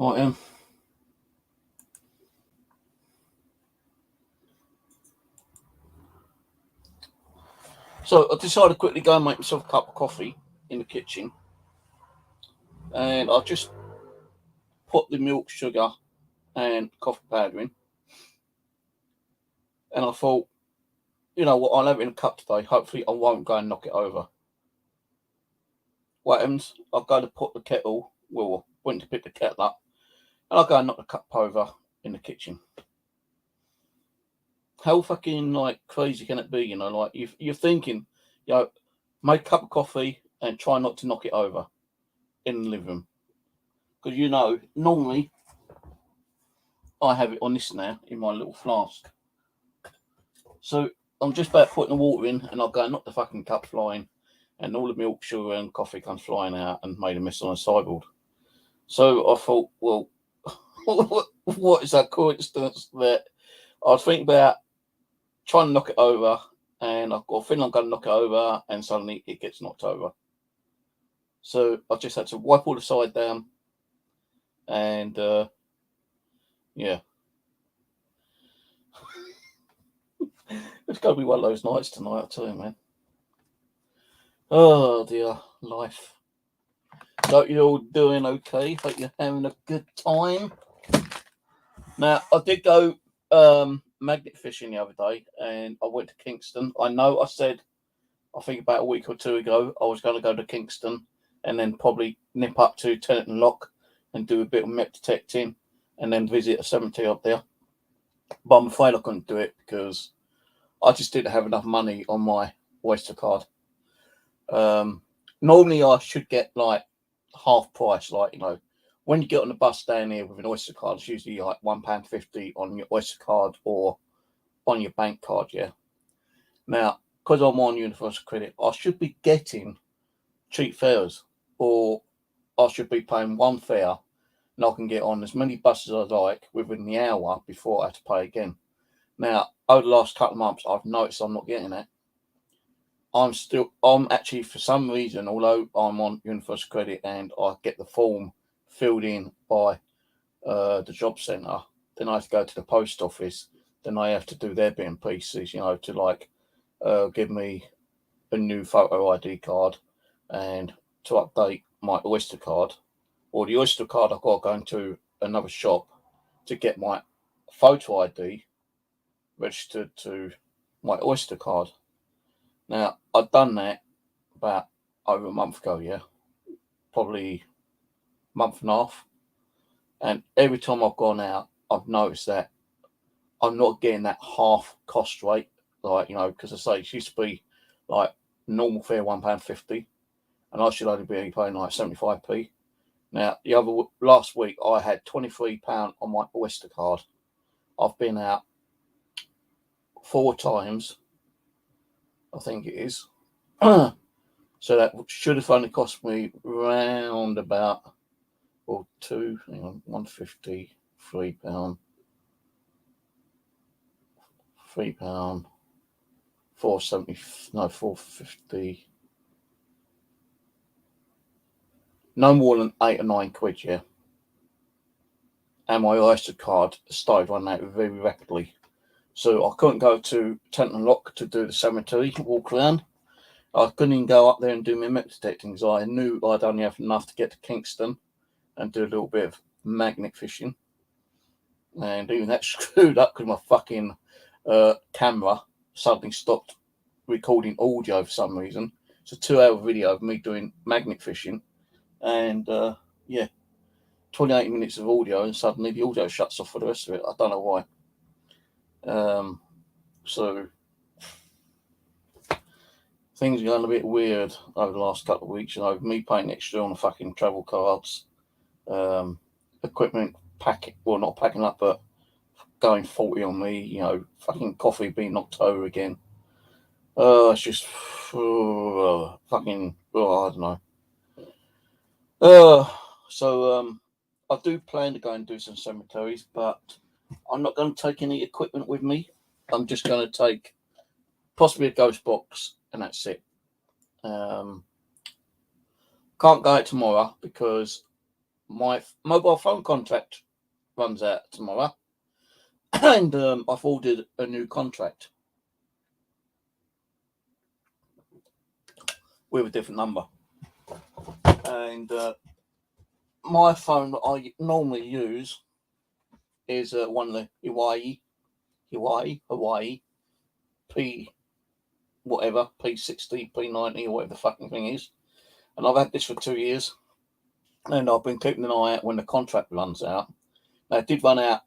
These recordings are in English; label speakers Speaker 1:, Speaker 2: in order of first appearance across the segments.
Speaker 1: I am. So I decided to quickly go and make myself a cup of coffee in the kitchen. And I just put the milk, sugar, and coffee powder in. And I thought, you know what, I'll have it in a cup today. Hopefully, I won't go and knock it over. What happens? I'll go to put the kettle, well, went to pick the kettle up, and I'll go and knock the cup over in the kitchen. How fucking crazy can it be? You know, like you're thinking, make a cup of coffee and try not to knock it over in the living room. Because normally I have it on this now in my little flask. So I'm just about putting the water in, and I'll go and knock the fucking cup flying, and all the milk, sugar, and coffee comes flying out and made a mess on the sideboard. So I thought, well, what is that coincidence that I was thinking about trying to knock it over, and I've got a feeling I'm going to knock it over, and suddenly it gets knocked over. So I just had to wipe all the side down, and yeah. It's going to be one of those nights tonight, I'll tell you, man. Oh dear, life. Hope you're all doing okay. Hope you're having a good time. Now, I did go magnet fishing the other day, and I went to Kingston. I know I said, I think about a week or two ago, I was going to go to Kingston and then probably nip up to Tennyson Lock and do a bit of met detecting and then visit a cemetery up there. But I'm afraid I couldn't do it because I just didn't have enough money on my Oyster card. Normally I should get like half price, when you get on the bus down here with an Oyster card, it's usually like £1.50 on your Oyster card or on your bank card, yeah. Now, because I'm on Universal Credit, I should be getting cheap fares, or I should be paying one fare and I can get on as many buses as I like within the hour before I have to pay again. Now, over the last couple of months, I've noticed I'm not getting that. I'm actually, for some reason, although I'm on Universal Credit and I get the form filled in by the job centre, then I have to go to the post office, then I have to do their bit and pieces, to give me a new photo ID card and to update my Oyster card. Or the Oyster card, I've got to go into another shop to get my photo ID registered to my Oyster card. Now, I've done that about over a month ago, yeah, probably a month and a half. And every time I've gone out, I've noticed that I'm not getting that half cost rate, because I say it used to be like normal fare £1.50, and I should only be paying like 75p. Now, last week I had £23 on my Oyster card. I've been out 4 times, I think it is. So that should have only cost me round about, £150, £3, £3, 470, no, 450. No more than 8 or 9 quid, yeah. And my Oyster card started running out very rapidly. So I couldn't go to Tenton Lock to do the cemetery walk around. I couldn't even go up there and do my met detecting because I knew I'd only have enough to get to Kingston and do a little bit of magnet fishing. And even that screwed up because my fucking camera suddenly stopped recording audio for some reason. It's a 2-hour video of me doing magnet fishing. And 28 minutes of audio, and suddenly the audio shuts off for the rest of it. I don't know why. So things are going a bit weird over the last couple of weeks. Me paying extra on the fucking travel cards, equipment not packing up, but going 40 on me. Fucking coffee being knocked over again. It's just fucking. I don't know. So I do plan to go and do some cemeteries, but I'm not going to take any equipment with me. I'm just going to take possibly a ghost box, and that's it. Can't go out tomorrow because my mobile phone contract runs out tomorrow, and I've ordered a new contract with a different number. And my phone that I normally use is one of the Hawaii P whatever, P60, P90, or whatever the fucking thing is. And I've had this for 2 years, and I've been keeping an eye out when the contract runs out. Now, it did run out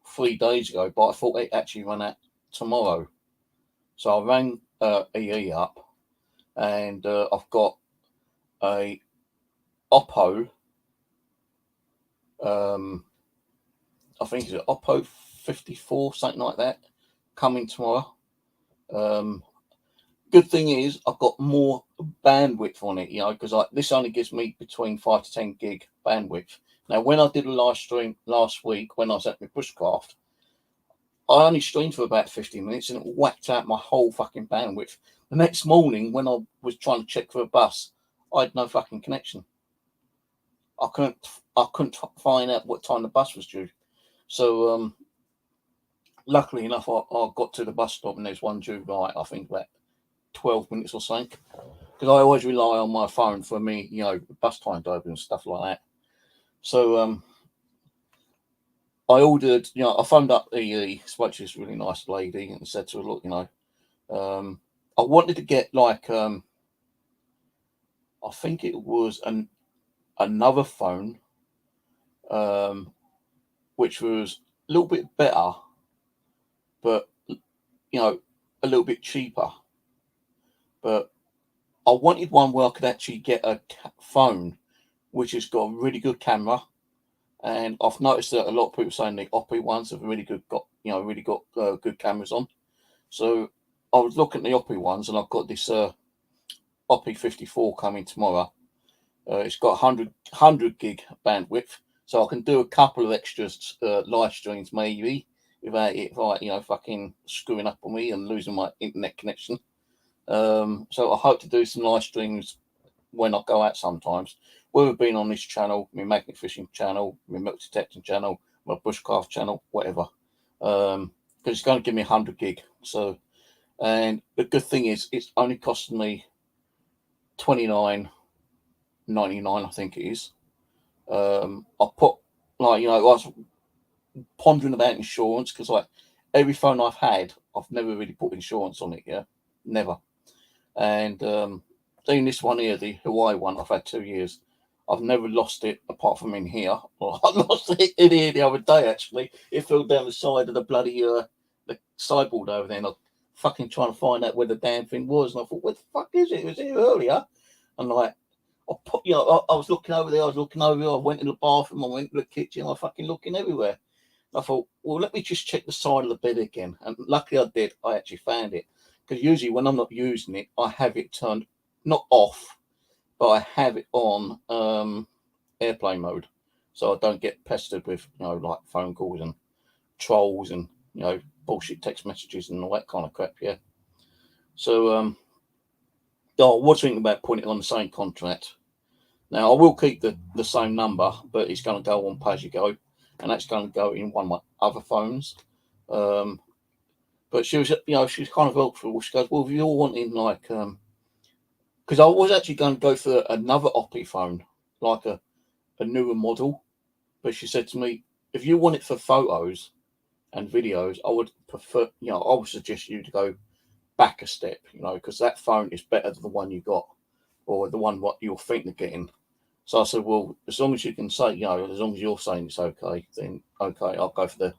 Speaker 1: 3 days ago, but I thought it actually run out tomorrow. So I rang EE up, and I've got a Oppo, I think it's an Oppo 54, something like that, coming tomorrow. Good thing is I've got more bandwidth on it, because this only gives me between 5 to 10 gig bandwidth. Now, when I did a live stream last week when I was at my bushcraft, I only streamed for about 15 minutes and it whacked out my whole fucking bandwidth. The next morning, when I was trying to check for a bus, I had no fucking connection. I couldn't find out what time the bus was due. So, luckily enough, I got to the bus stop and there's one due, I think about 12 minutes or something. Because I always rely on my phone for me, bus time open and stuff like that. So, I ordered, I phoned up EE, spoke to this really nice lady and said to her, look, I wanted to get I think it was another phone, which was a little bit better, but, a little bit cheaper. But I wanted one where I could actually get a phone which has got a really good camera. And I've noticed that a lot of people saying the Oppo ones have really got good cameras on. So I was looking at the Oppo ones, and I've got this Oppo 54 coming tomorrow. It's got 100 gig bandwidth, so I can do a couple of extra live streams maybe without it, fucking screwing up on me and losing my internet connection. So I hope to do some live streams when I go out sometimes. Whether it being on this channel, my magnet fishing channel, my milk detecting channel, my bushcraft channel, whatever. Because it's going to give me 100 gig. So, and the good thing is, it's only costing me $29.99, I think it is. I put I was pondering about insurance because every phone I've had, I've never really put insurance on it. Yeah, never. And doing this one here, the Hawaii one, I've had 2 years. I've never lost it apart from in here. Well, I lost it in here the other day, actually. It fell down the side of the bloody the sideboard over there. And I was fucking trying to find out where the damn thing was. And I thought, where the fuck is it? It was here earlier. And I was looking over there. I went in the bathroom. I went to the kitchen. I was fucking looking everywhere. I thought, well, let me just check the side of the bed again. And luckily I did. I actually found it. Because usually when I'm not using it, I have it turned, not off, but I have it on airplane mode, so I don't get pestered with phone calls and trolls and bullshit text messages and all that kind of crap. Yeah. So I was thinking about putting it on the same contract. Now I will keep the same number, but it's going to go on pay as you go, and that's going to go in one of my other phones. But she was kind of helpful. She goes, well, if you're wanting because I was actually going to go for another Oppo phone, like a newer model. But she said to me, if you want it for photos and videos, I would prefer, I would suggest you to go back a step, because that phone is better than the one you got or the one what you're thinking of getting. So I said, well, as long as you can say, as long as you're saying it's okay, then okay, I'll go for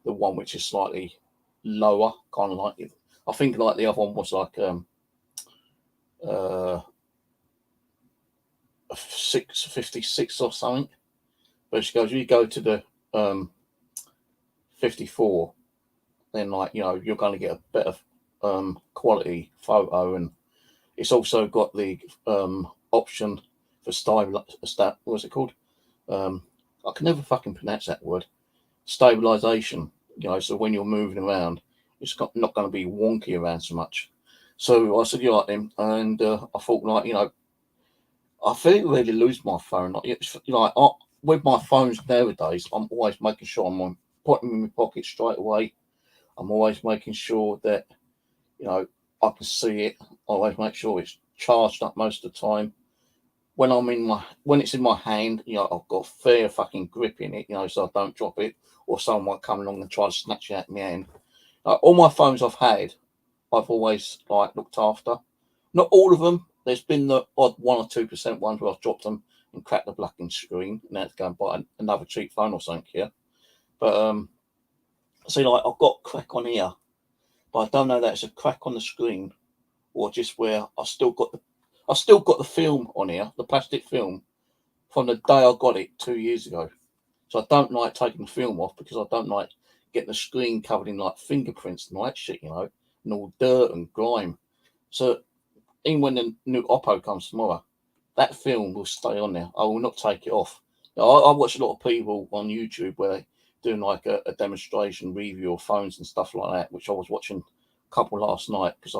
Speaker 1: the one which is slightly lower, kind of like it. I think like the other one was like 656 or something. But she goes, you go to the 54, then you're going to get a better quality photo, and it's also got the option for what's it called? I can never fucking pronounce that word. Stabilization. So when you're moving around, it's not going to be wonky around so much. So I said, you like them, and I thought I feel really lose my phone. with my phones nowadays, I'm always making sure I'm putting them in my pocket straight away. I'm always making sure that, you know, I can see it. I always make sure it's charged up most of the time. When it's in my hand, you know, I've got fair fucking grip in it, you know, so I don't drop it, or someone might come along and try to snatch it out of my hand. All my phones I've had, I've always like looked after. Not all of them. There's been the odd 1 or 2% ones where I've dropped them and cracked the blackened screen, and had to go and buy another cheap phone or something here. But see, like I've got crack on here, but I don't know that it's a crack on the screen or just where I still got the film on here, the plastic film from the day I got it 2 years ago. So I don't like taking the film off because I don't like getting the screen covered in like fingerprints and that shit, you know, and all dirt and grime. So even when the new Oppo comes tomorrow, that film will stay on there. I will not take it off. You know, I watch a lot of people on YouTube where they doing like a demonstration review of phones and stuff like that, which I was watching a couple last night because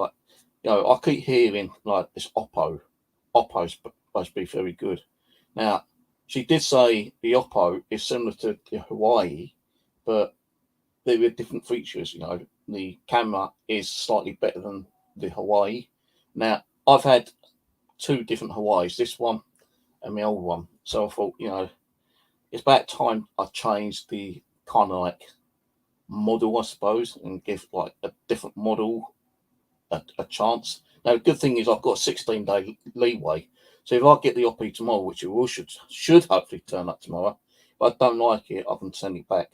Speaker 1: I keep hearing like this Oppo's supposed to be very good. Now, she did say the Oppo is similar to the Hawaii, but there are different features. You know, the camera is slightly better than the Hawaii. Now, I've had 2 different Hawaiis, this one and my old one. So I thought, you know, it's about time I changed the kind of like model, I suppose, and give like a different model a chance. Now, the good thing is I've got a 16-day leeway. So if I get the Oppo tomorrow, which it will should hopefully turn up tomorrow, if I don't like it, I can send it back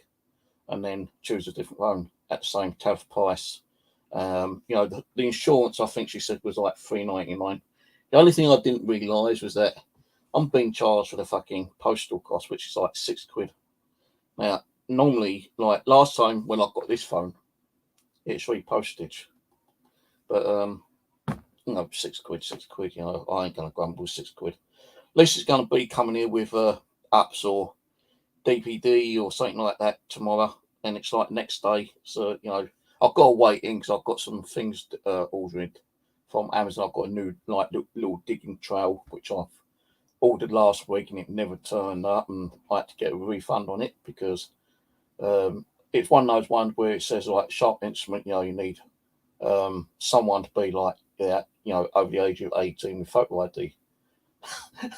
Speaker 1: and then choose a different phone at the same tariff price. You know, the insurance I think she said was like $3.99. The only thing I didn't realise was that I'm being charged for the fucking postal cost, which is like £6. Now, normally, like last time when I got this phone, it's free postage. But you know, £6. You know, I ain't gonna grumble. £6. At least it's gonna be coming here with apps or DPD or something like that tomorrow, and it's like next day. So you know, I've got to wait in because I've got some things ordering from Amazon. I've got a new like little digging trowel which I've ordered last week and it never turned up, and I had to get a refund on it because it's one of those ones where it says like sharp instrument. You know, you need someone to be like that, you know, over the age of 18 with photo ID.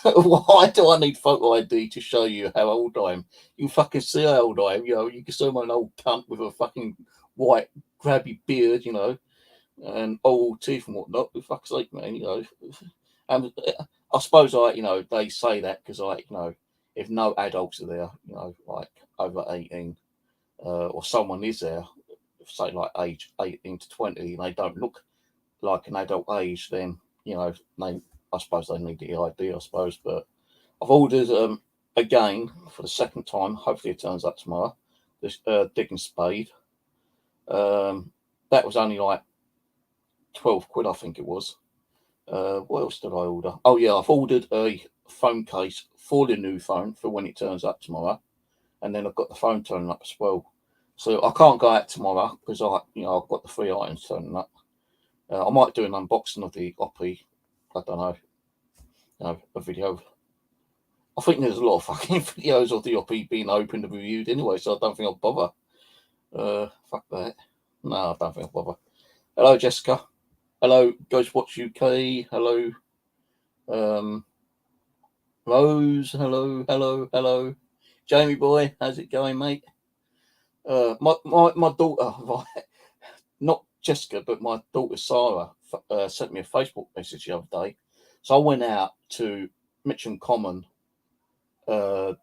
Speaker 1: Why do I need photo ID to show you how old I am? You can fucking see how old I am. You know, you can see I'm an old cunt with a fucking white grabby beard, you know, and old teeth and whatnot. For fuck's sake, man, you know. And I suppose you know, they say that because you know, if no adults are there, you know, like over 18, or someone is there, say like age 18 to 20, and they don't look like an adult age, then you know, I suppose they need the ID, I suppose. But I've ordered again for the second time. Hopefully it turns up tomorrow. This digging spade. That was only like £12, I think it was. What else did I order? Oh yeah, I've ordered a phone case for the new phone for when it turns up tomorrow, and then I've got the phone turning up as well. So I can't go out tomorrow because you know, I've got the 3 items turning up. I might do an unboxing of the Oppo. I don't know, you know, a video. I think there's a lot of fucking videos of the Oppo being opened and reviewed anyway, so I don't think I'll bother. Fuck that. No, I don't think I'll bother. Hello, Jessica. Hello, Ghostwatch UK. Hello, Rose. Hello. Jamie boy, how's it going, mate? My daughter, right, not Jessica, but my daughter Sarah sent me a Facebook message the other day. So I went out to Mitcham Common, the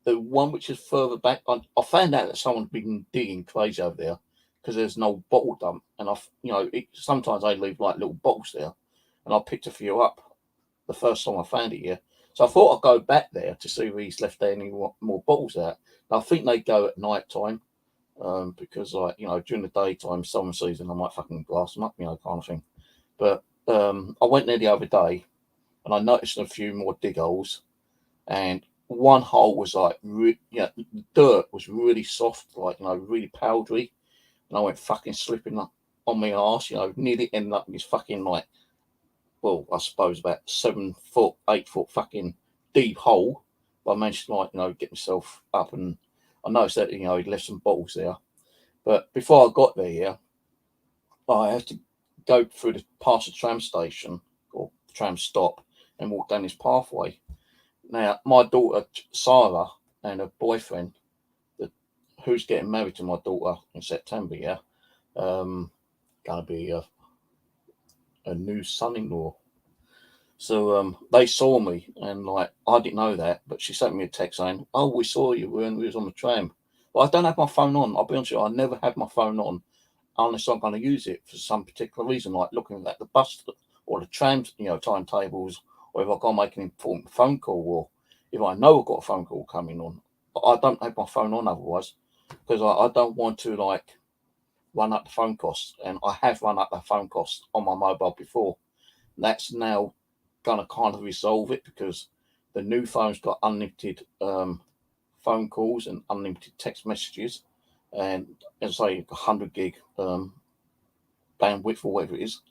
Speaker 1: one which is further back. I found out that someone's been digging crazy over there because there's no bottle dump, and you know, sometimes they leave like little bottles there, and I picked a few up the first time I found it here. So I thought I'd go back there to see if he's left any more bottles out. Now, I think they go at night time. Because like, you know, during the daytime, summer season, I might fucking glass them up, you know, kind of thing. But I went there the other day and I noticed a few more dig holes, and one hole was like, you know, dirt was really soft, like, you know, really powdery, and I went fucking slipping up on my arse, you know, nearly ended up in this fucking like, well, I suppose about 7 foot, 8 foot fucking deep hole. But I managed to, like, get myself up, and I noticed that, he'd left some bottles there. But before I got there, yeah, I had to go through past the tram station or tram stop and walk down this pathway. Now, my daughter Sarah and her boyfriend, who's getting married to my daughter in September, yeah, gonna be a new son-in-law. So they saw me, and like I didn't know that, but she sent me a text saying, "Oh, we saw you when we was on the tram." Well, I don't have my phone on. I'll be honest with you, I never have my phone on unless I'm going to use it for some particular reason, like looking at the bus or the tram, timetables, or if I've got to make an important phone call, or if I know I've got a phone call coming on. But I don't have my phone on otherwise, because I don't want to like run up the phone costs, and I have run up the phone costs on my mobile before. That's now going to kind of resolve it, because the new phone's got unlimited phone calls and unlimited text messages, and as I say, 100 gig bandwidth or whatever it is.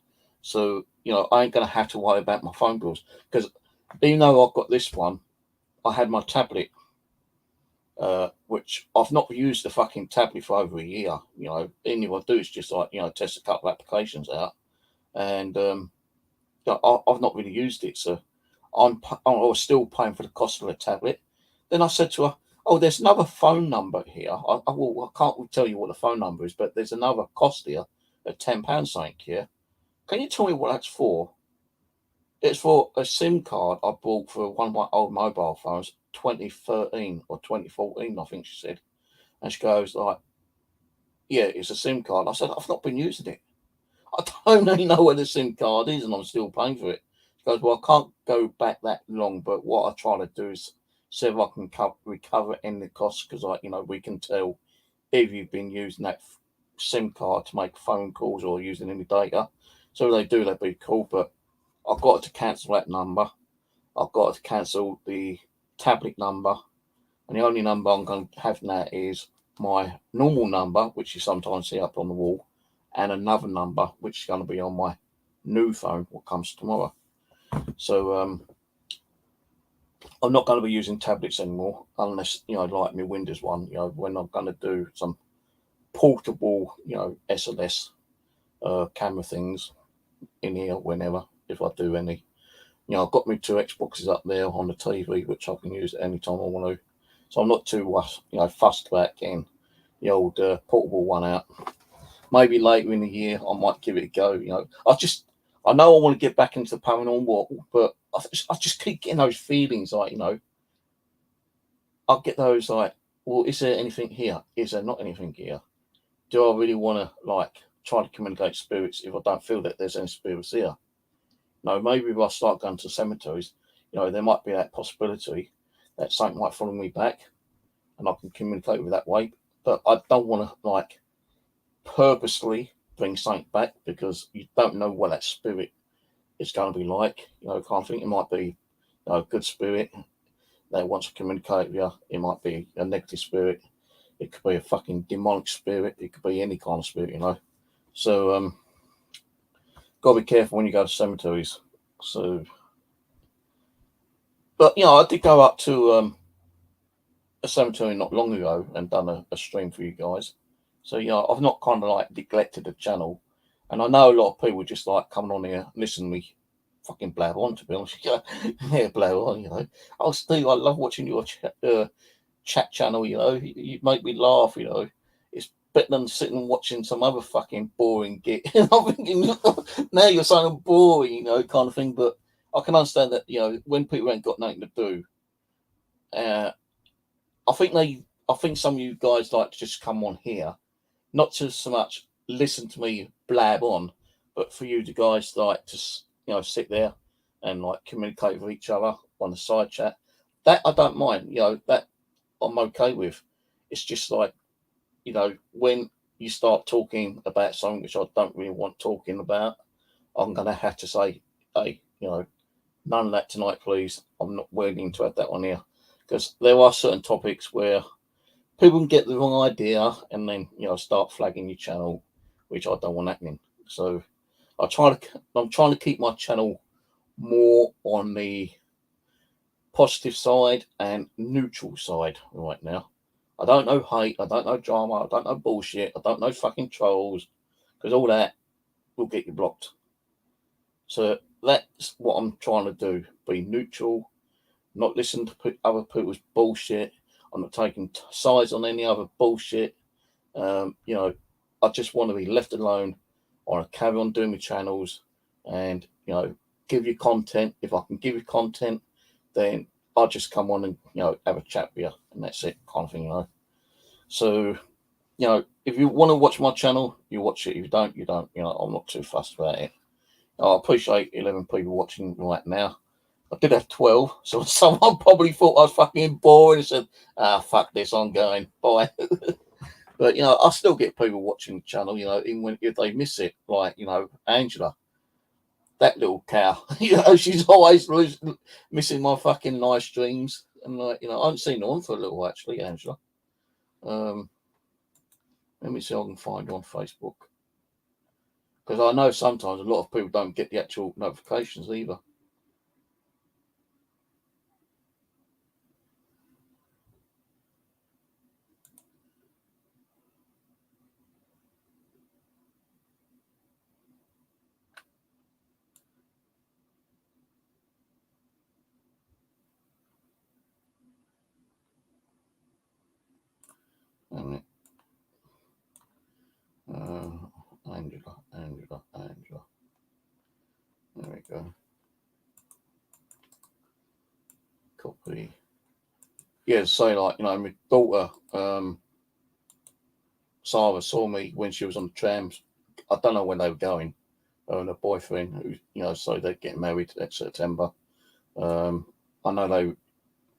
Speaker 1: So I ain't gonna have to worry about my phone bills, because even though I've got this one, I had my tablet, which I've not used the fucking tablet for over a year. And if I do, it's just like test a couple of applications out, and I've not really used it. So I was still paying for the cost of the tablet. Then I said to her, "Oh, there's another phone number here. I can't tell you what the phone number is, but there's another cost here at £10 something here. Can you tell me what that's for?" It's for a SIM card I bought for one of my old mobile phones, 2013 or 2014, I think she said. And she goes like, "Yeah, it's a SIM card." I said, "I've not been using it. I don't really know where the SIM card is, and I'm still paying for it." She goes, "Well, I can't go back that long, but what I try to do is see if I can recover any of the costs, because we can tell if you've been using that SIM card to make phone calls or using any data. So if they do, that'd be cool. But I've got to cancel that number. I've got to cancel the tablet number, and the only number I'm going to have now is my normal number, which you sometimes see up on the wall, and another number which is going to be on my new phone, what comes tomorrow. So I'm not going to be using tablets anymore, unless like my Windows one. When I'm going to do some portable, SLS camera things in here whenever, if I do any. I've got my 2 Xboxes up there on the TV, which I can use at any time I want to. So I'm not too fussed about getting the old portable one out. Maybe later in the year I might give it a go. I know I want to get back into the paranormal, but I just keep getting those feelings like, I get those like, well, is there anything here? Is there not anything here? Do I really want to like try to communicate spirits if I don't feel that there's any spirits here? No, maybe if I start going to cemeteries, there might be that possibility that something might follow me back, and I can communicate with that way. But I don't want to like purposely bring something back, because you don't know what that spirit is going to be like. Kind of thing. It might be a good spirit that wants to communicate with you. It might be a negative spirit. It could be a fucking demonic spirit. It could be any kind of spirit. So got to be careful when you go to cemeteries. So, but I did go up to a cemetery not long ago and done a stream for you guys. So I've not kind of like neglected the channel, and I know a lot of people just like coming on here, listen to me fucking blab on. To be honest, yeah, blab on. Oh, Steve, I love watching your chat channel. You make me laugh. It's better than sitting and watching some other fucking boring git. I'm thinking, now you're saying boring, kind of thing. But I can understand that, when people ain't got nothing to do. I think some of you guys like to just come on here, not to so much listen to me blab on, but for you guys like to sit there and like communicate with each other on the side chat. That I don't mind. That I'm okay with. It's just like, when you start talking about something which I don't really want talking about, I'm gonna have to say, hey, none of that tonight, please. I'm not willing to have that on here, because there are certain topics where people can get the wrong idea and then start flagging your channel, which I don't want happening. So I'm trying to keep my channel more on the positive side and neutral side right now. I don't know hate, I don't know drama, I don't know bullshit, I don't know fucking trolls, because all that will get you blocked. So that's what I'm trying to do: be neutral, not listen to other people's bullshit. I'm not taking sides on any other bullshit. You know, I just want to be left alone. I want to carry on doing my channels and, you know, give you content. If I can give you content, then I'll just come on and, you know, have a chat with you, and that's it, kind of thing, you know. So, you know, if you want to watch my channel, you watch it. If you don't, you don't. You know, I'm not too fussed about it. I appreciate 11 people watching right now. I did have 12, so someone probably thought I was fucking bored and said, fuck this, I'm going, bye. But, you know, I still get people watching the channel, you know, even if they miss it, like, you know, Angela, that little cow, you know, she's always missing my fucking live streams. And, like, you know, I haven't seen her on for a little while, actually, Angela. Let me see if I can find her on Facebook. Because I know sometimes a lot of people don't get the actual notifications either. And Angela. There we go. Copy. Yeah, say like, you know, my daughter, Sarah, saw me when she was on the trams. I don't know when they were going. Her and her boyfriend, who, you know, so they're getting married next September. I know they.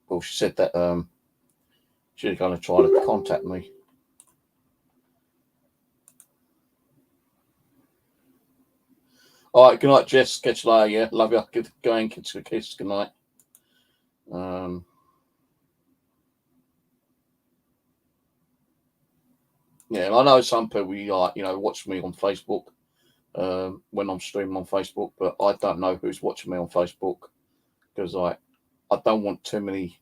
Speaker 1: Well, she said that she's going to try to contact me. All right, good night, Jess. Catch you later. Yeah, love you. Good going. Kids, good night. Yeah, and I know some people, like, you know, watch me on Facebook when I'm streaming on Facebook, but I don't know who's watching me on Facebook because I don't want too many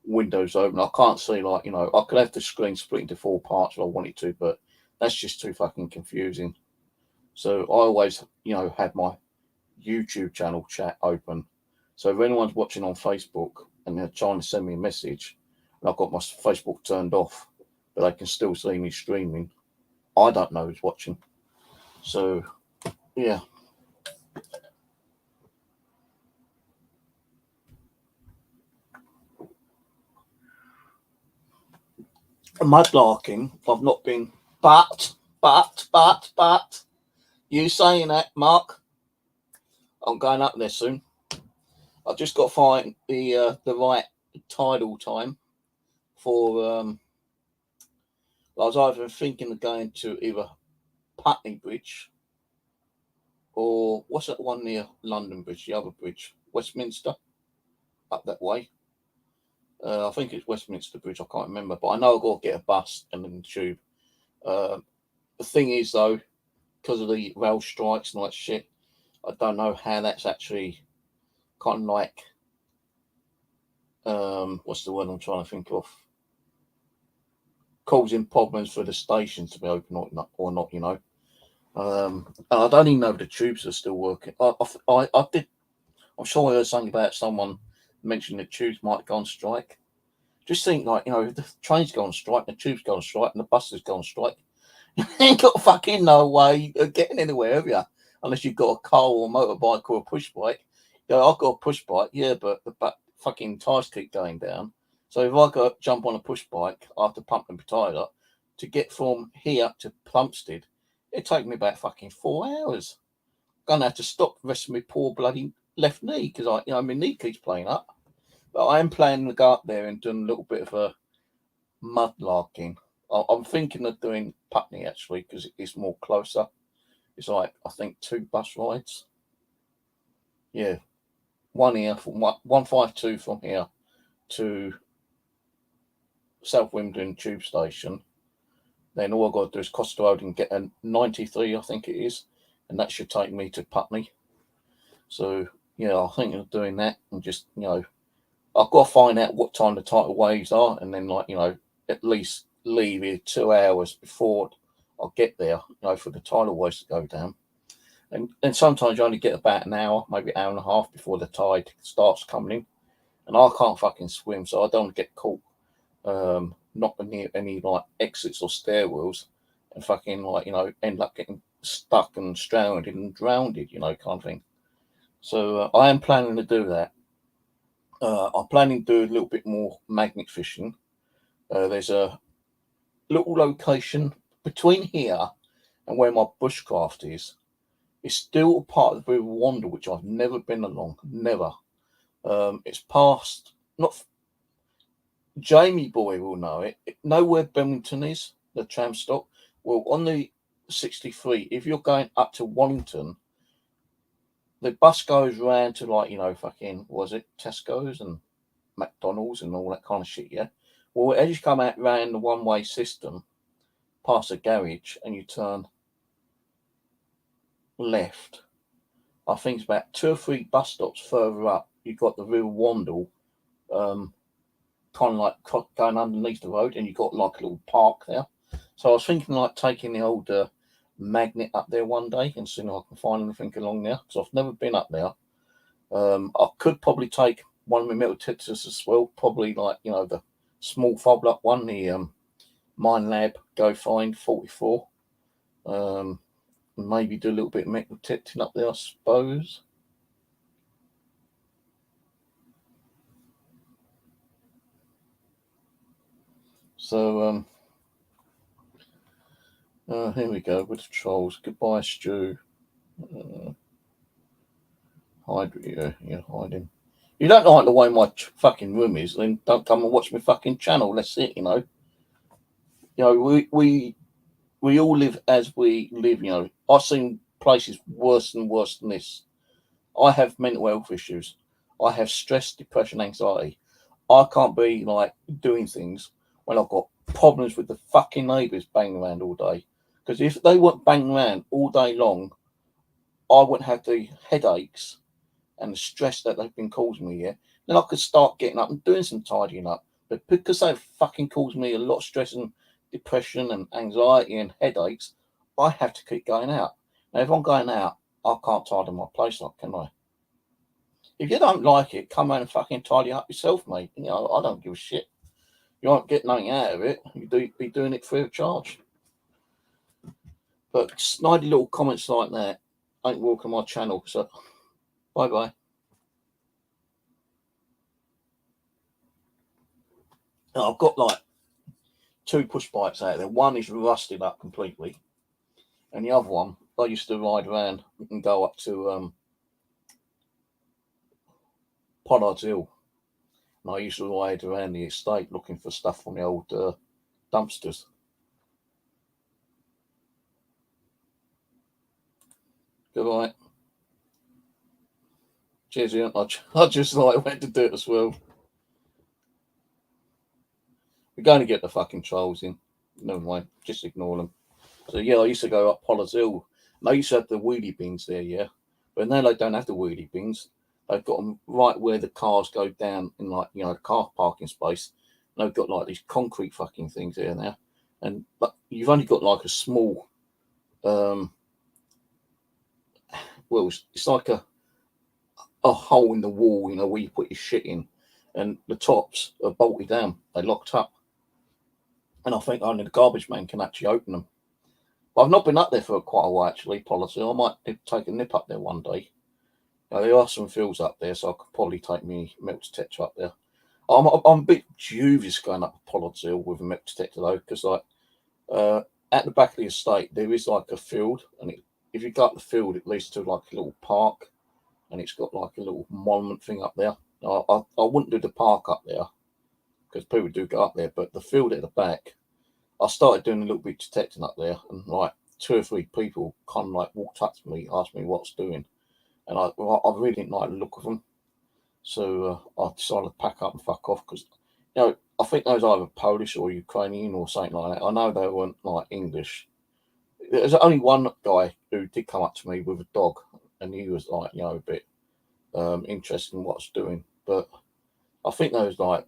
Speaker 1: windows open. I can't see, like, you know, I could have the screen split into 4 parts if I wanted to, but that's just too fucking confusing. So I always, you know, have my YouTube channel chat open. So if anyone's watching on Facebook and they're trying to send me a message, and I've got my Facebook turned off, but they can still see me streaming, I don't know who's watching. So, yeah. Mudlarking, I've not been, but, you saying that, Mark, I'm going up there soon. I've just got to find the right tidal time for, I was either thinking of going to either Putney Bridge or what's that one near London Bridge, the other bridge, Westminster, up that way. I think it's Westminster Bridge, I can't remember, but I know I've got to get a bus and then the tube. The thing is, though, because of the rail strikes and all that shit, I don't know how that's actually kind of like, what's the word I'm trying to think of? Causing problems for the stations to be open or not, you know. And I don't even know if the tubes are still working. I did. I'm sure I heard something about someone mentioning the tubes might go on strike. Just think, like, you know, if the trains go on strike, the tubes go on strike, and the buses go on strike, you ain't got fucking no way of getting anywhere, have you? Unless you've got a car or a motorbike or a push bike. You know, I've got a push bike, yeah, but the fucking tyres keep going down. So if I go jump on a push bike after pumping the tyre up to get from here to Plumstead, it'd take me about fucking 4 hours. I'm gonna have to stop the rest of my poor bloody left knee because I, you know, my knee keeps playing up. But I am planning to go up there and doing a little bit of a mudlarking. I'm thinking of doing Putney actually because it's more closer. It's like, I think 2 bus rides. Yeah, one here from 152 from here to South Wimbledon tube station. Then all I've got to do is cross the road and get a 93, I think it is, and that should take me to Putney. So yeah, I think of doing that and just, you know, I've got to find out what time the tidal waves are, and then at least leave here 2 hours before I get there, for the tidal waves to go down. And sometimes you only get about an hour, maybe an hour and a half before the tide starts coming in. And I can't fucking swim, so I don't get caught not near any exits or stairwells and fucking end up getting stuck and stranded and drowned, kind of thing. So I am planning to do that. I'm planning to do a little bit more magnet fishing. There's a little location between here and where my bushcraft is. It's still a part of the River Wander, which I've never been along. Never. It's past, not Jamie Boy will know it. Know where Bennington is, the tram stop? Well, on the 63, if you're going up to Wallington, the bus goes round to fucking, was it Tesco's and McDonald's and all that kind of shit, yeah? Well, as you come out round the one-way system, past a garage, and you turn left, I think it's about 2 or 3 bus stops further up, you've got the River Wandle, kind of like going underneath the road, and you've got like a little park there. So I was thinking taking the old magnet up there one day and seeing if I can find anything along there, because I've never been up there. I could probably take one of my metal detectors as well, probably the small fold up one, the Mine Lab Go Find 44. Maybe do a little bit of metal detecting up there, I suppose. So here we go with the trolls. Goodbye, Stu. Hide, you're hiding. You don't like the way my fucking room is, then don't come and watch my fucking channel. That's it, we all live as we live, I've seen places worse than this. I have mental health issues. I have stress, depression, anxiety. I can't be doing things when I've got problems with the fucking neighbours banging around all day. Because if they weren't banging around all day long, I wouldn't have the headaches and the stress that they've been causing me, then I could start getting up and doing some tidying up. But because they've fucking caused me a lot of stress and depression and anxiety and headaches, I have to keep going out. Now, if I'm going out, I can't tidy my place up, can I? If you don't like it, come out and fucking tidy up yourself, mate. I don't give a shit. You won't get nothing out of it. You be doing it free of charge. But snidey little comments like that ain't welcome my channel. So, bye-bye. I've got 2 push bikes out there. One is rusted up completely, and the other one I used to ride around and go up to Pollard's Hill, and I used to ride around the estate looking for stuff from the old dumpsters. Goodbye. Cheers, Ian. I just went to do it as well. We're going to get the fucking trolls in. Never mind, just ignore them. So yeah, I used to go up Pollard's Hill. And they used to have the wheelie bins there, yeah. But now they don't have the wheelie bins. They've got them right where the cars go down in the car parking space. And they've got these concrete fucking things there now. But you've only got a small well, it's like a hole in the wall, where you put your shit in, and the tops are bolted down. They're locked up. And I think only the garbage man can actually open them. But I've not been up there for quite a while, actually, policy. I might take a nip up there one day. There are some fields up there, so I could probably take me metal detector up there. I'm a bit dubious going up Pollard's Hill with a metal detector, though, because at the back of the estate, there is a field, and if you go up the field, it leads to a little park, and it's got a little monument thing up there. I wouldn't do the park up there, because people do go up there, but the field at the back, I started doing a little bit of detecting up there, and 2 or 3 people kind of walked up to me, asked me what's doing, and I really didn't like the look of them, so I decided to pack up and fuck off, because I think they was either Polish or Ukrainian or something like that. I know they weren't English. There's only one guy who did come up to me with a dog, and he was a bit interested in what I was doing, but I think those like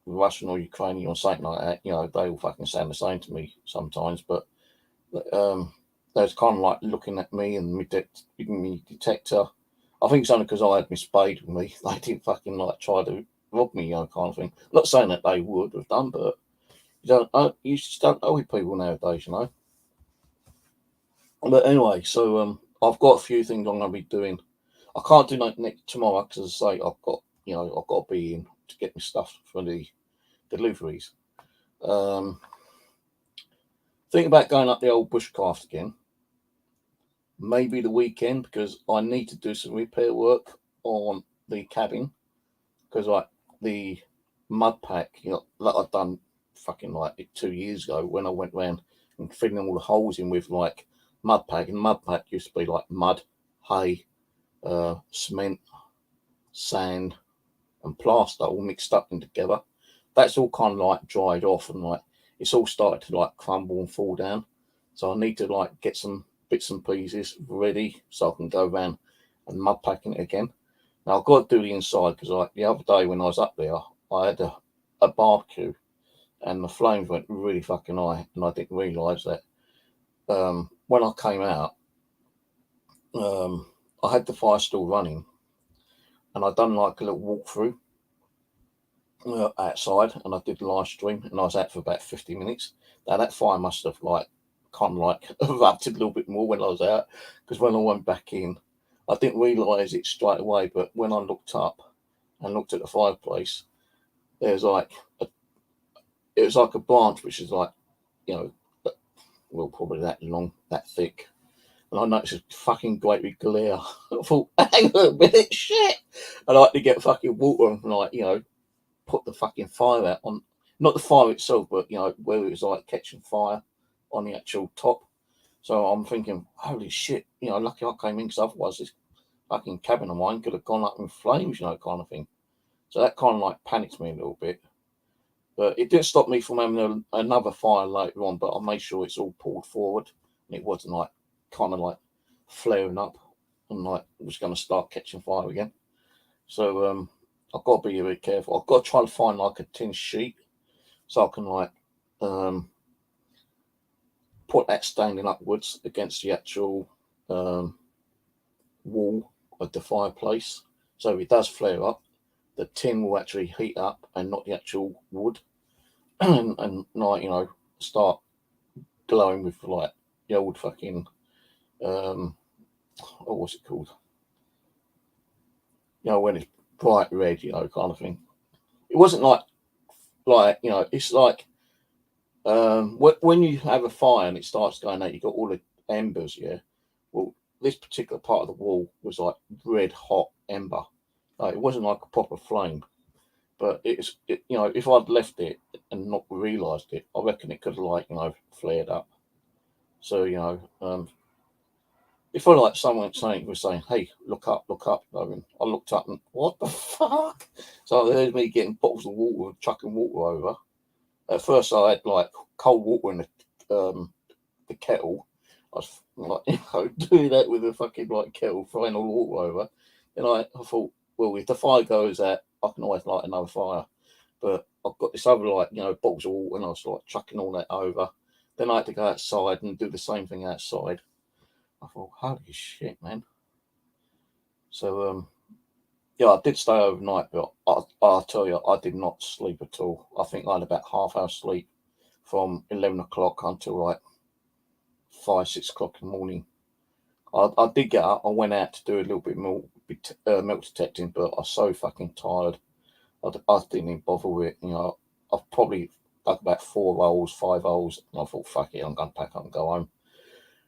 Speaker 1: Russian or Ukrainian or something like that, you know, they all fucking sound the same to me sometimes, but they was kind of like looking at me and giving me detector. I think it's only because I had my spade with me. They didn't fucking like try to rob me, you know, kind of thing. Not saying that they would have done, but you just don't know with people nowadays, you know. But anyway, so I've got a few things I'm going to be doing. I can't do that next tomorrow because, as I say, I've got to be in to get my stuff for the deliveries. Think about going up the old bushcraft again. Maybe the weekend because I need to do some repair work on the cabin because like the mud pack, you know, that I've done fucking like 2 years ago when I went round and filling all the holes in with like mud pack, and mud pack used to be like mud, hay, cement, sand, and plaster all mixed up and together. That's all kind of like dried off and like it's all started to like crumble and fall down. So I need to like get some bits and pieces ready so I can go around and mud packing it again. Now I've got to do the inside because like the other day when I was up there, I had a barbecue and the flames went really fucking high, and I didn't realise that. When I came out, I had the fire still running, and I done like a little walkthrough outside, and I did live stream, and I was out for about 50 minutes. Now that fire must have like kind of like erupted a little bit more when I was out, because when I went back in, I didn't realise it straight away. But when I looked up and looked at the fireplace, there's like it was like a branch which is like, you know, well probably that long, that thick. And I noticed a fucking great big glare. I thought, hang on a minute, shit. I like to get fucking water and like, you know, put the fucking fire out on, not the fire itself, but you know, where it was like catching fire on the actual top. So I'm thinking, holy shit, you know, lucky I came in because otherwise this fucking cabin of mine could have gone up in flames, you know, kind of thing. So that kind of like panicked me a little bit. But it didn't stop me from having another fire later on, but I made sure it's all pulled forward and it wasn't like kind of like flaring up and like it was going to start catching fire again. So I've got to be a bit careful. I've got to try to find like a tin sheet so I can like put that standing upwards against the actual wall of the fireplace. So if it does flare up, the tin will actually heat up and not the actual wood, and like, you know, start glowing with like the old fucking oh, what's it called? You know, when it's bright red, you know, kind of thing. It wasn't like you know, it's like when you have a fire and it starts going out, you got all the embers, yeah. Well, this particular part of the wall was like red hot ember. It wasn't like a proper flame, but you know, if I'd left it and not realised it, I reckon it could have like, you know, flared up. So you know, it felt like someone was saying, "Hey, look up, look up." I looked up and what the fuck? So there's me getting bottles of water, chucking water over. At first, I had like cold water in the kettle. I was like, you know, doing that with a fucking like kettle, throwing all the water over. And I thought, well, if the fire goes out, I can always light another fire. But I've got this other like, you know, bottles of water, and I was like chucking all that over. Then I had to go outside and do the same thing outside. I thought, holy shit, man. So yeah, I did stay overnight, but I'll tell you, I did not sleep at all. I think I had about half hour sleep from 11 o'clock until like 5, 6 o'clock in the morning. I did get up. I went out to do a little bit more milk detecting, but I was so fucking tired. I didn't even bother with it. You know, I've probably dug about 4 holes, 5 holes, and I thought, fuck it, I'm going to pack up and go home.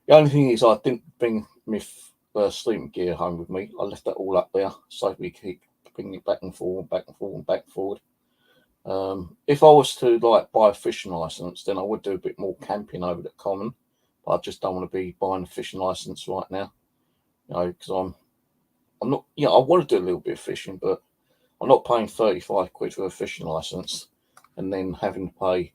Speaker 1: The only thing is, I didn't bring my sleeping gear home with me. I left that all up there, so we keep bringing it back and forward, back and forward, and back and forward. If I was to like buy a fishing license, then I would do a bit more camping over the common. But I just don't want to be buying a fishing license right now, you know, because I'm not. Yeah, I want to do a little bit of fishing, but I'm not paying 35 quid for a fishing license and then having to pay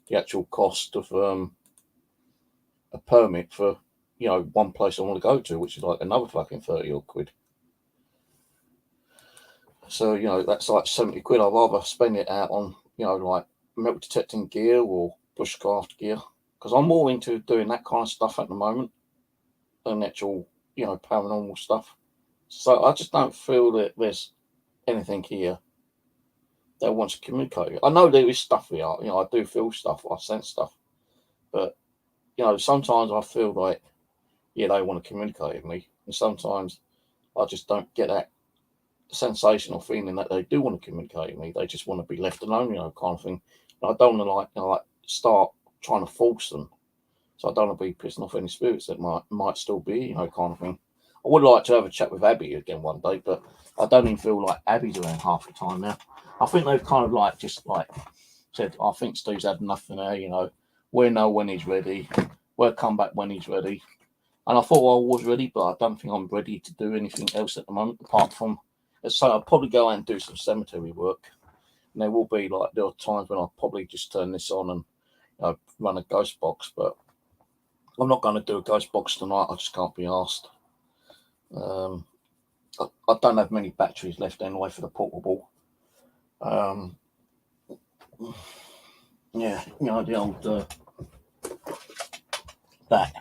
Speaker 1: the actual cost of a permit for, you know, one place I want to go to, which is like another fucking 30 odd quid. So, you know, that's like 70 quid. I'd rather spend it out on, you know, like metal detecting gear or bushcraft gear. Because I'm more into doing that kind of stuff at the moment than actual, you know, paranormal stuff. So I just don't feel that there's anything here that wants to communicate. I know there is stuff here. You know, I do feel stuff. I sense stuff. But, you know, sometimes I feel like, yeah, they want to communicate with me. And sometimes I just don't get that sensational feeling that they do want to communicate with me. They just want to be left alone, you know, kind of thing. And I don't want to like start trying to force them. So I don't want to be pissing off any spirits that might still be, you know, kind of thing. I would like to have a chat with Abby again one day, but I don't even feel like Abby's around half the time now. I think they've kind of like just like said, I think Steve's had enough for now, you know. We'll know when he's ready. We'll come back when he's ready. And I thought I was ready, but I don't think I'm ready to do anything else at the moment, apart from, so I'll probably go out and do some cemetery work. And there will be like, there are times when I'll probably just turn this on and, you know, run a ghost box, but I'm not going to do a ghost box tonight. I just can't be asked. I don't have many batteries left anyway for the portable. Yeah, you know, the old, that.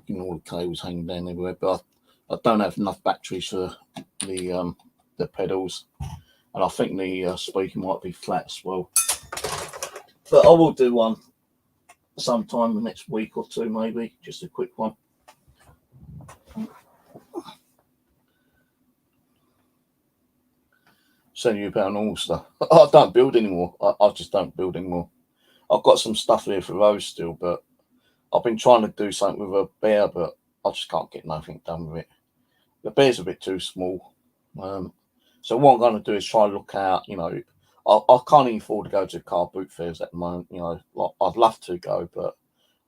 Speaker 1: You know, all the cables hanging down everywhere, but I don't have enough batteries for the pedals, and I think the speaker might be flat as well. But I will do one sometime the next week or two, maybe just a quick one. Send you about all stuff. I don't build anymore. I just don't build anymore. I've got some stuff there for Rose still, but I've been trying to do something with a bear, but I just can't get nothing done with it. The bear's a bit too small. So what I'm going to do is try to look out, you know, I can't even afford to go to car boot fairs at the moment, you know, like I'd love to go, but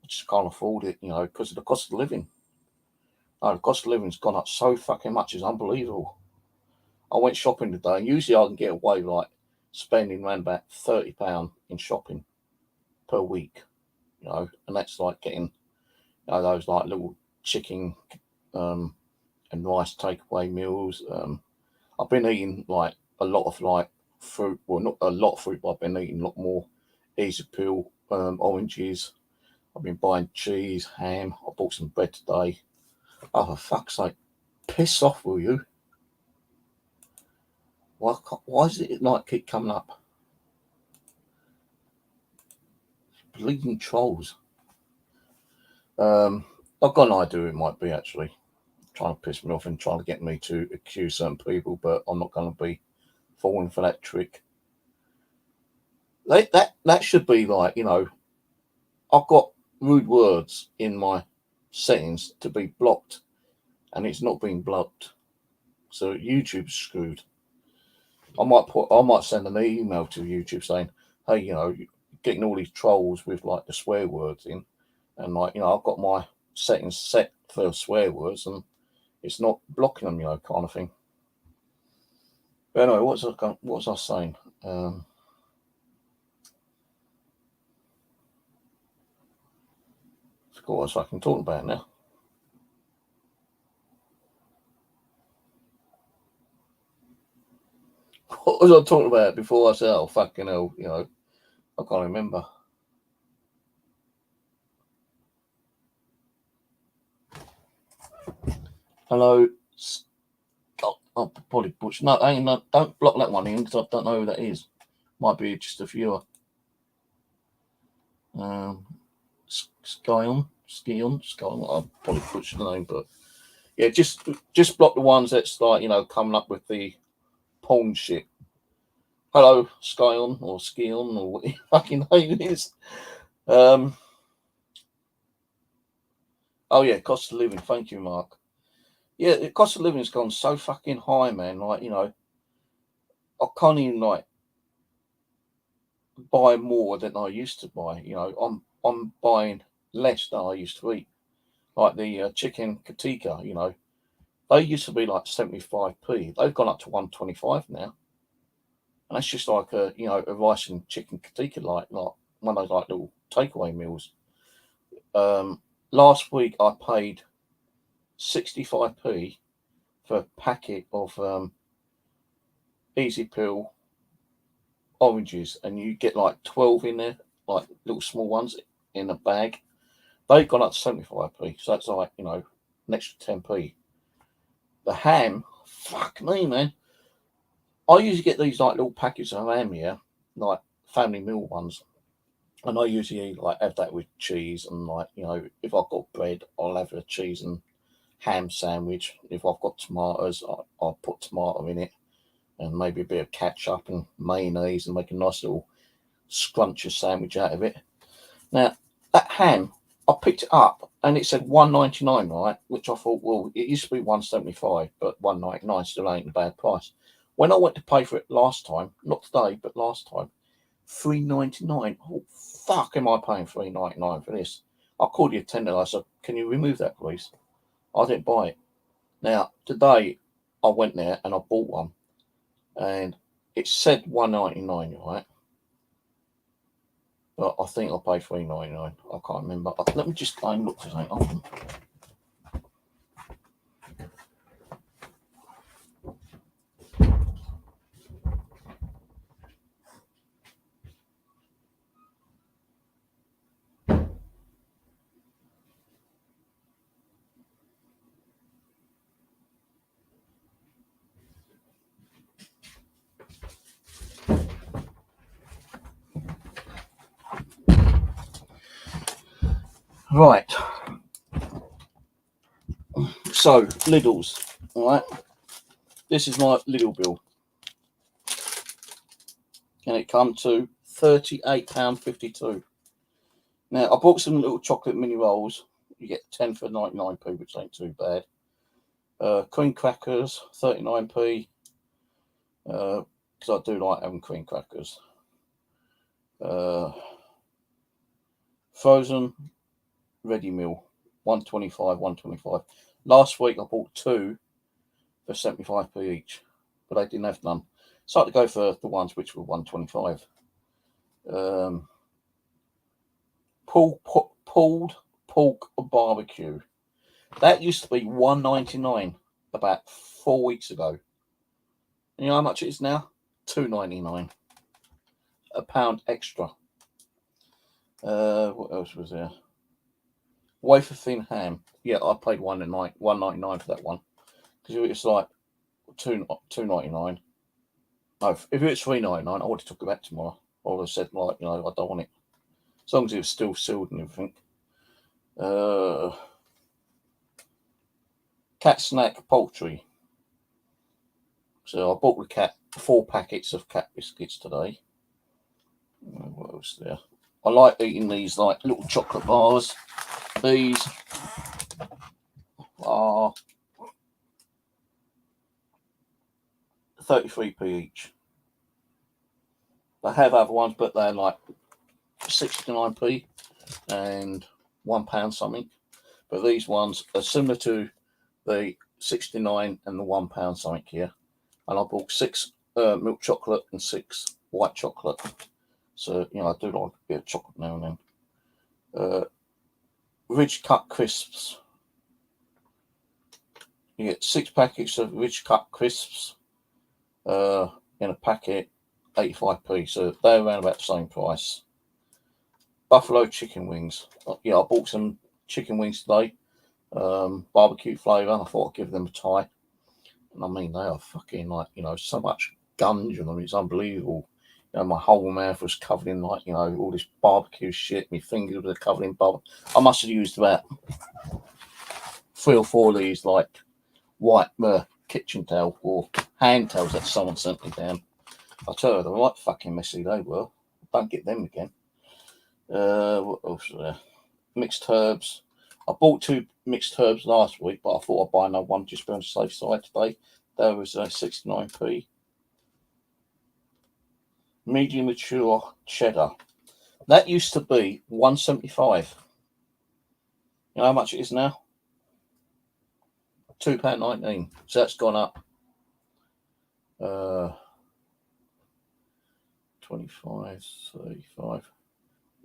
Speaker 1: I just can't afford it, you know, because of the cost of living. The cost of living's gone up so fucking much, it's unbelievable. I went shopping today, and usually I can get away like spending around about £30 in shopping per week, you know, and that's like getting, you know, those like little chicken and rice takeaway meals. I've been eating like a lot of like fruit, well, not a lot of fruit, but I've been eating a lot more easy peel, oranges. I've been buying cheese, ham. I bought some bread today. Oh, for fuck's sake, piss off, will you? Why does it like keep coming up? Bleeding trolls. I've got an idea who it might be actually. Trying to piss me off and trying to get me to accuse certain people, but I'm not going to be falling for that trick. That should be like, you know, I've got rude words in my settings to be blocked, and it's not being blocked. So YouTube's screwed. I might send an email to YouTube saying, hey, you know, you're getting all these trolls with like the swear words in, and like, you know, I've got my settings set for swear words, and it's not blocking them, you know, kind of thing. But anyway, what was I saying? Forgot what I was fucking talking about now. What was I talking about before I said, oh, fucking hell, you know, I can't remember. Hello, Scott. Oh, probably Butch. No, ain't no, don't block that one in because I don't know who that is. Might be just a viewer. Skyon. I probably butchered the name, but yeah, just block the ones that's like, you know, coming up with the porn shit. Hello, Skyon or Skion or what your fucking name is. Oh yeah, cost of living. Thank you, Mark. Yeah, the cost of living's gone so fucking high, man. Like, you know, I can't even like buy more than I used to buy. You know, I'm buying less than I used to eat. Like the chicken katika, you know, they used to be like 75p. They've gone up to 125 now, and that's just like a, you know, a rice and chicken katika, like one of those like little takeaway meals. Last week I paid 65p for a packet of Easy Peel oranges, and you get like 12 in there, like little small ones in a bag. They've gone up to 75p, so that's like, you know, an extra 10p. The ham, fuck me, man. I usually get these like little packets of ham here, like family meal ones. And I usually like have that with cheese and, like, you know, if I've got bread, I'll have a cheese and ham sandwich. If I've got tomatoes, I'll put tomato in it and maybe a bit of ketchup and mayonnaise and make a nice little scrumptious sandwich out of it. Now, that ham, I picked it up and it said $1.99, right? Which I thought, well, it used to be $1.75, but $1.99 still ain't a bad price. When I went to pay for it last time, not today, but last time, $3.99. Oh, fuck, am I paying $3.99 for this? I called the attendant. I said, can you remove that, please? I didn't buy it. Now, today, I went there and I bought one. And it said $1.99, right? But I think I paid $3.99. I can't remember. Let me just go and look for something. Right. So, Lidl's, all right? This is my Lidl bill. And it come to £38.52. Now, I bought some little chocolate mini rolls. You get 10 for 99p, which ain't too bad. Cream crackers, 39p. Because I do like having cream crackers. Frozen ready meal, 125, 125. Last week I bought two for 75p each, but I didn't have none. So I had to go for the ones which were 125. Pulled pork barbecue. That used to be $1.99 about 4 weeks ago. You know how much it is now? $2.99. A pound extra. What else was there? Wafer thin ham. Yeah, I paid $1.99 for that one, because it's like $2.99. No, if it was $3.99, I would have took it back tomorrow. I would have said, like, you know, I don't want it, as long as it was still sealed and everything. Cat snack poultry. So I bought the cat 4 packets of cat biscuits today. What else there? I like eating these like little chocolate bars. These are 33p each. They have other ones, but they're like 69p and £1 something. But these ones are similar to the 69 and the £1 something here. And I bought 6 milk chocolate and 6 white chocolate. So, you know, I do like a bit of chocolate now and then. Ridge Cut Crisps. You get 6 packets of Ridge Cut Crisps in a packet, 85p. So they're around about the same price. Buffalo chicken wings. Yeah, I bought some chicken wings today. Barbecue flavour. I thought I'd give them a try. And I mean, they are fucking, like, you know, so much gunge on them. It's unbelievable. You know, my whole mouth was covered in, like, you know, all this barbecue shit. My fingers were covered in barbecue. I must have used about 3 or 4 of these, like, white kitchen towel or hand towels that someone sent me down. I tell you, they're right fucking messy they were. Don't get them again. What else was there? Mixed herbs. I bought 2 mixed herbs last week, but I thought I'd buy another one just to be on the safe side today. That was 69p. Medium mature cheddar. That used to be $1.75. You know how much it is now? £2.19. So that's gone up. 25, 35.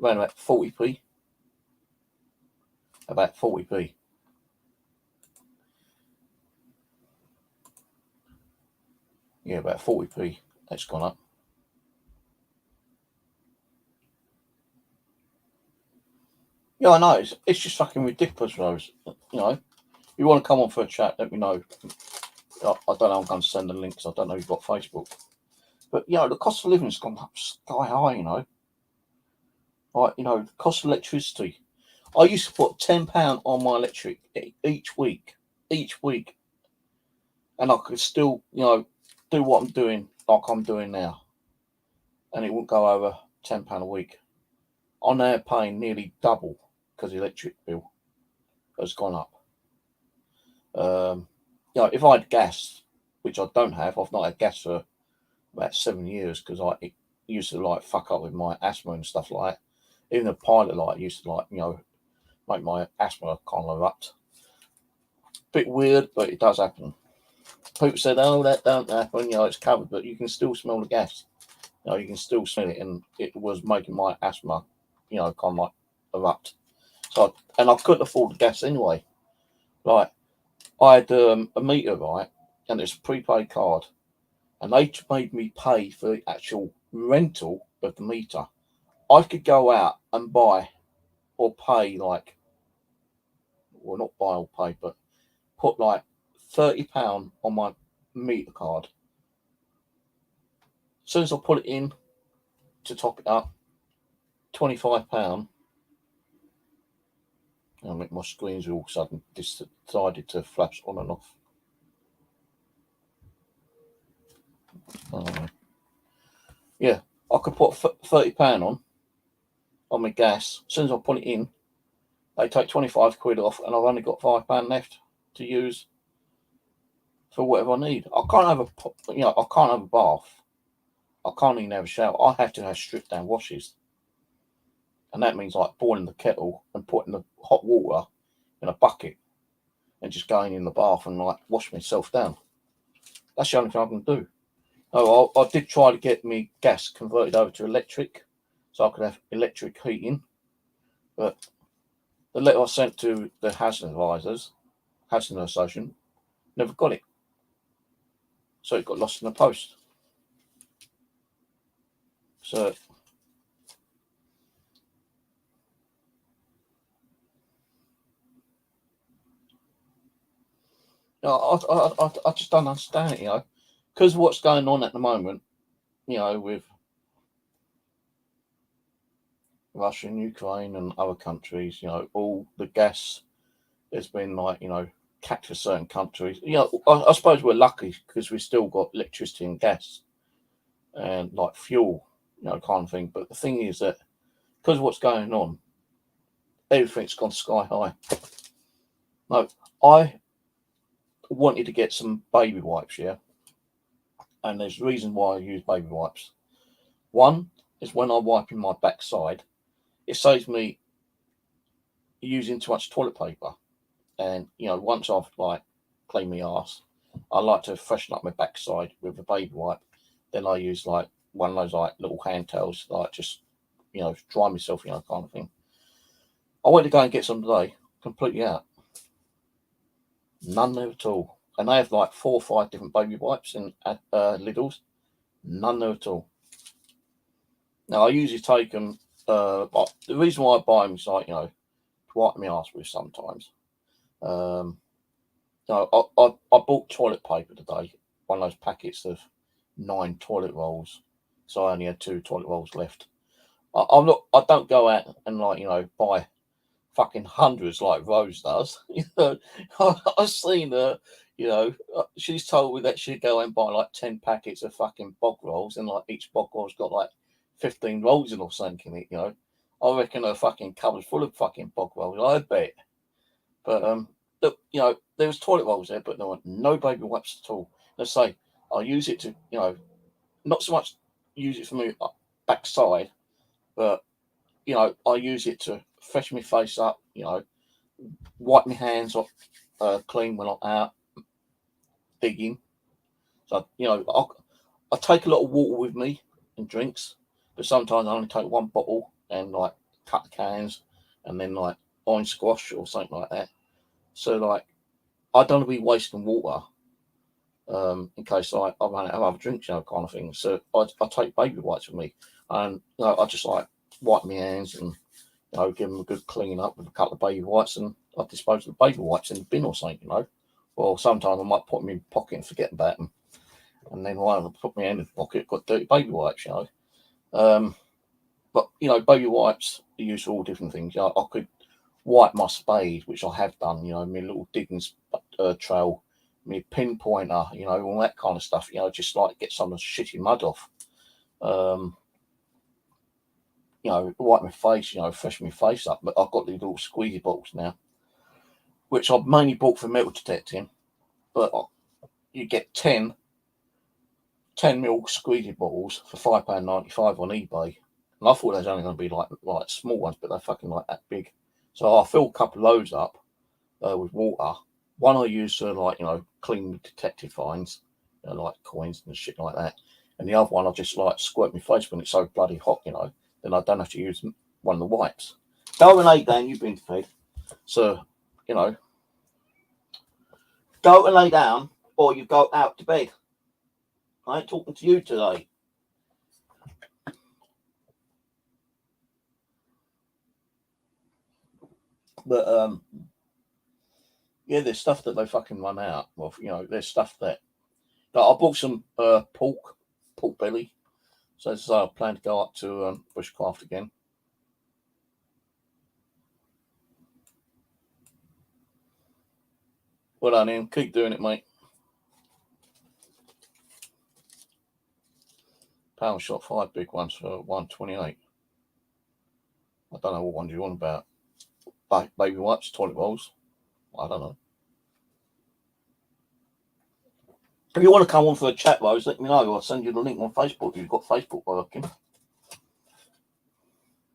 Speaker 1: Around about 40p. About 40p. Yeah, about 40p. That's gone up. Yeah, I know. It's just fucking ridiculous, Rose. You know, you want to come on for a chat, let me know. I don't know, I'm going to send the links. I don't know if you've got Facebook. But, you know, the cost of living's gone up sky high, you know. Like, you know, the cost of electricity. I used to put £10 on my electric each week. And I could still, you know, do what I'm doing like I'm doing now. And it wouldn't go over £10 a week. I'm now paying nearly double because the electric bill has gone up. You know, if I had gas, which I don't have, I've not had gas for about 7 years because it used to like fuck up with my asthma and stuff like that. Even the pilot light used to like, you know, make my asthma kind of erupt. Bit weird, but it does happen. People said, "Oh, that don't happen," you know, it's covered, but you can still smell the gas. You know, you can still smell it, and it was making my asthma, you know, kind of like erupt. So, and I couldn't afford the gas anyway. Like, I had a meter, right, and it's a prepaid card, and they made me pay for the actual rental of the meter. I could go out and buy or pay like, well, not buy or pay, but put like £30 on my meter card. As soon as I put it in to top it up, £25. I mean, my screens all of a sudden decided to flash on and off. Yeah, I could put £30 on my gas. As soon as I put it in, they take 25 quid off, and I've only got £5 left to use for whatever I need. I can't have I can't have a bath. I can't even have a shower. I have to have stripped down washes, and that means like boiling the kettle and putting the hot water in a bucket and just going in the bath and like wash myself down. That's the only thing I can do. Oh, I did try to get me gas converted over to electric, so I could have electric heating, but the letter I sent to the housing advisors, housing association, never got it. So it got lost in the post. So I just don't understand it, you know, because of what's going on at the moment, you know, with Russia and Ukraine and other countries, you know, all the gas has been like, you know, capped for certain countries. You know, I suppose we're lucky because we've still got electricity and gas and like fuel, you know, kind of thing. But the thing is that because of what's going on, everything's gone sky high. No, I wanted to get some baby wipes, yeah, and there's a reason why I use baby wipes. One is when I'm wiping my backside, it saves me using too much toilet paper. And you know, once I've like cleaned my ass, I like to freshen up my backside with a baby wipe. Then I use like one of those like little hand towels, like just, you know, dry myself, you know, kind of thing. I went to go and get some today, completely out. None there at all. And they have like 4 or 5 different baby wipes in Lidl's. None there at all. Now I usually take them. But the reason why I buy them is like, you know, to wipe my ass with sometimes. No, I bought toilet paper today, one of those packets of 9 toilet rolls. So I only had 2 toilet rolls left. I don't go out and like, you know, buy fucking hundreds like Rose does. You know, I've seen her, you know, she's told me that she'd go and buy like 10 packets of fucking bog rolls, and like each bog roll's got like 15 rolls in or something in it, you know. I reckon her fucking cupboard's full of fucking bog rolls, I bet. But you know, there was toilet rolls there, but there were no baby wipes at all. Let's say I use it to, you know, not so much use it for my backside, but you know, I use it to freshen my face up. You know, wipe my hands off clean when I'm out digging. So you know, I take a lot of water with me and drinks, but sometimes I only take one bottle and like cut the cans, and then like orange squash or something like that. So like, I don't want to be wasting water in case I run out of other drinks, kind of thing. So I take baby wipes with me, and I just like wipe my hands and give them a good clean up with a couple of baby wipes, and I dispose of the baby wipes in the bin or something, Or sometimes I might put them in my pocket and forget about them, and then while I put my hand in the pocket, got dirty baby wipes, But baby wipes are used for all different things. I could wipe my spade, which I have done. My little digging trail, my pinpointer, all that kind of stuff. Just like get some of the shitty mud off. Wipe my face, freshen my face up. But I've got these little squeezy bottles now, which I've mainly bought for metal detecting. But you get 10 mil squeezy bottles for £5.95 on eBay. And I thought they was only going to be like small ones, but they're fucking like that big. So I fill a couple of loads up with water. One I use to clean detective finds, like coins and shit like that. And the other one I just squirt my face when it's so bloody hot, then I don't have to use one of the wipes. Go and lay down, you've been fed. So, go and lay down or you go out to bed. I ain't talking to you today. But yeah, there's stuff that they fucking run out of. There's stuff that I bought some pork belly. So I plan to go up to Bushcraft again. Well done, Ian. Keep doing it, mate. Power shot 5 big ones for 128. I don't know what ones you want about. Baby wipes, toilet rolls. I don't know. If you want to come on for a chat, Rose, let me know. I'll send you the link on Facebook if you've got Facebook working.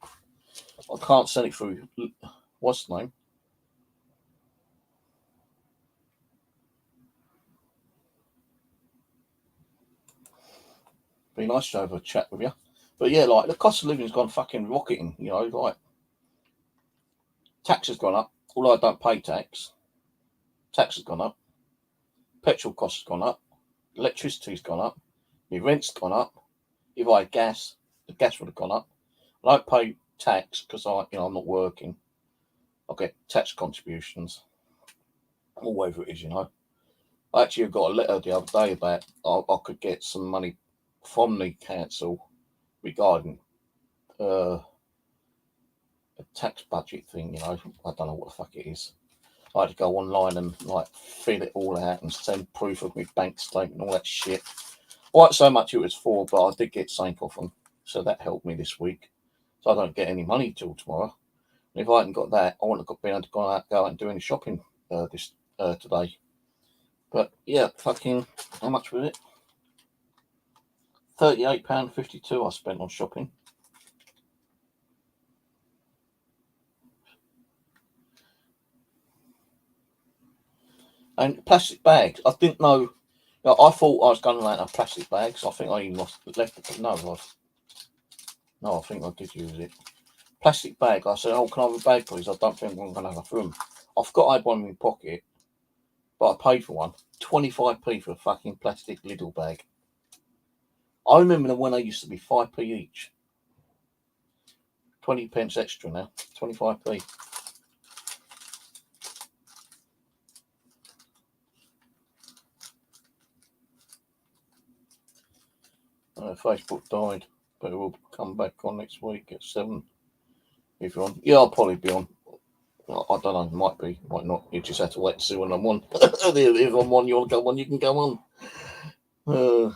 Speaker 1: I can't send it through. What's the name? Be nice to have a chat with you. But yeah, the cost of living's gone fucking rocketing, tax has gone up. Although I don't pay tax, tax has gone up. Petrol costs has gone up. Electricity's gone up. My rent's gone up. If I had gas, the gas would have gone up. I don't pay tax because I'm not working. I get tax contributions or whatever it is, I actually got a letter the other day about I could get some money from the council regarding a tax budget thing, I don't know what the fuck it is. I had to go online and fill it all out and send proof of my bank statement and all that shit. Quite so much it was for, but I did get something off them, so that helped me this week. So I don't get any money till tomorrow. And if I hadn't got that, I wouldn't have been able to go out and do any shopping today. But yeah, fucking, how much was it? £38.52 I spent on shopping. And plastic bags, I didn't know. I thought I was going to land a plastic bag, so I think I even left it. No, I think I did use it. Plastic bag. I said, "Oh, can I have a bag, please? I don't think I'm going to have a room." I forgot I had one in my pocket, but I paid for one. 25p for a fucking plastic Lidl bag. I remember when they used to be 5p each. 20 pence extra now. 25p. Facebook died, but it will come back on next week at 7. If you're on, yeah, I'll probably be on. I don't know, might be, might not. You just have to wait to see when I'm on. If I'm on, you want to go on, you can go on.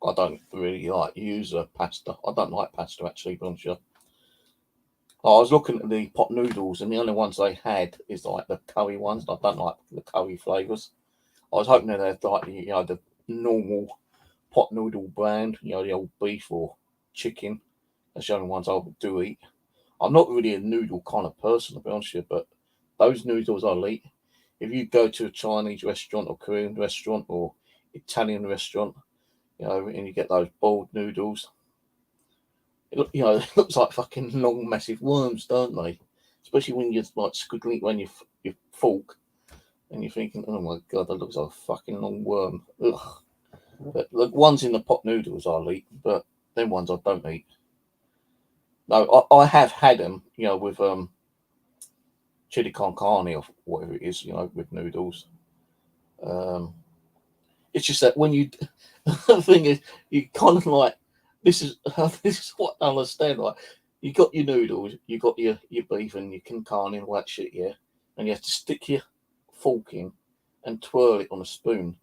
Speaker 1: I don't really use a pasta. I don't like pasta actually, but I'm sure. I was looking at the pot noodles, and the only ones they had is the curry ones. I don't like the curry flavours. I was hoping they'd have the normal pot noodle brand, the old beef or chicken. That's the only ones I do eat. I'm not really a noodle kind of person, to be honest with you, but those noodles I'll eat. If you go to a Chinese restaurant or Korean restaurant or Italian restaurant, and you get those boiled noodles, It looks like fucking long, massive worms, don't they? Especially when you're like squiggling it when your fork, and you're thinking, oh my god, that looks like a fucking long worm. Ugh. But the ones in the pot noodles I'll eat, but them ones I don't eat. No, I have had them, with chili con carne or whatever it is, with noodles. Um, it's just that when you, the thing is, you kind of like, this is this is what I understand. Like, you got your noodles, you got your beef and your con carne and all that shit, yeah, and you have to stick your fork in and twirl it on a spoon.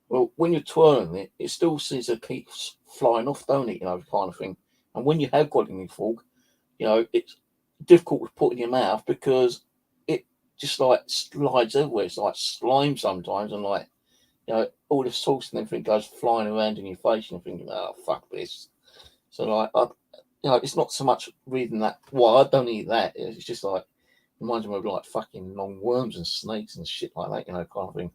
Speaker 1: Well, when you're twirling it, it still seems to keep flying off, don't it? Kind of thing. And when you have got it in your fork, it's difficult to put in your mouth because it just like slides everywhere. It's like slime sometimes, and like all the sauce and everything goes flying around in your face, and you're thinking, "Oh fuck this." So like, it's not so much reading that. Well, I don't eat that. It's just like reminds me of like fucking long worms and snakes and shit like that, kind of thing.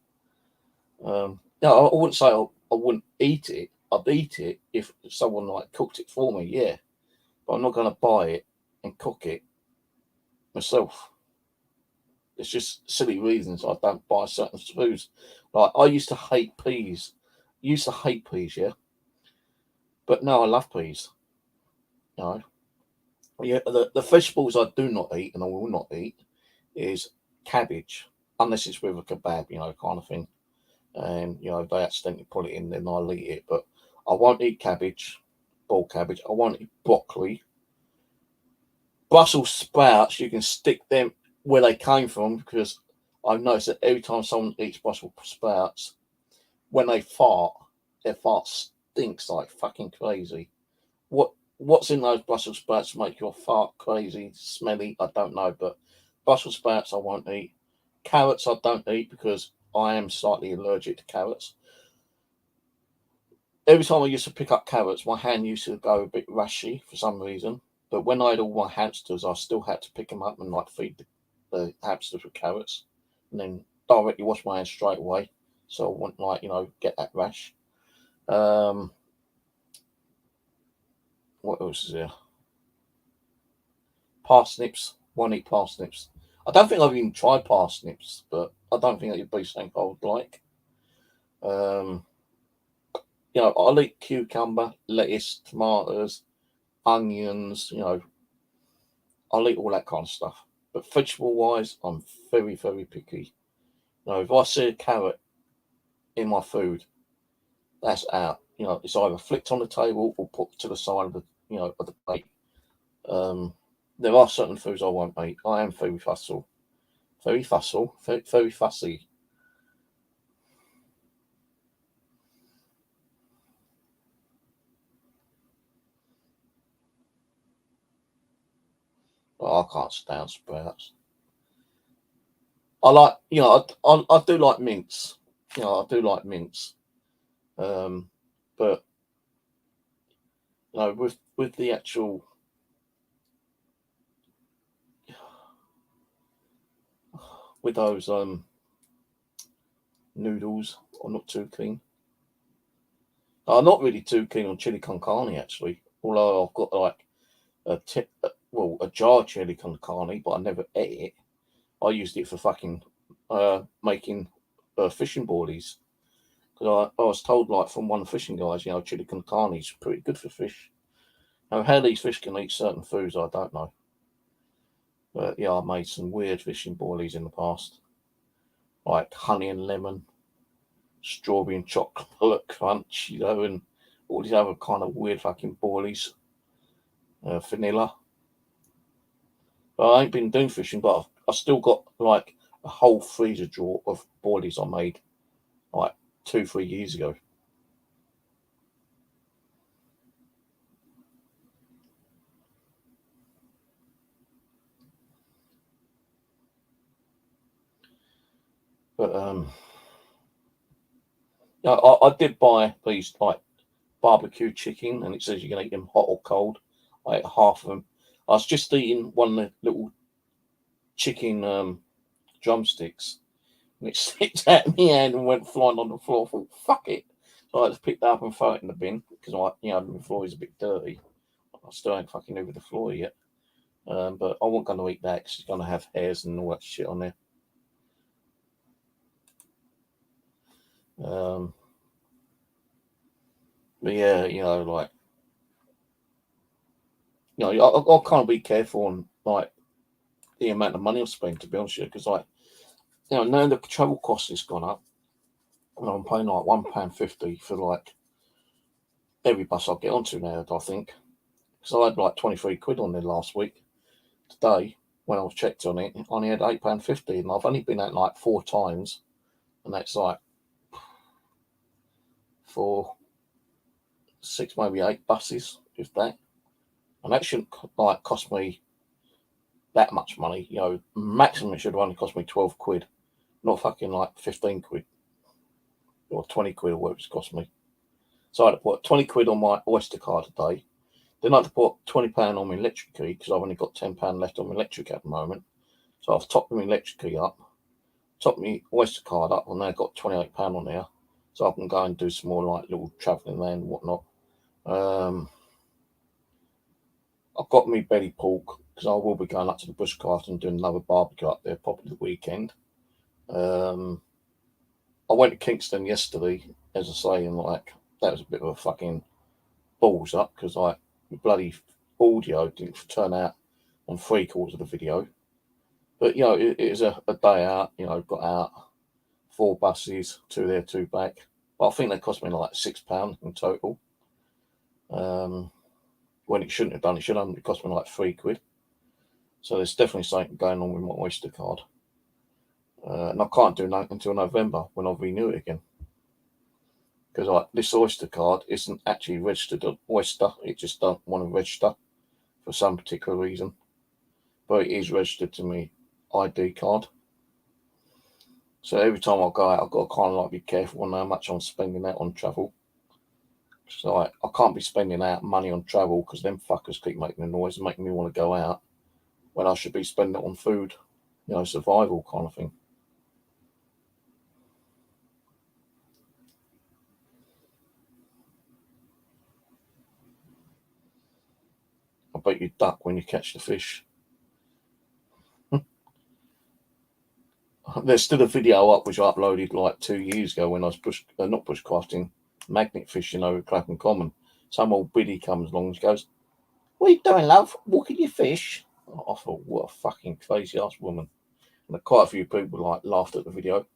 Speaker 1: No, I wouldn't say I wouldn't eat it. I'd eat it if someone like cooked it for me, yeah. But I'm not going to buy it and cook it myself. It's just silly reasons I don't buy certain foods. Like I used to hate peas. Used to hate peas, yeah. But now I love peas. You know. Yeah, the vegetables I do not eat and I will not eat is cabbage, unless it's with a kebab, kind of thing. And if they accidentally put it in, then I'll eat it. But I won't eat cabbage, boiled cabbage. I won't eat broccoli. Brussels sprouts, you can stick them where they came from because I've noticed that every time someone eats Brussels sprouts, when they fart, their fart stinks like fucking crazy. What's in those Brussels sprouts to make your fart crazy, smelly? I don't know, but Brussels sprouts I won't eat. Carrots I don't eat because I am slightly allergic to carrots. Every time I used to pick up carrots, my hand used to go a bit rushy for some reason. But when I had all my hamsters, I still had to pick them up and like feed the hamsters with carrots, and then directly wash my hands straight away, so I wouldn't get that rash. Um, what else is there? Parsnips. Won't eat parsnips. I don't think I've even tried parsnips, but I don't think it'd be something I would like. Um, I'll eat cucumber, lettuce, tomatoes, onions. I'll eat all that kind of stuff. But vegetable wise, I'm very, very picky. If I see a carrot in my food, that's out. It's either flicked on the table or put to the side of the plate. Um, there are certain foods I won't eat. I am very very fussy. But I can't stand sprouts. I like, I do like mince. I do like mince. Um, but with the actual with those noodles, I'm not too keen. I'm not really too keen on chili con carne actually. Although I've got like a jar of chili con carne, but I never ate it. I used it for fucking making fishing boilies. Because I was told like from one of the fishing guys, chili con carne is pretty good for fish. Now how these fish can eat certain foods, I don't know. But yeah, I made some weird fishing boilies in the past, like honey and lemon, strawberry and chocolate crunch, and all these other kind of weird fucking boilies, vanilla. But I ain't been doing fishing, but I've still got like a whole freezer drawer of boilies I made like 2, 3 years ago. But yeah, I did buy these like barbecue chicken, and it says you can eat them hot or cold. I ate half of them. I was just eating one of the little chicken drumsticks, and it slipped out of my hand and went flying on the floor. I thought, fuck it. So I just picked that up and throw it in the bin because my floor is a bit dirty. I still ain't fucking over the floor yet. But I wasn't going to eat that because it's going to have hairs and all that shit on there. But yeah, like, I can't be careful on like the amount of money I spend, to be honest with you, because like, now the travel cost has gone up, and I'm paying like £1.50 for like every bus I get onto now. I think because I had like 23 quid on there last week. Today, when I was checked on it, I only had £8.50, and I've only been out like 4 times, and that's like 4, 6, maybe 8 buses, if that. And that shouldn't like cost me that much money. Maximum it should have only cost me 12 quid, not fucking like 15 quid or 20 quid or whatever it's cost me. So I had to put 20 quid on my Oyster card today. Then I had to put £20 on my electric key because I've only got £10 left on my electric at the moment. So I've topped my electric key up, topped my Oyster card up, and now I've got £28 on there. So I can go and do some more like little travelling there and whatnot. I've got me belly pork because I will be going up to the Bushcraft and doing another barbecue up there probably the weekend. I went to Kingston yesterday, as I say, and like that was a bit of a fucking balls up because like the bloody audio didn't turn out on 3/4 of the video. But it is a day out. Got out 4 buses, 2 there, 2 back. But I think they cost me like £6 in total. When it shouldn't have done. It should only cost me like 3 quid. So there's definitely something going on with my Oyster card. And I can't do that until November when I renew it again. Because like this Oyster card isn't actually registered at Oyster. It just don't want to register for some particular reason. But it is registered to my ID card. So every time I go out, I've got to kind of like be careful on how much I'm spending out on travel. So I can't be spending out money on travel because them fuckers keep making a noise and making me want to go out when I should be spending it on food, survival kind of thing. I bet you duck when you catch the fish. There's still a video up which I uploaded like 2 years ago when I was not bushcrafting, magnet fishing over Clapham Common. Some old biddy comes along and goes, "What are you doing, love? Walking your fish?" I thought, what a fucking crazy ass woman. And quite a few people like laughed at the video.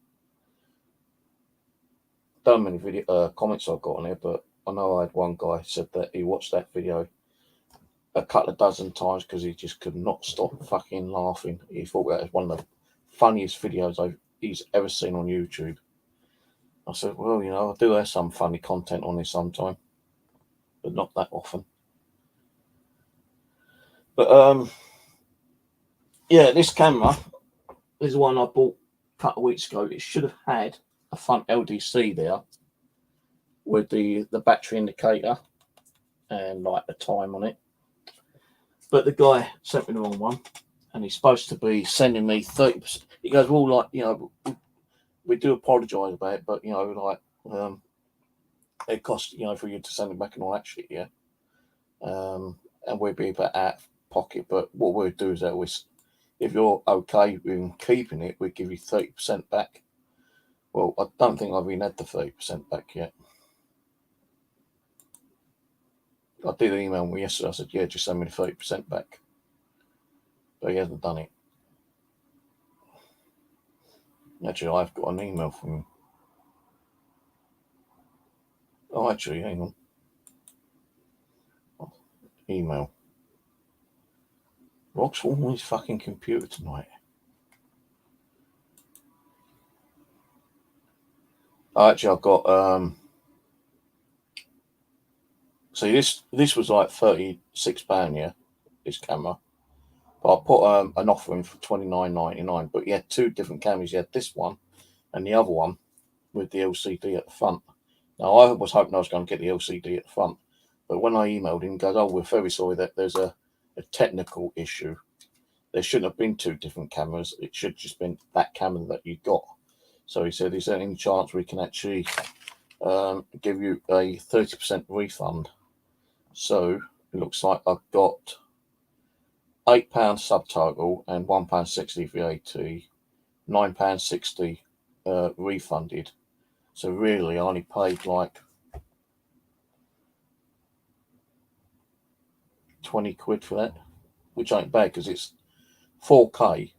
Speaker 1: Don't know many comments I got on it, but I know I had one guy said that he watched that video a couple of dozen times because he just could not stop fucking laughing. He thought that was one of the funniest videos he's ever seen on YouTube. I said, well, I do have some funny content on this sometime, but not that often. But yeah, this camera is one I bought a couple of weeks ago. It should have had a front LDC there with the battery indicator and like the time on it. But the guy sent me the wrong one, and he's supposed to be sending me 30%. He goes, well, like, we do apologise about it, but it costs, for you to send it back and all that shit, yeah. And we'd be a bit out of pocket, but what we'd do is that if you're okay with keeping it, we'd give you 30% back. Well, I don't think I've even had the 30% back yet. I did email him yesterday. I said, yeah, just send me the 30% back. But he hasn't done it. Actually, I've got an email from him. Oh, actually, hang on. Email. Rock's on his fucking computer tonight. Actually, I've got see this was like £36, yeah, this camera. But I put an offer in for $29.99. But you had 2 different cameras. You had this one and the other one with the LCD at the front. Now I was hoping I was going to get the LCD at the front, but when I emailed him, he goes, "Oh, we're very sorry that there's a technical issue. There shouldn't have been 2 different cameras. It should just been that camera that you got." So he said, "Is there any chance we can actually give you a 30% refund?" So it looks like I've got £8 subtotal and £1.60 VAT, £9.60 refunded. So really, I only paid like 20 quid for that, which ain't bad because it's 4K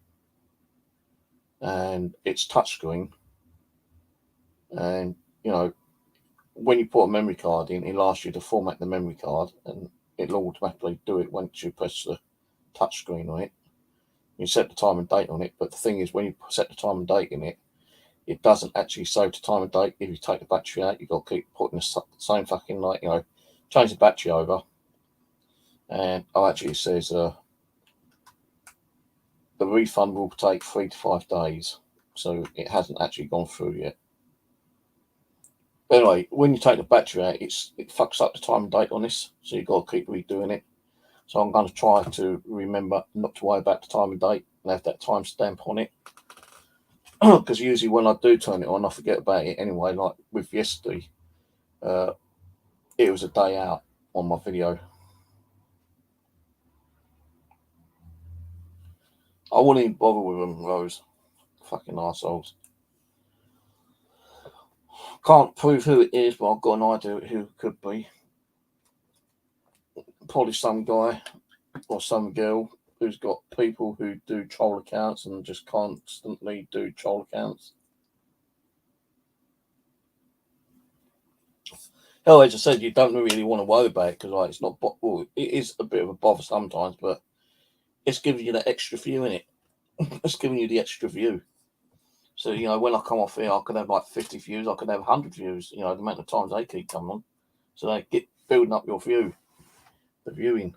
Speaker 1: and it's touchscreen. And you know, when you put a memory card in, it'll ask you to format the memory card, and it'll automatically do it once you press the touchscreen on it. You set the time and date on it, but the thing is, when you set the time and date in it, it doesn't actually save the time and date. If you take the battery out, you've got to keep putting the same fucking, like, change the battery over. And actually, it says the refund will take 3 to 5 days. So it hasn't actually gone through yet. But anyway, when you take the battery out, it fucks up the time and date on this. So you've got to keep redoing it. So I'm going to try to remember not to worry about the time and date and have that time stamp on it. Because usually when I do turn it on, I forget about it anyway. Like with yesterday, it was a day out on my video. I wouldn't even bother with them, those fucking assholes. Can't prove who it is, but I've got an idea who it could be. Probably some guy or some girl who's got people who do troll accounts and just constantly do troll accounts. Hell, as I said, you don't really want to worry about it because it's not. Well, it is a bit of a bother sometimes, but it's giving you that extra view in it. It's giving you the extra view. So, when I come off here, I could have like 50 views, I could have 100 views, the amount of times they keep coming on. So they get building up your view, the viewing.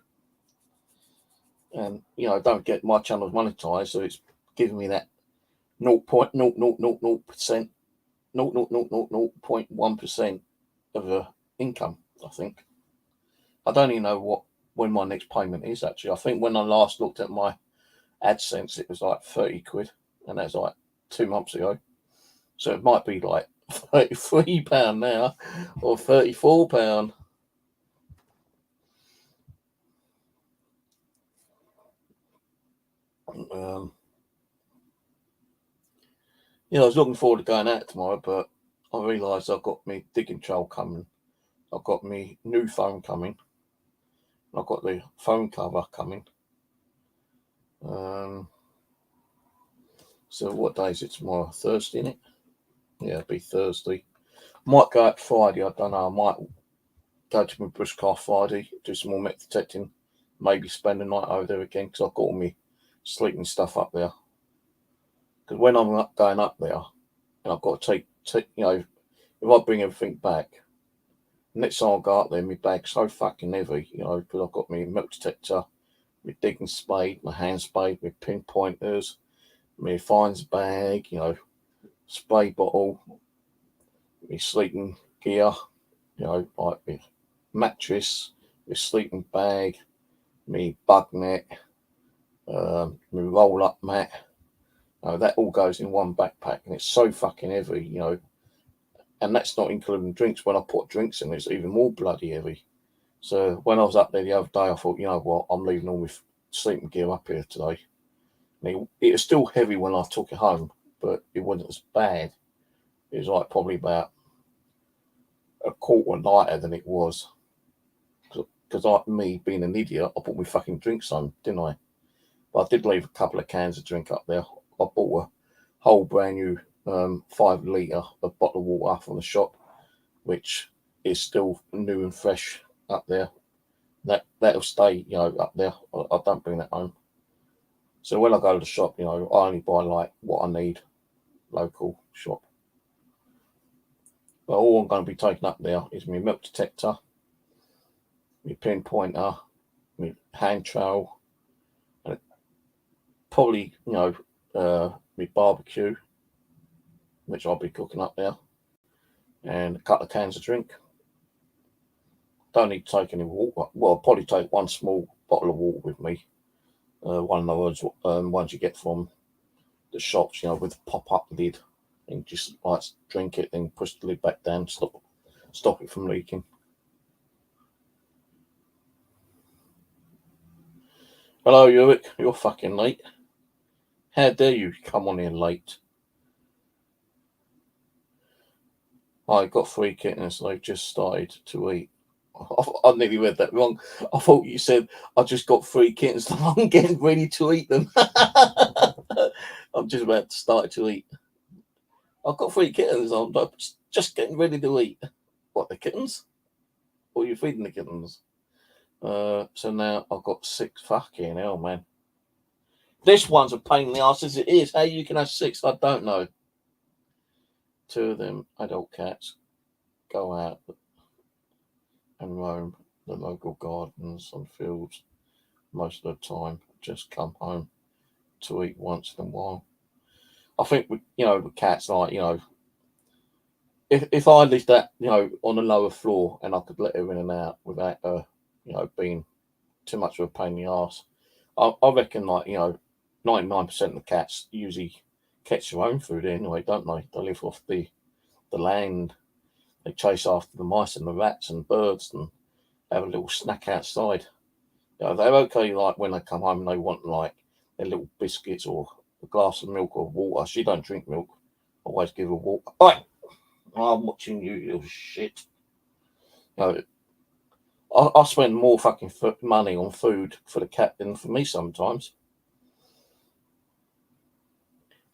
Speaker 1: And, don't get my channel's monetized, so it's giving me that 0.0000%, 0.1% of the income, I think. I don't even know when my next payment is, actually. I think when I last looked at my AdSense, it was like 30 quid, and that's like 2 months ago. So it might be like £33 now or £34. I was looking forward to going out tomorrow, but I realised I've got me digging trowel coming. I've got me new phone coming. I've got the phone cover coming. So what day is it tomorrow? Thursday, isn't it? Yeah, it'll be Thursday. Might go out Friday, I don't know. I might go to my bush car Friday, do some more metal detecting, maybe spend the night over there again because I've got all my sleeping stuff up there. Because when I'm going up there, and I've got to take if I bring everything back, next time I go up there, my bag's so fucking heavy, because I've got my metal detector, my digging spade, my hand spade, my pinpointers, my fines bag, spray bottle, my sleeping gear, like my mattress, my sleeping bag, my bug net, my roll up mat. That all goes in one backpack, and it's so fucking heavy, and that's not including drinks. When I put drinks in, it's even more bloody heavy. So when I was up there the other day, I thought, you know what, I'm leaving all my sleeping gear up here today. And it was still heavy when I took it home, but it wasn't as bad. It was like probably about a quarter lighter than it was. Because like me being an idiot, I put my fucking drinks on, didn't I? But I did leave a couple of cans of drink up there. I bought a whole brand new 5 litre of bottle of water from the shop, which is still new and fresh up there. That'll stay, up there. I don't bring that home. So when I go to the shop, I only buy like what I need, local shop. But all I'm going to be taking up there is my milk detector, my pinpointer, my hand trowel, and probably, my barbecue, which I'll be cooking up there, and a couple of cans of drink. Don't need to take any water. Well, I'll probably take one small bottle of water with me. One of those ones you get from the shops, with the pop-up lid, and just like drink it, then push the lid back down, stop it from leaking. Hello, Ulrich. You're fucking late. How dare you come on here late? I got 3 kittens. They've just started to eat. I nearly read that wrong. I thought you said I just got 3 kittens. I'm getting ready to eat them. I'm just about to start to eat. I've got 3 kittens. I'm just getting ready to eat. What, the kittens? Or are you feeding the kittens? So now I've got 6. Fucking hell, man. This one's a pain in the ass as it is. How you can have 6, I don't know. 2 of them adult cats go out and roam the local gardens and fields most of the time. Just come home to eat once in a while. I think with cats, like if I lived that on a lower floor and I could let her in and out without being too much of a pain in the ass, I reckon 99% of the cats usually catch their own food anyway, don't they? They live off the land. They chase after the mice and the rats and birds and have a little snack outside. They're okay like when they come home and they want like their little biscuits or a glass of milk or water. She don't drink milk. I always give her water. Right, I'm watching you, you little shit. I spend more fucking money on food for the cat than for me sometimes.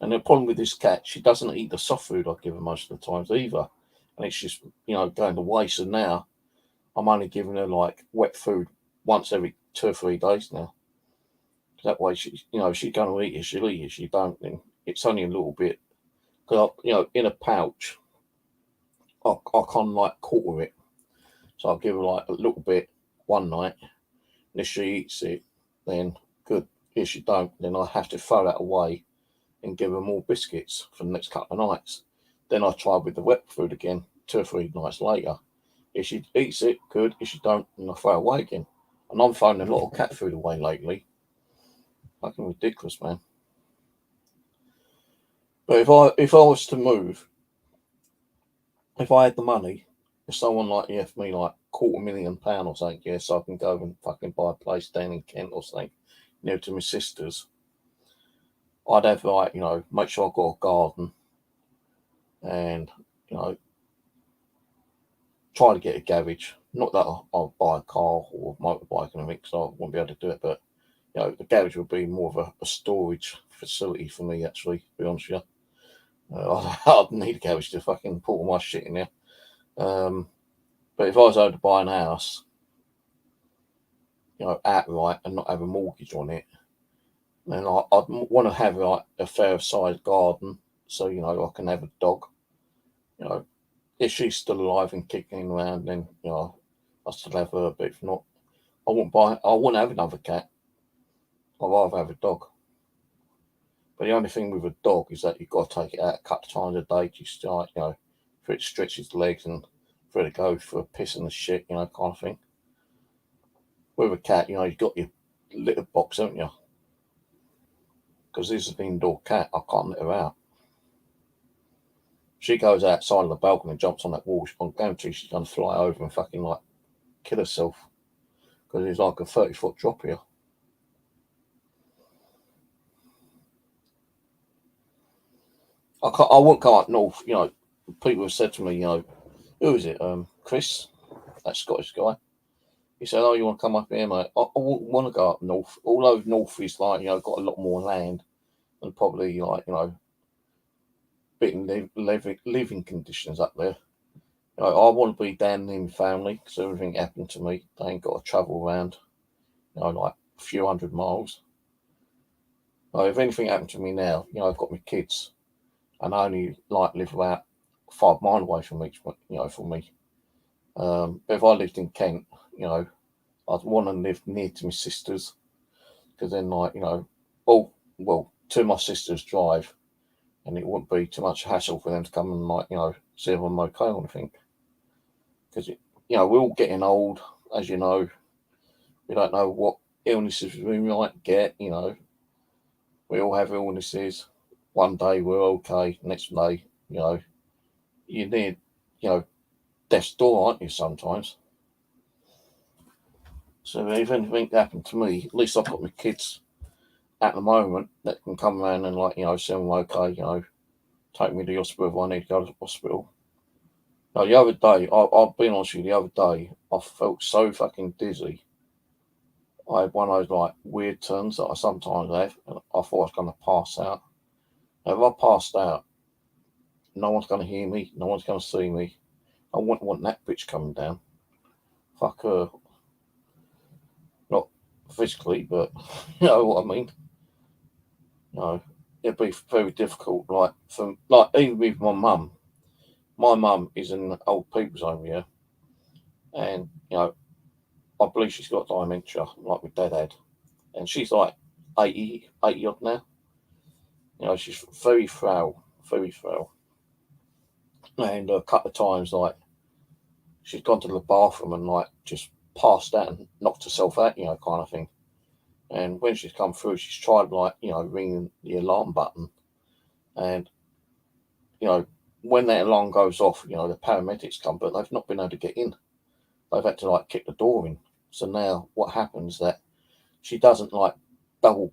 Speaker 1: And the problem with this cat, she doesn't eat the soft food I give her most of the times either. And it's just, going to waste. And now I'm only giving her like wet food once every 2 or 3 days now. That way, she's going to eat it, she'll eat it. She don't, then it's only a little bit. Because, in a pouch, I can't like quarter it. So I'll give her like a little bit one night. And if she eats it, then good. If she don't, then I have to throw that away and give her more biscuits for the next couple of nights. Then I try with the wet food again 2 or 3 nights later. If she eats it, good. If she don't, then I throw it away again. And I'm throwing a lot of cat food away lately. Fucking ridiculous, man. But if I was to move, if I had the money, if someone like left me like £250,000 or something, yeah, so I can go and fucking buy a place down in Kent or something near to my sister's, I'd have like, make sure I've got a garden and, try to get a garage. Not that I'll buy a car or a motorbike and everything, because I won't be able to do it, but the garage would be more of a storage facility for me, actually, to be honest with you. I'd need a garage to fucking put all my shit in there. But if I was able to buy an house, outright and not have a mortgage on it, then I'd want to have like a fair sized garden, so I can have a dog. If she's still alive and kicking around, then I still have her. But if not, I wouldn't have another cat. I'd rather have a dog. But the only thing with a dog is that you've got to take it out a couple of times a day to start, for it to stretch its legs and for it to go for a piss and a shit, kind of thing. With a cat, you've got your litter box, haven't you? Because this is an indoor cat, I can't let her out. She goes outside of the balcony and jumps on that wall. I'm guaranteed she's going to fly over and fucking like kill herself, because it's like a 30-foot drop here. I won't go up north. People have said to me, who is it? Chris, that Scottish guy. He said, "Oh, you want to come up here, mate?" I wouldn't want to go up north. Although north is like got a lot more land and probably like better living conditions up there. I want to be down near my family, because everything happened to me. They ain't got to travel around, like a few 100 miles. If anything happened to me now, I've got my kids, and I only like live about 5 miles away from from me. But if I lived in Kent, I'd want to live near to my sisters, because then, well, 2 of my sisters drive, and it wouldn't be too much hassle for them to come and see if I'm okay or anything. Because we're all getting old, as you know. We don't know what illnesses we might get. We all have illnesses. One day we're okay, next day, you need, death's door, aren't you? Sometimes. So if anything happened to me, at least I've got my kids at the moment that can come around and say I'm okay, take me to the hospital if I need to go to the hospital. Now the other day, I've been honest with you, the other day I felt so fucking dizzy. I had one of those like weird turns that I sometimes have, and I thought I was gonna pass out. Now, if I passed out, no one's gonna hear me, no one's gonna see me. I wouldn't want that bitch coming down. Fuck her. Not physically, but you know what I mean. No, it'd be very difficult. Even with my mum. My mum is in an old people's home here, and I believe she's got dementia, like my dad had, and she's like 80 odd now. She's very frail, very frail. And a couple of times, like she's gone to the bathroom and like just passed out and knocked herself out, kind of thing. And when she's come through, she's tried ringing the alarm button, and you know when that alarm goes off, the paramedics come, but they've not been able to get in. They've had to like kick the door in. So now what happens that she doesn't like double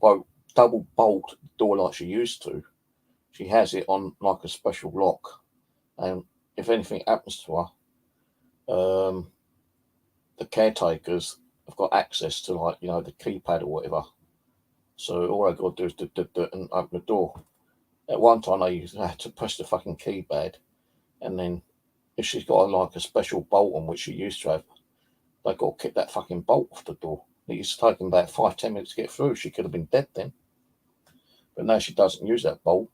Speaker 1: bolt the door like she used to. She has it on like a special lock, and if anything happens to her, the caretakers have got access to the keypad or whatever. So all I got to do is and open the door. At one time, I had to press the fucking keypad, and then if she's got like a special bolt on which she used to have, they got to kick that fucking bolt off the door. It used to take them about 5-10 minutes to get through. She could have been dead then. But now she doesn't use that bolt.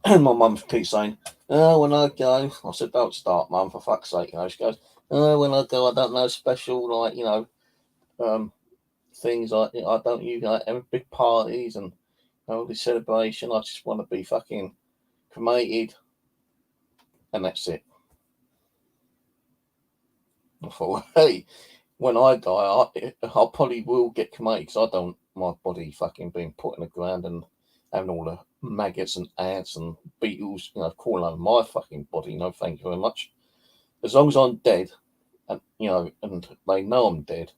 Speaker 1: And my mum keeps saying, "Oh, when I go," I said, "Don't start, mum, for fuck's sake." She goes, "Oh, when I go, I don't know special things like I don't have big parties and all this celebration. I just want to be fucking cremated, and that's it." I thought, hey, when I die, I probably will get cremated because I don't my body fucking being put in the ground and having all the maggots and ants and beetles, crawling over my fucking body. No, thank you very much. As long as I'm dead, and and they know I'm dead,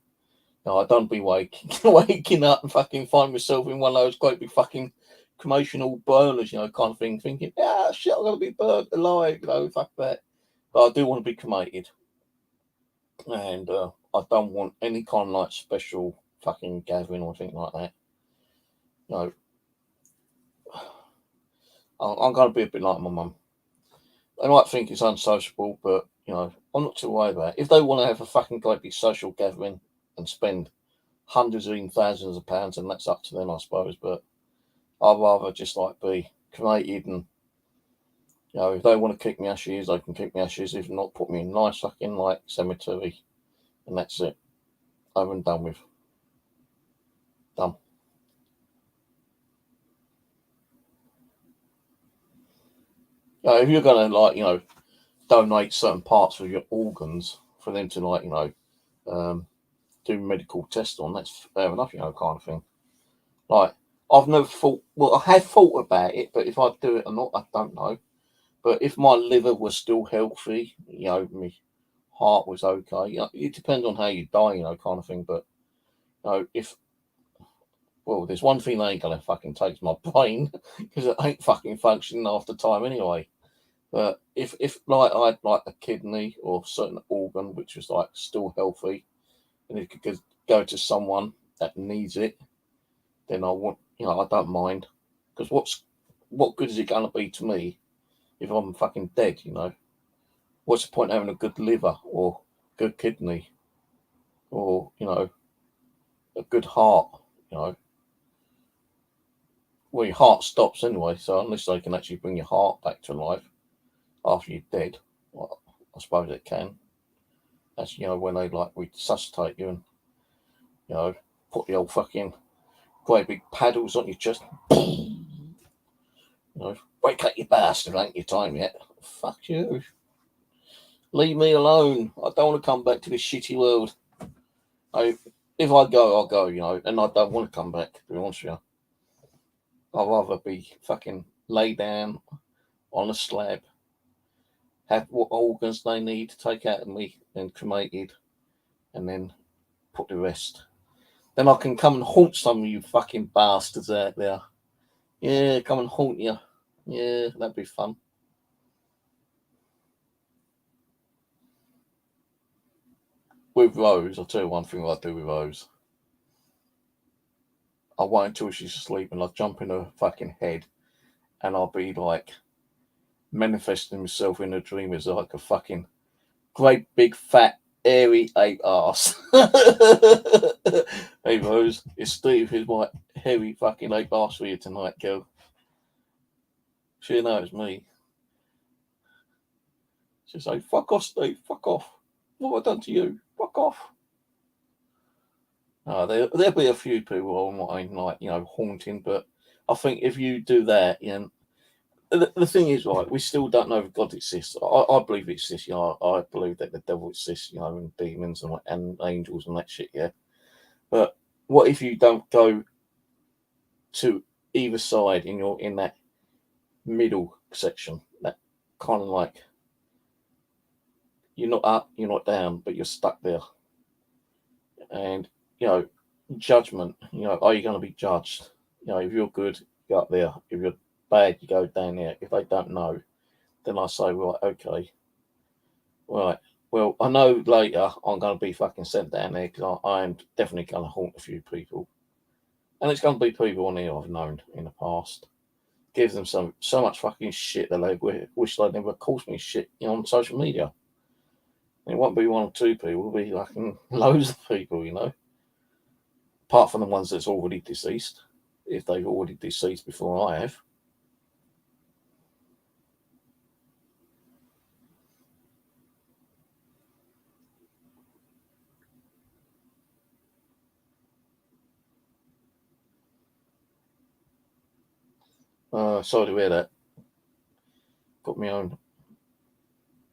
Speaker 1: I don't be waking up and fucking find myself in one of those great big fucking cremational burners, kind of thing, thinking, "Yeah, shit, I'm gonna be burnt alive," fuck that. But I do want to be cremated. And I don't want any kind of like special fucking gathering or anything like that. No, I'm going to be a bit like my mum. They might think it's unsociable, but I'm not too worried about it. If they want to have a fucking great big social gathering and spend hundreds or even thousands of pounds, and that's up to them, I suppose. But I'd rather just like be cremated, and if they want to kick me ashes, they can kick me ashes. If not, put me in a nice fucking like cemetery, and that's it. Over and done with. Done. If you're going to donate certain parts of your organs for them to do medical tests on, that's fair enough, kind of thing. Like I've never thought. Well, I have thought about it, but if I do it or not, I don't know. But if my liver was still healthy, my heart was okay. It depends on how you die, kind of thing. But if there's one thing they ain't gonna fucking take my brain because it ain't fucking functioning after time anyway. But if like I had like a kidney or a certain organ which was like still healthy, and it could go to someone that needs it, then I want I don't mind, because what good is it going to be to me if I'm fucking dead? What's the point of having a good liver or good kidney or a good heart? Well, your heart stops anyway, so unless they can actually bring your heart back to life after you're dead, well, I suppose it can. That's when they like resuscitate you and put the old fucking great big paddles on your chest. Wake up, you bastard! Ain't your time yet? Fuck you. Leave me alone. I don't want to come back to this shitty world. If I go, I'll go. And I don't want to come back. To be honest with you, I'd rather be fucking lay down on a slab have what organs they need to take out of me and cremated, and then put the rest. Then I can come and haunt some of you fucking bastards out there. Yeah, come and haunt you. Yeah, that'd be fun. With Rose, I'll tell you one thing I do with Rose. I wait until she's asleep and I'll jump in her fucking head and I'll be like manifesting myself in a dream as like a fucking great big fat airy ape ass. Hey Rose, it's Steve. Here's my hairy fucking ape ass for you tonight, girl. She knows me. She'll say, "Fuck off, Steve. Fuck off. What have I done to you? Fuck off." There'll be a few people I might like, haunting, but I think if you do that, the thing is, right, we still don't know if God exists. I believe it exists, I believe that the devil exists, and demons and angels and that shit, yeah. But what if you don't go to either side in that middle section, that kind of like you're not up, you're not down, but you're stuck there. And judgment, are you going to be judged? If you're good, you go up there. If you're bad, you go down there. If they don't know, then I say, right, okay, right. Well, I know later I'm going to be fucking sent down there because I am definitely going to haunt a few people. And it's going to be people on here I've known in the past. Give them so much fucking shit that they wish they'd never caused me shit, on social media. And it won't be one or two people, it'll be like loads of people, apart from the ones that's already deceased, if they've already deceased before I have. Sorry to hear that. Got my own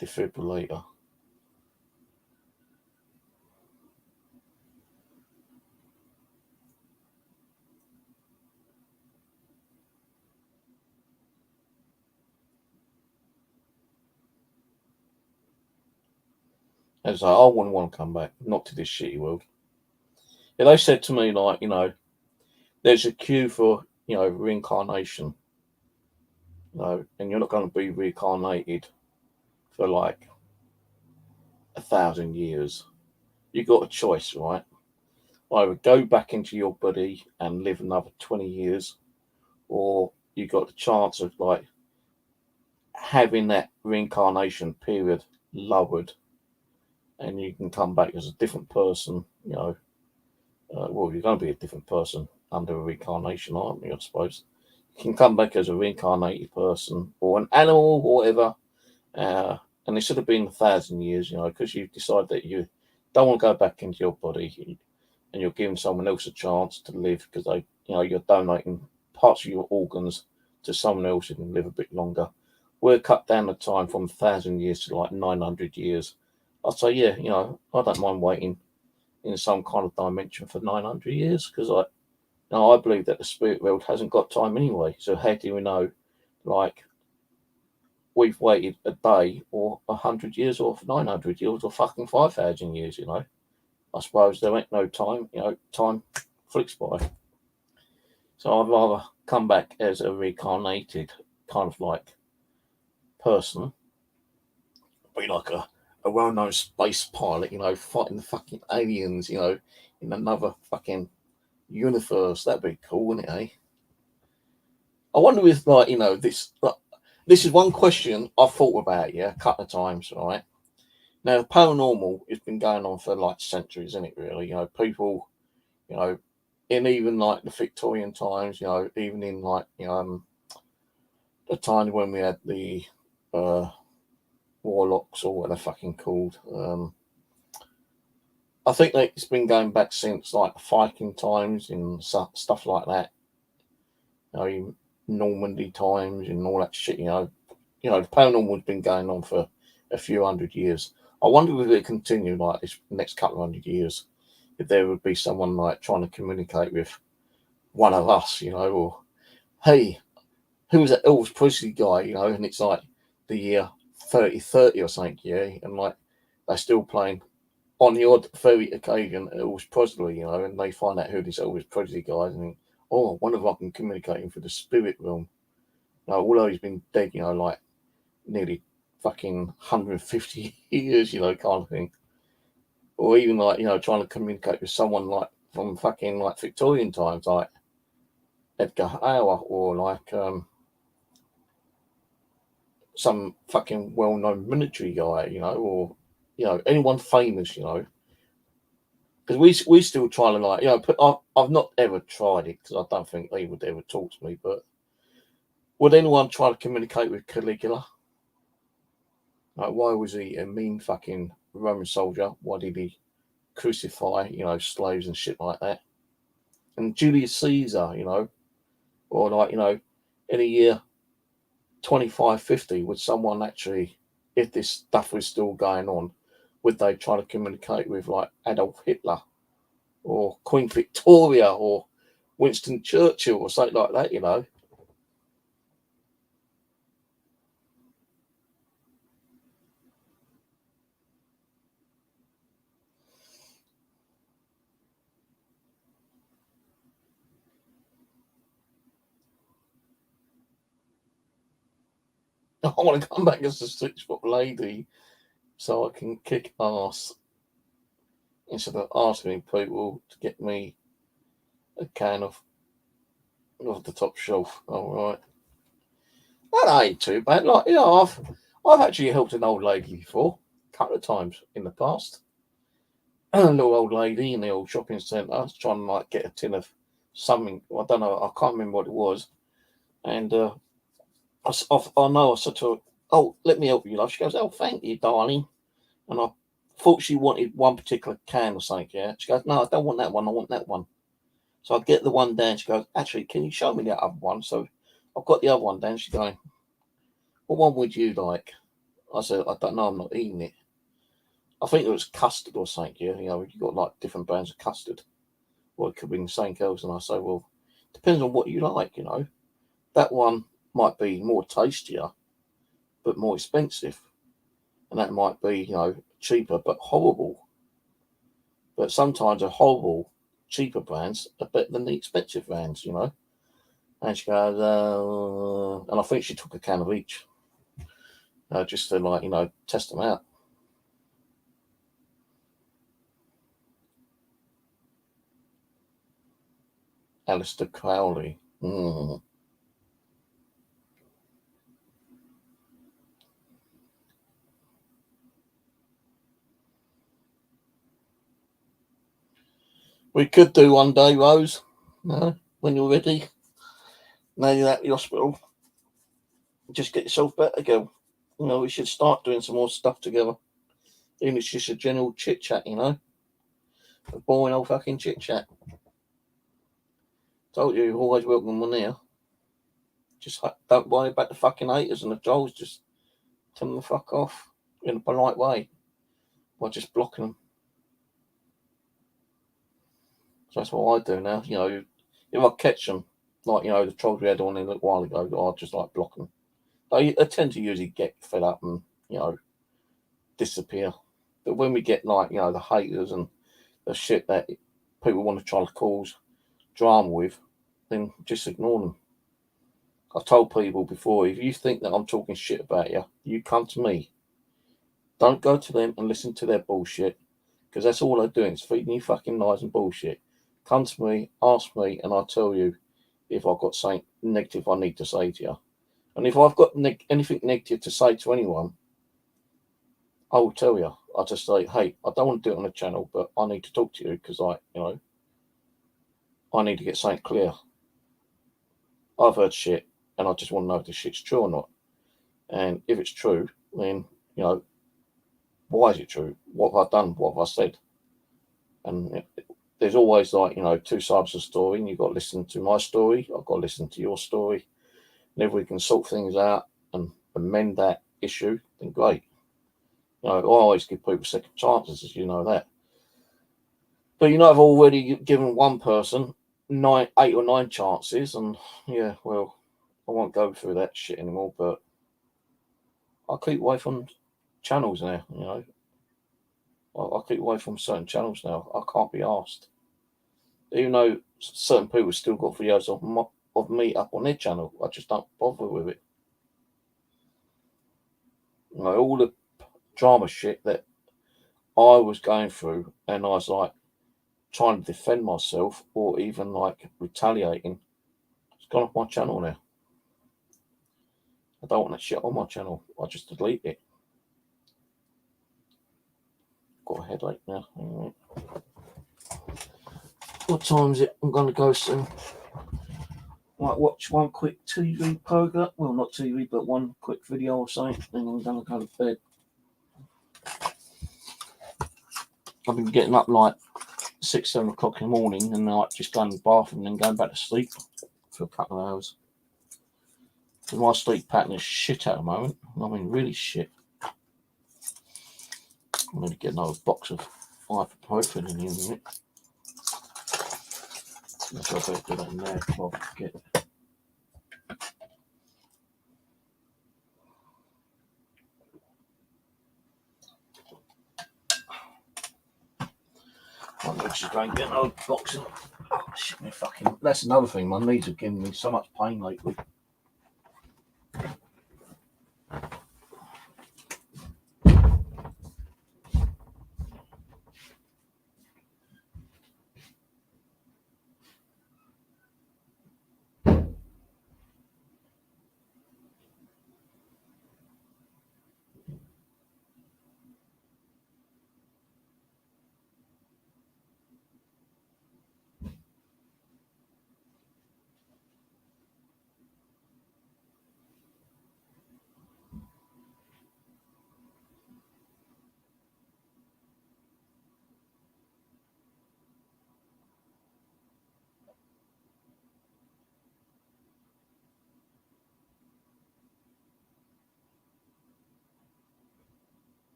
Speaker 1: defibrillator. And so I wouldn't want to come back, not to this shitty world. Yeah, they said to me, like, there's a queue for, reincarnation. And you're not going to be reincarnated for like 1,000 years. You got a choice, right? Either go back into your body and live another 20 years, or you got the chance of like having that reincarnation period lowered, and you can come back as a different person. Well, you're going to be a different person under a reincarnation, aren't you? I suppose you can come back as a reincarnated person or an animal or whatever. And it should have been 1,000 years, because you've decided that you don't want to go back into your body, and you're giving someone else a chance to live because you're donating parts of your organs to someone else who can live a bit longer. We'll cut down the time from 1,000 years to like 900 years. I'd say, yeah, I don't mind waiting in some kind of dimension for 900 years because I believe that the spirit world hasn't got time anyway. So how do we know, like, we've waited a day or 100 years or 900 years or fucking 5,000 years, I suppose there ain't no time, time flicks by. So I'd rather come back as a reincarnated kind of like person, be like a well-known space pilot, fighting the fucking aliens, in another fucking universe. That'd be cool, wouldn't it, eh? I wonder if, like, this is one question I've thought about, a couple of times, right? Now, the paranormal has been going on for like centuries, isn't it, really? People, in even like the Victorian times, even in like, the time when we had the warlocks or what they're fucking called. I think that it's been going back since like Viking times and stuff like that. Normandy times and all that shit. The paranormal's been going on for a few hundred years. I wonder if it continue like this next couple of 100 years, if there would be someone like trying to communicate with one of us, or hey, who was that Elvis Presley guy, and it's like the year 30 or something, yeah, and like they're still playing on the odd very occasion Elvis Presley, you know, and they find out who this Elvis Presley guy is, and think, oh, I wonder if I can communicate him for the spirit realm. You know, although he's been dead, you know, like nearly fucking 150 years, you know, kind of thing. Or even like, you know, trying to communicate with someone like from fucking like Victorian times, like Edgar Hoover, or like some fucking well-known military guy, you know, or you know anyone famous, you know, because we still trying to like, you know, I've not ever tried it because I don't think they would ever talk to me. But would anyone try to communicate with Caligula? Like, why was he a mean fucking Roman soldier? Why did he crucify, you know, slaves and shit like that? And Julius Caesar, you know, or like, you know, in a year 2550, would someone actually, if this stuff was still going on, would they try to communicate with like Adolf Hitler or Queen Victoria or Winston Churchill or something like that, you know? I want to come back as a 6 foot lady so I can kick ass instead of asking people to get me a can of off the top shelf. All right, that ain't too bad. Like, you know, I've actually helped an old lady before, a couple of times in the past. A little old lady in the old shopping centre trying to like get a tin of something. I don't know. I can't remember what it was. And I know I said to her, "Oh, let me help you, love." She goes, "Oh, thank you, darling." And I thought she wanted one particular can or something. Yeah. She goes, "No, I don't want that one. I want that one." So I get the one down. She goes, "Actually, can you show me that other one?" So I've got the other one down. She's going, "What one would you like?" I said, "I don't know. I'm not eating it." I think it was custard or something. Yeah. You know, you've got like different brands of custard. Or it could be the same else. And I say, "Well, depends on what you like, you know. That one might be more tastier, but more expensive. And that might be, you know, cheaper, but horrible. But sometimes the horrible, cheaper brands are better than the expensive brands, you know." And she goes, and I think she took a can of each, just to like, you know, test them out. Alistair Crowley. Mm. We could do one day, Rose. When you're ready. Now you're at the hospital. Just get yourself better, girl. You know, we should start doing some more stuff together. Even if it's just a general chit chat, you know? A boring old fucking chit chat. Told you, you're always welcome on here. Just don't worry about the fucking haters and the trolls. Just tell them to fuck off in a polite way by just blocking them. So that's what I do now. You know, if I catch them, like, you know, the trolls we had on a little while ago, I just like block them. I tend to usually get fed up and, you know, disappear. But when we get like, you know, the haters and the shit that people want to try to cause drama with, then just ignore them. I've told people before, if you think that I'm talking shit about you, you come to me. Don't go to them and listen to their bullshit, because that's all they're doing is feeding you fucking lies and bullshit. Come to me, ask me, and I'll tell you if I've got something negative I need to say to you. And if I've got anything negative to say to anyone, I will tell you. I'll just say, hey, I don't want to do it on the channel, but I need to talk to you because I need to get something clear. I've heard shit and I just want to know if this shit's true or not. And if it's true, then, you know, why is it true? What have I done? What have I said? And there's always like, you know, two sides of the story, and you've got to listen to my story. I've got to listen to your story. And if we can sort things out and amend that issue, then great. You know, I always give people second chances, as you know that. But you know, I've already given one person 8 or 9 chances, and yeah, well, I won't go through that shit anymore. But I keep away from channels now, you know. I keep away from certain channels now. I can't be asked. Even though certain people still got videos of me up on their channel, I just don't bother with it. You know, all the drama shit that I was going through, and I was like trying to defend myself or even like retaliating, it's gone off my channel now. I don't want that shit on my channel. I just delete it. Got a headache now. Anyway. What time is it? I'm going to go soon. Might watch one quick TV program. Well, not TV, but one quick video or something. Then I'm going to go to bed. I've been getting up like 6, 7 o'clock in the morning and like just going to the bathroom and then going back to sleep for a couple of hours. Because my sleep pattern is shit at the moment. I mean, really shit. I'm going to get another box of ibuprofen in here in a minute. So I better do that in there before I forget. I'm just going to get another box of. Oh, shit, me fucking. That's another thing. My knees are giving me so much pain lately.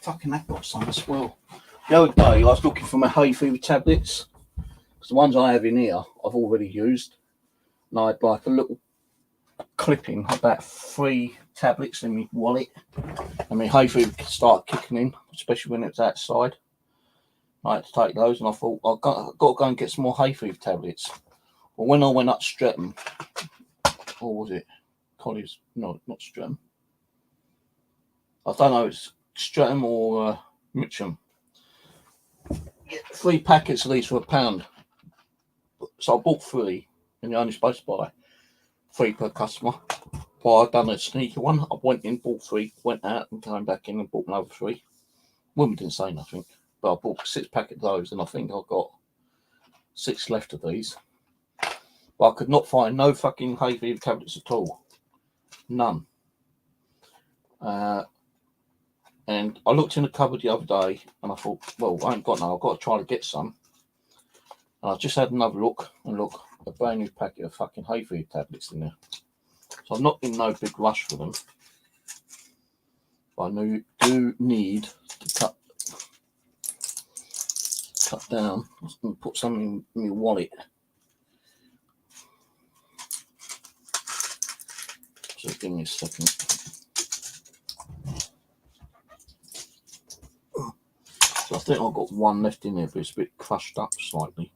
Speaker 1: Fucking that got some as well. The other day I was looking for my hay fever tablets because the ones I have in here I've already used. And I had like a little clipping about 3 tablets in my wallet, and my hay fever started kicking in, especially when it was outside. I had to take those, and I thought I've got to go and get some more hay fever tablets. Well, when I went up Streatham, or was it Colliers? No, not Streatham. I don't know. It's Streatham or Mitcham. 3 packets of these for £1. So I bought 3, and you're only supposed to buy 3 per customer. But I've done a sneaky one. I went in, bought 3, went out, and came back in and bought another 3. Woman didn't say nothing, but I bought 6 packets of those, and I think I've got 6 left of these. But I could not find no fucking hay fever tablets at all. None. And I looked in the cupboard the other day, and I thought, well, I ain't got none. I've got to try to get some. And I just had another look, and look, a brand new packet of fucking hay fever tablets in there. So I'm not in no big rush for them. But I do need to cut down and put some in my wallet. So give me a second. So I think I've got 1 left in there, but it's a bit crushed up slightly.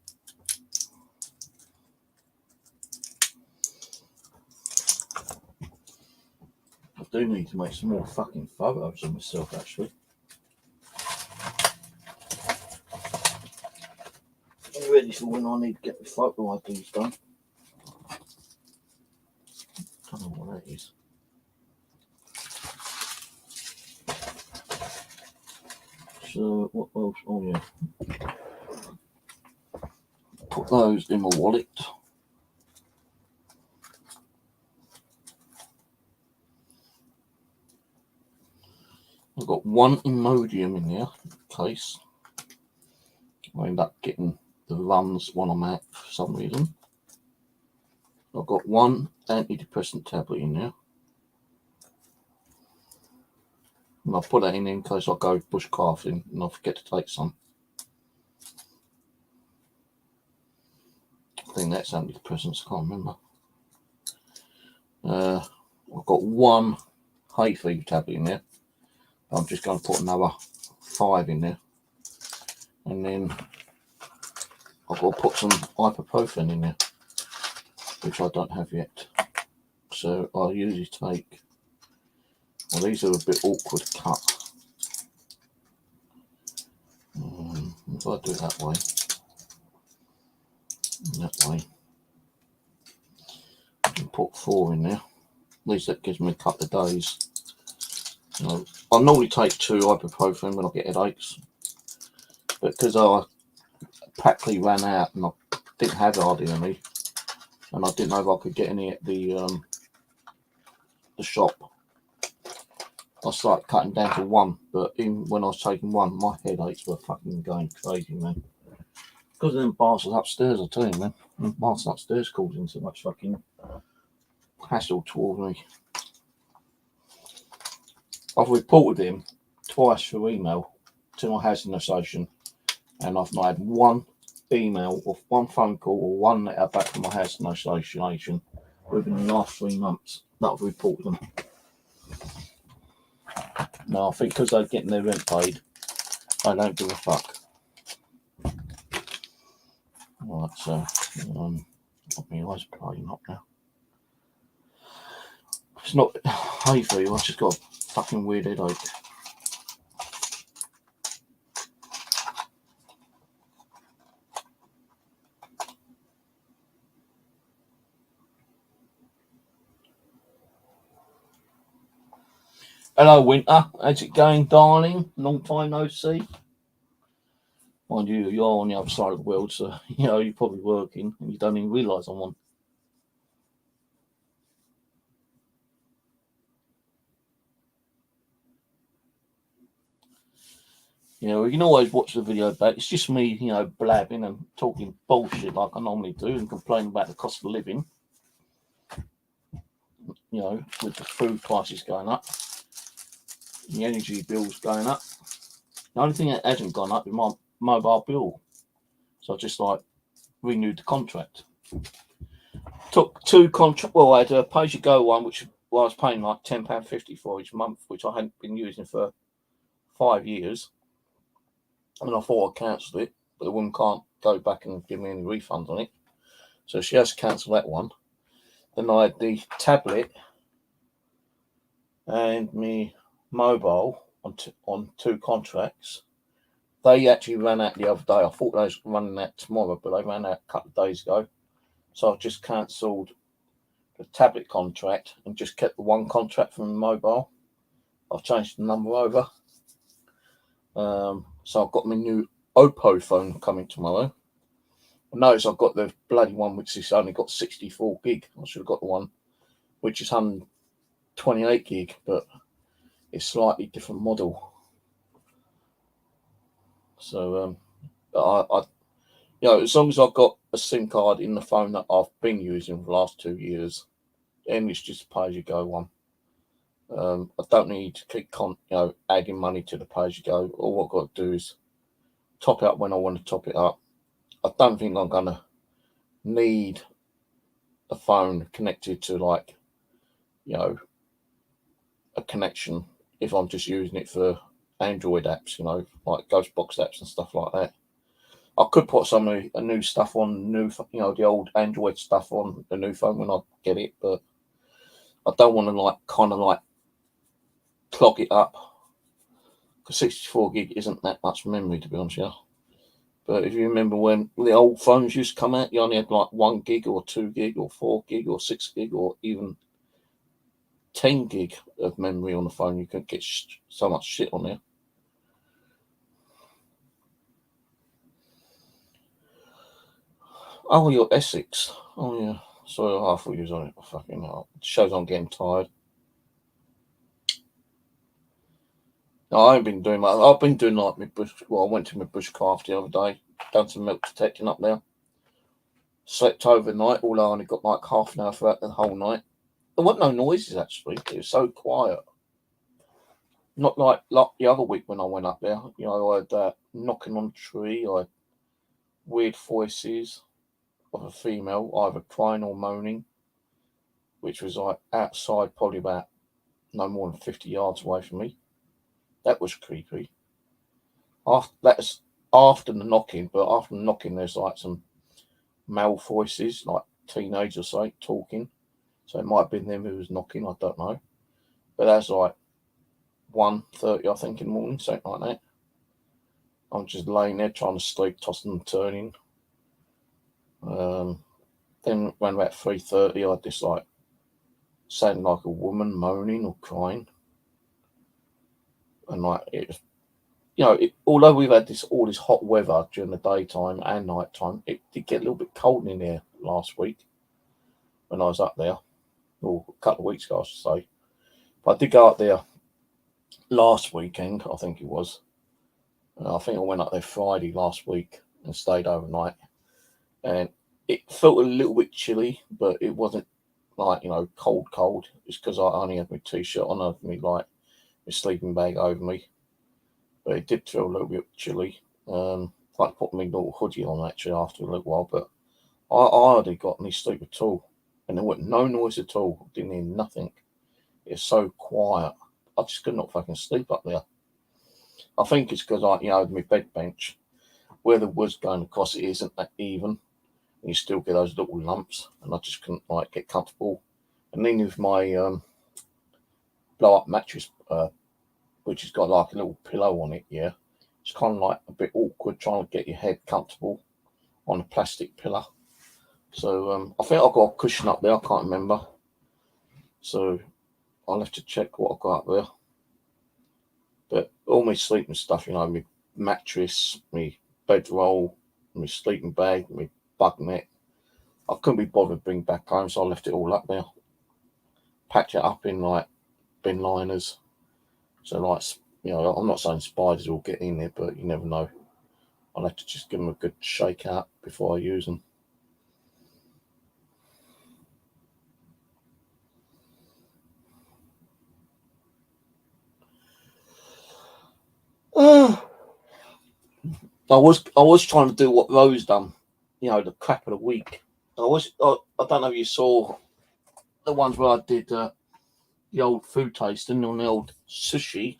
Speaker 1: I do need to make some more fucking photos of myself, actually. I'm ready for when I need to get the photo IDs done. Don't know what that is. So what else? Oh yeah. Put those in my wallet. I've got 1 Imodium in there, in case I end up getting the runs when I'm out for some reason. I've got 1 antidepressant tablet in there. And I'll put that in case I go bushcrafting and I forget to take some. that's antidepressants, I can't remember. I've got one hay fever tablet in there. I'm just going to put another 5 in there. And then I've got to put some ibuprofen in there, which I don't have yet. So I usually take, well, these are a bit awkward to cut. If I do it that way, I can put 4 in there. At least that gives me a couple of days. You know, I normally take 2 ibuprofen when I get headaches, but because I practically ran out and I didn't have hardly any, and I didn't know if I could get any at the shop, I started cutting down to 1. But even when I was taking 1, my headaches were fucking going crazy, man. Because of them bastards upstairs, I tell you, man. Them bastards upstairs causing so much fucking hassle towards me. I've reported him twice through email to my housing association, and I've not had one email or one phone call or one letter back from my housing association within the last 3 months that I've reported them. No, I think because they're getting their rent paid, I don't give a fuck. Right, so got my eyes playing up now. It's not hay fever, I've just got a fucking weird headache. Hello, Winter. How's it going, darling? Long time no see. Mind you, you're on the other side of the world, so you know you're probably working and you don't even realise I'm on. You know, you can always watch the video back. It's just me, you know, blabbing and talking bullshit like I normally do and complaining about the cost of living. You know, with the food prices going up, the energy bills going up. The only thing that hasn't gone up is my mobile bill. So I just like renewed the contract. Took 2 contracts. Well, I had a pay-as-you-go one, which I was paying like £10.50 for each month, which I hadn't been using for 5 years. And I thought I'd cancel it, but the woman can't go back and give me any refund on it. So she has to cancel that one. Then I had the tablet and me mobile on 2 contracts. They actually ran out the other day. I thought they was running out tomorrow, but they ran out a couple of days ago. So I just cancelled the tablet contract and just kept the 1 contract from the mobile. I've changed the number over. So I've got my new Oppo phone coming tomorrow. I notice I've got the bloody one which has only got 64 gig. I should have got the one which is 128 gig, but it's slightly different model. So I you know, as long as I've got a SIM card in the phone that I've been using for the last 2 years, then it's just a pay-as-you-go one. I don't need to keep adding money to the pay-as-you-go. All what I've got to do is top it up when I want to top it up. I don't think I'm going to need a phone connected to, like, you know, a connection if I'm just using it for Android apps, you know, like Ghostbox apps and stuff like that. I could put some of the new stuff on, the old Android stuff on the new phone when I get it, but I don't want to clog it up, because 64 gig isn't that much memory, to be honest with you. But if you remember when the old phones used to come out, you only had like 1 gig or 2 gig or 4 gig or 6 gig or even 10 gig of memory on the phone. You could get so much shit on there. Oh, you're Essex. Oh, yeah. Sorry, I thought you was on it. Fucking hell. It shows I'm getting tired. No, I ain't been doing much. I've been doing like my bush. Well, I went to my bushcraft the other day, done some milk detecting up there. Slept overnight, although I only got like half an hour throughout the whole night. There weren't no noises actually. It was so quiet. Not like the other week when I went up there. You know, I had knocking on the tree. I had weird voices. of a female either crying or moaning, which was like outside, probably about no more than 50 yards away from me. That was creepy. That's after the knocking, but after the knocking, there's like some male voices, like teenagers, say, talking. So it might have been them who was knocking, I don't know. But that's like 1:30, I think, in the morning, something like that. I'm just laying there trying to sleep, tossing and turning. Then when about 3:30, I just like sounded like a woman moaning or crying. And like it was, although we've had all this hot weather during the daytime and nighttime, it did get a little bit cold in there last week when I was up there, or a couple of weeks ago, I should say. But I did go up there last weekend, I think it was. I think I went up there Friday last week and stayed overnight. And it felt a little bit chilly, but it wasn't like, cold. It's because I only had my t-shirt on over me, like my sleeping bag over me. But it did feel a little bit chilly. Like put my little hoodie on actually after a little while, but I hardly got any sleep at all. And there wasn't no noise at all. Didn't hear nothing. It's so quiet. I just could not fucking sleep up there. I think it's because my bed bench, where the wood's going across, it isn't that even. And you still get those little lumps, and I just couldn't get comfortable. And then with my blow up mattress, which has got like a little pillow on it, yeah, it's kind of like a bit awkward trying to get your head comfortable on a plastic pillow. So I think I've got a cushion up there. I can't remember. So I'll have to check what I've got up there. But all my sleeping stuff, my mattress, my bedroll, my sleeping bag, my bug net, I couldn't be bothered to bring back home, so I left it all up there. Packed it up in like bin liners. So like, I'm not saying spiders will get in there, but you never know. I'll have to just give them a good shake out before I use them. I was trying to do what Rose done, the crap of the week. I don't know if you saw the ones where I did the old food tasting on the old sushi.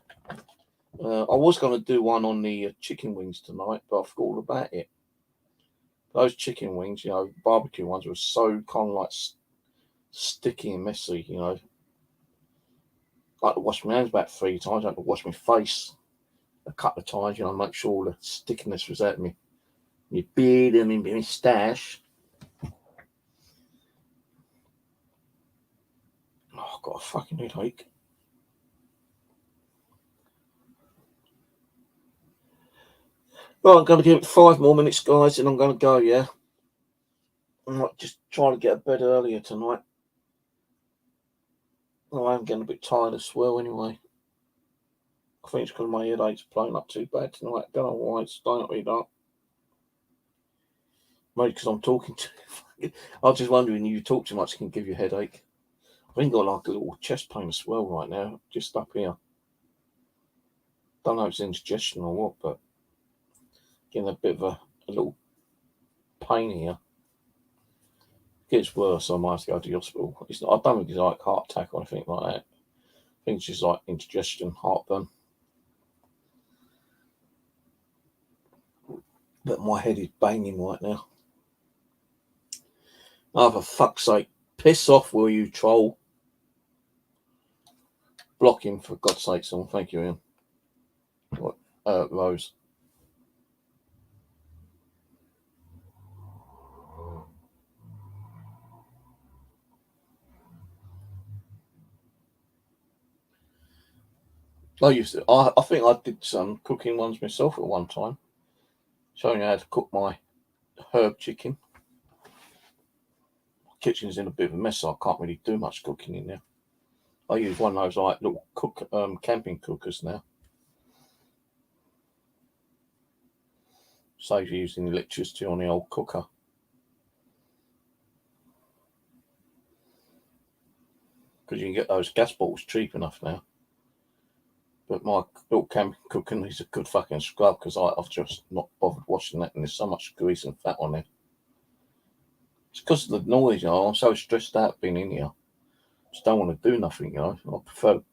Speaker 1: I was going to do one on the chicken wings tonight, but I forgot all about it. Those chicken wings, barbecue ones, were so kind of like sticky and messy, I had to wash my hands about 3 times. I had to wash my face a couple of times, make sure all the stickiness was out of me. My beard and my moustache. Oh, I've got a fucking headache. Well, I'm going to give it 5 more minutes, guys, and I'm going to go, yeah? I'm just trying to get to bed earlier tonight. Oh, I'm getting a bit tired as well, anyway. I think it's because my headache's playing up too bad tonight. I don't know why it's staying up really dark. Maybe because I'm talking too. I was just wondering, you talk too much, it can give you a headache. I think I've got like a little chest pain as well right now, just up here. Don't know if it's indigestion or what, but getting a bit of a little pain here. Gets worse, I might have to go to the hospital. I don't think it's like heart attack or anything like that. I think it's just like indigestion, heartburn. But my head is banging right now. Oh, for fuck's sake. Piss off, will you, troll? Block him, for God's sake, son. Thank you, Ian. What? Rose. I think I did some cooking ones myself at one time, showing you how to cook my herb chicken. My kitchen's in a bit of a mess, so I can't really do much cooking in there. I use one of those like little camping cookers now. Saves you using electricity on the old cooker. Because you can get those gas bottles cheap enough now. But my little camping cooker is a good fucking scrub because I've just not bothered washing that, and there's so much grease and fat on it. It's because of the noise, I'm so stressed out being in here. Just don't want to do nothing, I prefer to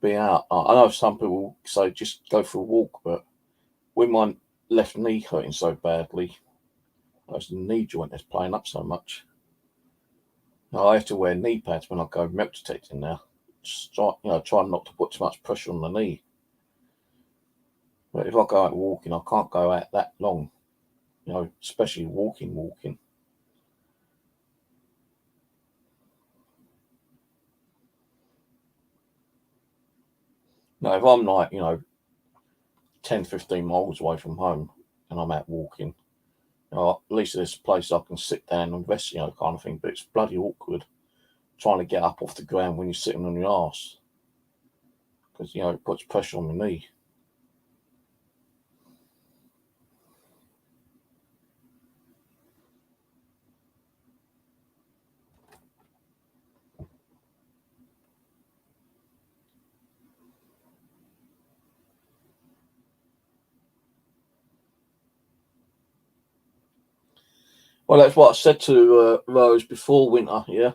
Speaker 1: be out. I know some people say just go for a walk, but with my left knee hurting so badly, it's the knee joint that's playing up so much. I have to wear knee pads when I go milk detecting now. Just try not to put too much pressure on the knee. But if I go out walking, I can't go out that long, especially walking. Now, if I'm like, 10, 15 miles away from home and I'm out walking, at least there's a place I can sit down and rest, kind of thing. But it's bloody awkward trying to get up off the ground when you're sitting on your arse because, it puts pressure on the knee. Well, that's what I said to Rose before winter, yeah.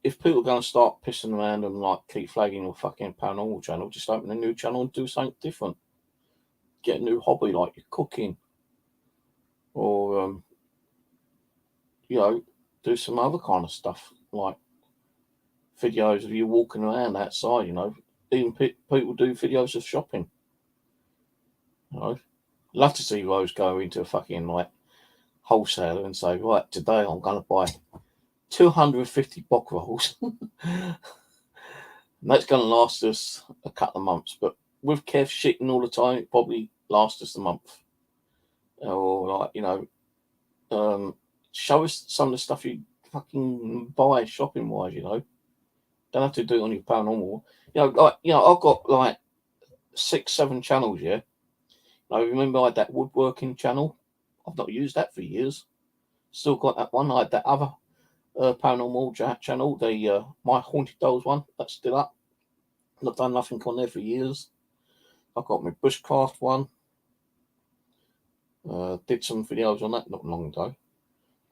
Speaker 1: If people are going to start pissing around and like keep flagging your fucking paranormal channel, just open a new channel and do something different. Get a new hobby like your cooking, or do some other kind of stuff like videos of you walking around outside. Even people do videos of shopping. Love to see Rose go into a fucking like wholesaler and say, right, today I'm going to buy 250 box rolls. And that's going to last us a couple of months. But with Kev shitting all the time, it probably lasts us a month. Or like, show us some of the stuff you fucking buy shopping wise. Don't have to do it on your paranormal. I've got like 6, 7 channels. Yeah, I remember I had that woodworking channel. I've not used that for years. Still got that one. I had that other paranormal channel, the My Haunted Dolls one. That's still up. I've done nothing on there for years. I've got my bushcraft one. Did some videos on that not long ago.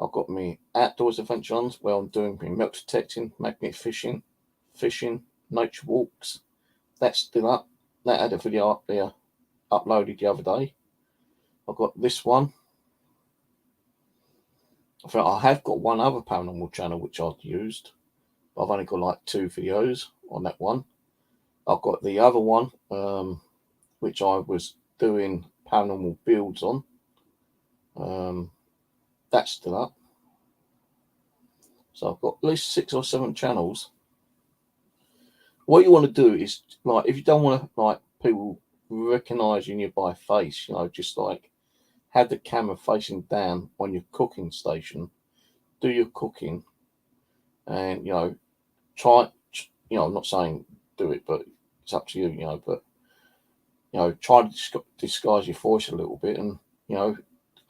Speaker 1: I've got my outdoors adventure ones where I'm doing my milk detecting, magnet fishing, nature walks. That's still up. That had a video up there uploaded the other day. I've got this one. I think I have got one other paranormal channel which I've used. I've only got like 2 videos on that one. I've got the other one, which I was doing paranormal builds on. That's still up. So I've got at least 6 or 7 channels. What you want to do is, like, if you don't want to, like, people recognising you by face, just like have the camera facing down on your cooking station, do your cooking, and, try, I'm not saying do it, but it's up to you, but, try to disguise your voice a little bit and,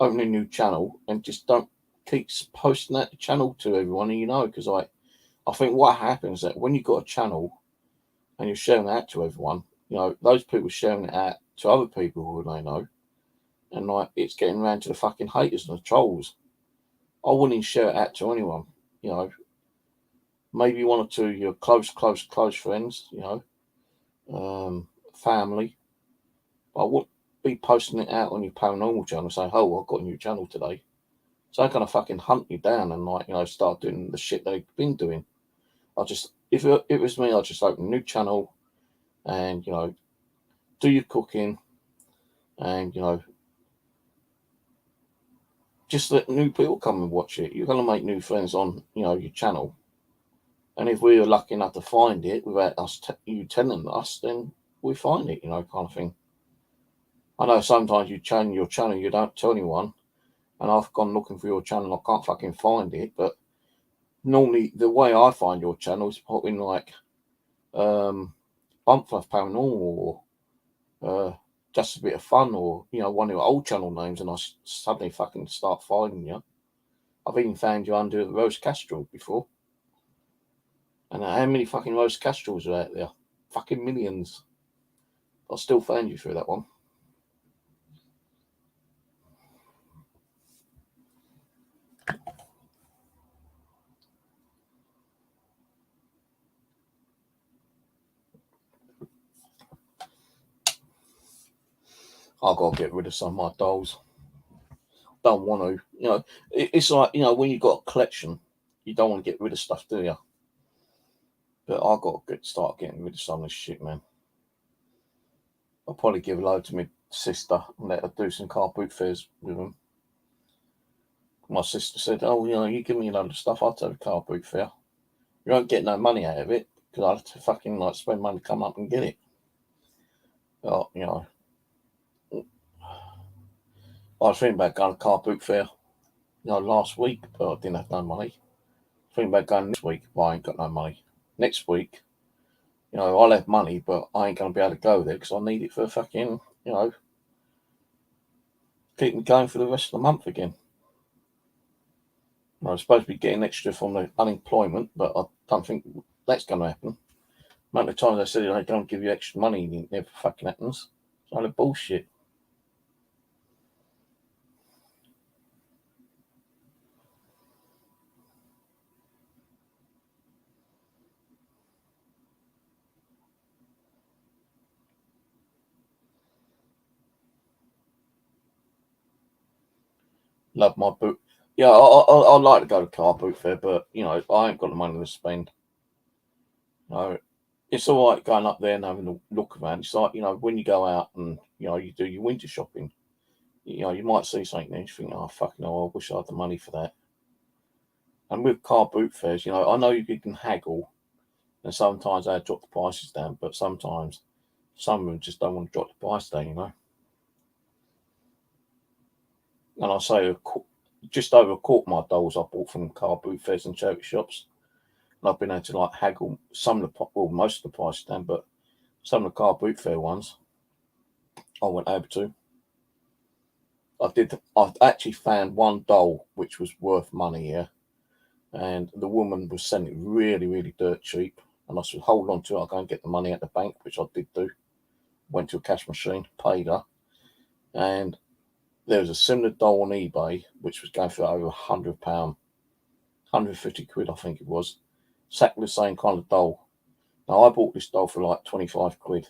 Speaker 1: open a new channel and just don't keep posting that channel to everyone, because I think what happens is that when you've got a channel and you're sharing that to everyone, those people sharing it out to other people who they know, and like it's getting around to the fucking haters and the trolls. I wouldn't share it out to anyone, maybe 1 or 2 of your close friends, family. But I wouldn't be posting it out on your paranormal channel saying, oh, I've got a new channel today. So they're going to fucking hunt you down and like, start doing the shit they've been doing. If it was me, I'd just open a new channel and, do your cooking and, just let new people come and watch it. You're going to make new friends on, your channel. And if we were lucky enough to find it without us, you telling us, then we find it, kind of thing. I know sometimes you change your channel, you don't tell anyone. And I've gone looking for your channel, I can't fucking find it. But normally the way I find your channel is put in like Bumpfluff Paranormal or just a bit of fun or, one of your old channel names, and I suddenly fucking start finding you. I've even found you under the Rose Castrol before. And how many fucking Rose Castrals are out there? Fucking millions. I still found you through that one. I've got to get rid of some of my dolls. Don't want to. It's like, when you've got a collection, you don't want to get rid of stuff, do you? But I've got to start getting rid of some of this shit, man. I'll probably give a load to my sister and let her do some car boot fairs with them. My sister said, "Oh, you give me a load of stuff, I'll take a car boot fair. You won't get no money out of it because I have to fucking spend money to come up and get it." Well, I was thinking about going to car boot fair, last week, but I didn't have no money. Thinking about going this week, but I ain't got no money. Next week, I'll have money, but I ain't going to be able to go there because I need it for fucking, keep me going for the rest of the month again. I was supposed to be getting extra from the unemployment, but I don't think that's going to happen. The amount of times I said they don't give you extra money, it never fucking happens. It's all bullshit. Love my boot. Yeah, I like to go to car boot fair, but I ain't got the money to spend. It's all right going up there and having a look around. It's like when you go out and you do your winter shopping. You might see something and you think, oh fucking hell, I wish I had the money for that. And with car boot fairs, I know you can haggle, and sometimes they drop the prices down, but sometimes some of them just don't want to drop the price down. And I say just over a quarter of my dolls I bought from car boot fairs and charity shops. And I've been able to haggle some of most of the prices down, but some of the car boot fair ones I went able to. I actually found one doll which was worth money here, and the woman was selling it really, really dirt cheap. And I said, hold on to it, I'll go and get the money at the bank, which I did do. Went to a cash machine, paid her, and there was a similar doll on eBay which was going for over £100, 150 quid, I think it was. Exactly the same kind of doll. Now I bought this doll for like 25 quid.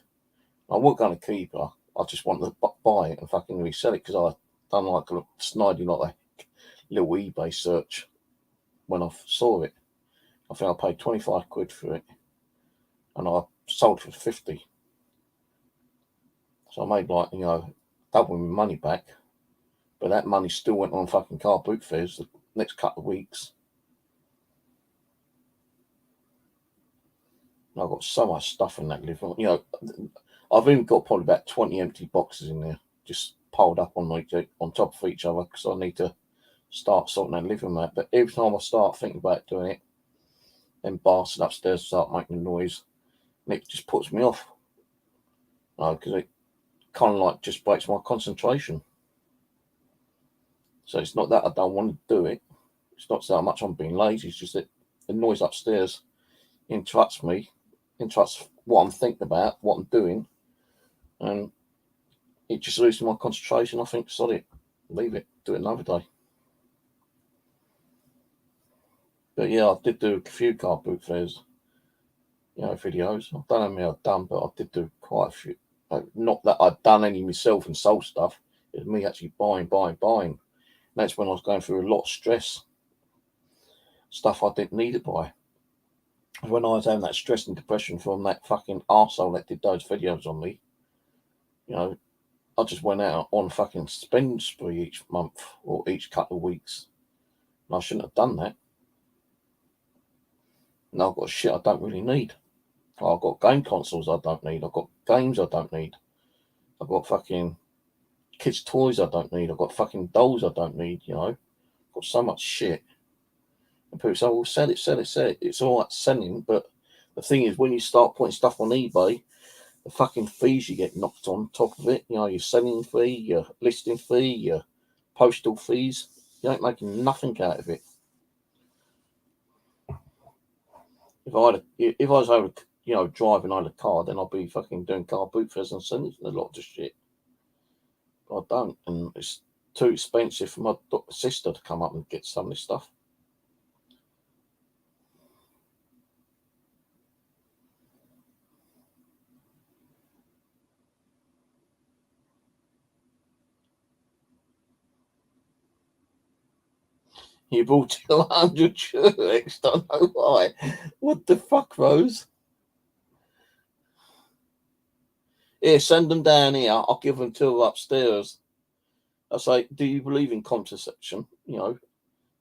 Speaker 1: I wasn't going to keep her. I just wanted to buy it and fucking resell it because I done like a snidey a little eBay search when I saw it. I think I paid 25 quid for it and I sold for 50. So I made double my money back. But that money still went on fucking car boot fairs the next couple of weeks. And I've got so much stuff in that living room. I've even got probably about 20 empty boxes in there, just piled up on top of each other because I need to start sorting that living room out. But every time I start thinking about doing it, then bastard upstairs start making noise, and it just puts me off. Because it kind of just breaks my concentration. So it's not that I don't want to do it. It's not so much I'm being lazy. It's just that the noise upstairs interrupts what I'm thinking about, what I'm doing, and it just loses my concentration. I think, sod it, leave it, do it another day. But yeah, I did do a few car boot fairs, videos. I don't know how many I've done, but I did do quite a few. Not that I'd done any myself and sold stuff. It was me actually buying. And that's when I was going through a lot of stress. Stuff I didn't need to buy. When I was having that stress and depression from that fucking arsehole that did those videos on me, I just went out on fucking spend spree each month or each couple of weeks. And I shouldn't have done that. Now I've got shit I don't really need. I've got game consoles I don't need. I've got games I don't need. I've got fucking kids' toys I don't need. I've got fucking dolls I don't need, I've got so much shit. And people say, well, sell it. It's all right selling, but the thing is, when you start putting stuff on eBay, the fucking fees you get knocked on top of it, your selling fee, your listing fee, your postal fees, you ain't making nothing out of it. If I was over, driving on a car, then I'd be fucking doing car boot fairs and selling a lot of shit. But I don't, and it's too expensive for my sister to come up and get some of this stuff. You bought 200 shirts, don't know why. What the fuck, Rose? Here, send them down here. I'll give them to her upstairs. I say, do you believe in contraception? You know,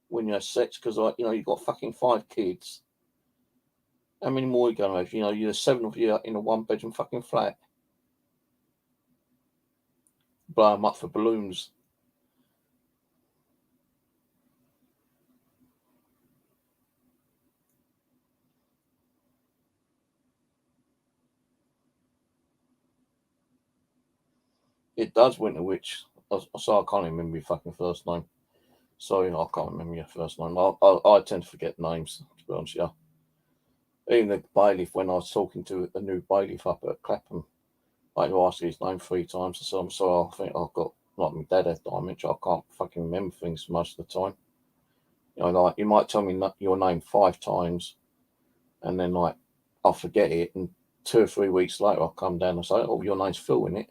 Speaker 1: when you have sex, because you've got fucking 5 kids. How many more are you going to have? You know, you're 7 of you in a 1-bedroom fucking flat. Blow them up for balloons. It does, Winter Witch. I can't remember your fucking first name. Sorry, I can't remember your first name. I tend to forget names, to be honest with you. Even the bailiff, when I was talking to a new bailiff up at Clapham, I had to ask his name 3 times. So I'm sorry, I think I've got, like my dad had dementia, I can't fucking remember things most of the time. You know, like you might tell me your name 5 times, and then like I'll forget it, and 2 or 3 weeks later I'll come down and say, "Oh, your name's Phil, isn't it?"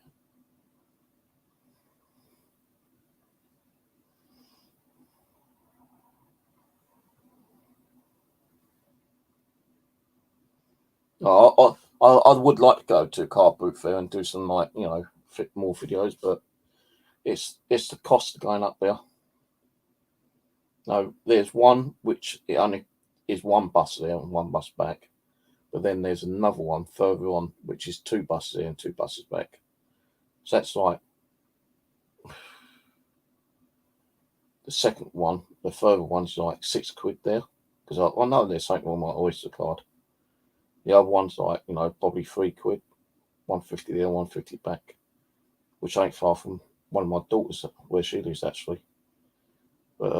Speaker 1: I would like to go to a car boot fair and do some like more videos, but it's the cost of going up there. No, there's one which it only is 1 bus there and 1 bus back, but then there's another one further on which is 2 buses there and 2 buses back. So that's like the second one. The further one's like £6 there because I know there's something on my Oyster card. The other one's like probably £3, 150 there, 150 back, which ain't far from one of my daughters where she lives actually. But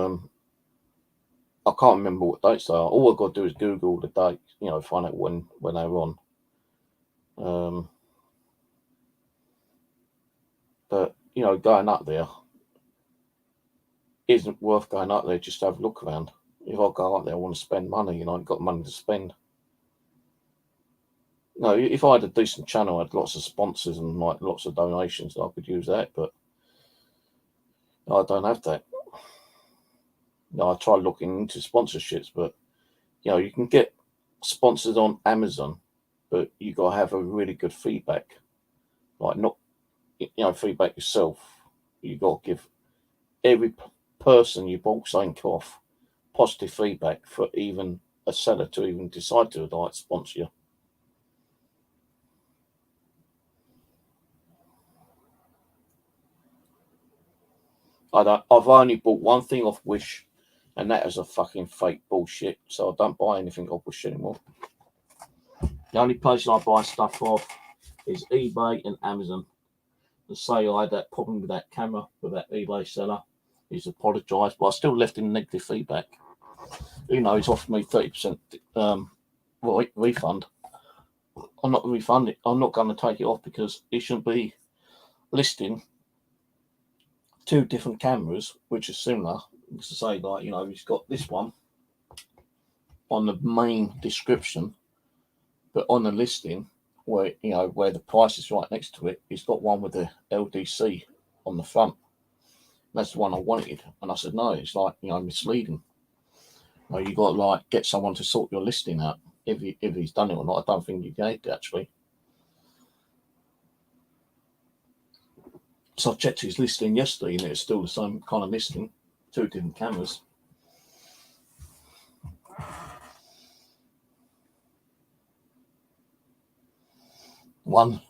Speaker 1: I can't remember what dates they are. All I've got to do is Google the date, find out when they were on. But going up there isn't worth going up there just to have a look around. If I go up there, I want to spend money. I've got money to spend. No, if I had a decent channel, I had lots of sponsors and like lots of donations, I could use that. But I don't have that. I try looking into sponsorships, but you can get sponsors on Amazon, but you got to have a really good feedback. Like not, feedback yourself. You got to give every person you bought something off positive feedback for even a seller to even decide to like sponsor you. I've only bought one thing off Wish, and that is a fucking fake bullshit. So I don't buy anything off Wish anymore. The only place I buy stuff off is eBay and Amazon. And say I had that problem with that camera with that eBay seller. He's apologised, but I still left him negative feedback. He's offered me 30% refund. I'm not refunding. I'm not going to take it off because he shouldn't be listing 2 different cameras which are similar. To say like he's got this one on the main description, but on the listing where where the price is right next to it, he's got one with the LDC on the front. That's the one I wanted, and I said no, it's like misleading. You got to like get someone to sort your listing out. If he's done it or not, I don't think he did actually. So I checked his listing yesterday, and it's still the same kind of listing, 2 different cameras. One.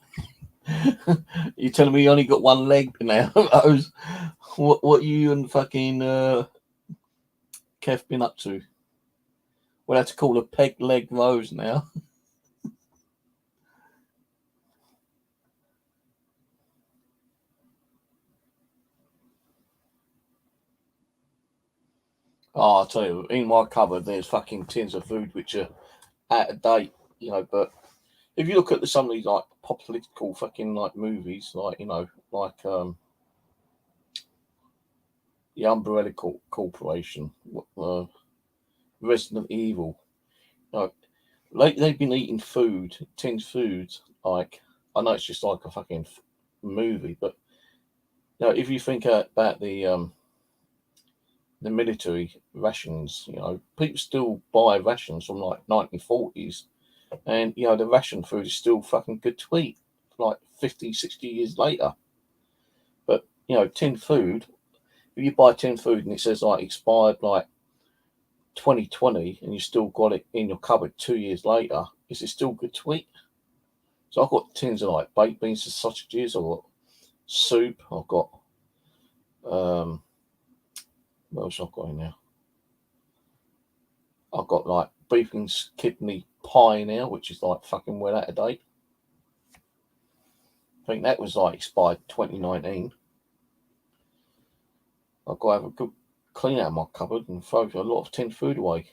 Speaker 1: You telling me you only got 1 leg now? What you and fucking Kev been up to? We'll have to call a peg leg Rose now. Oh, I'll tell you, in my cupboard there's fucking tins of food which are out of date, but if you look at some of these like political fucking like movies, like the Umbrella Corporation, Resident Evil, they've been eating tinned foods. Like I know it's just like a fucking movie, but if you think about the military rations. You know, people still buy rations from like 1940s, and you know the ration food is still fucking good to eat, like 50, 60 years later. But you know, tin food. If you buy tin food and it says like expired like 2020, and you still got it in your cupboard 2 years later, is it still good to eat? So I've got tins of like baked beans and sausages. I've got soup. I've got what else I've got in there? I've got like beef and kidney pie now, which is like fucking well out of date. I think that was like expired 2019. I've got to have a good clean out of my cupboard and throw a lot of tin food away.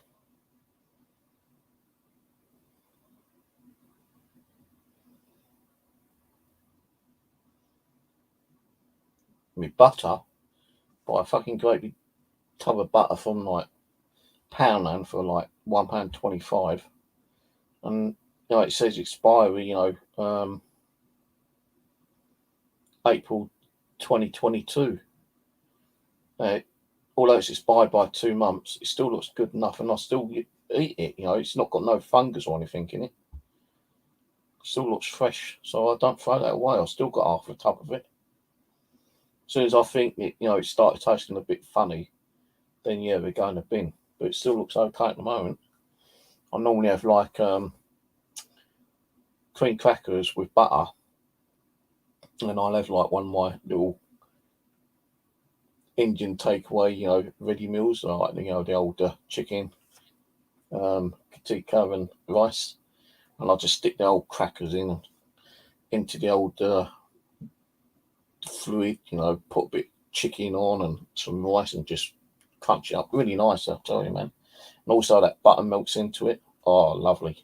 Speaker 1: My butter, buy a fucking great big tub of butter from like Poundland for like £1.25, and you know it says expiry, you know, April 2022. Although it's expired by 2 months, it still looks good enough, and I still eat it. You know, it's not got no fungus or anything in it. Still looks fresh, so I don't throw that away. I still got half a tub of it. As soon as I think it, you know, it started tasting a bit funny, then yeah, we go in the bin. But it still looks okay at the moment. I normally have like cream crackers with butter, and I'll have like one of my little Indian takeaway, you know, ready meals, like you know the old chicken, tikka and rice, and I'll just stick the old crackers into the old fluid, you know, put a bit of chicken on and some rice and just crunch it up. Really nice, I'll tell you, man. And also that butter melts into it. Oh, lovely.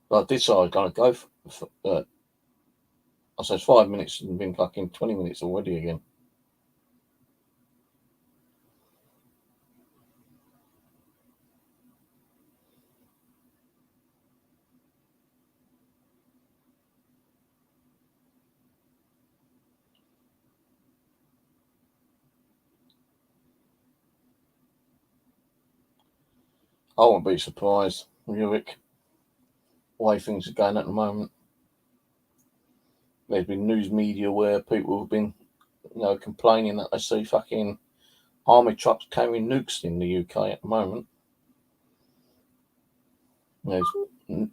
Speaker 1: But I did say I was going to go for I said 5 minutes and been fucking 20 minutes already again. I won't be surprised, Rick, way things are going at the moment. There's been news media where people have been, you know, complaining that they see fucking army trucks carrying nukes in the UK at the moment. There's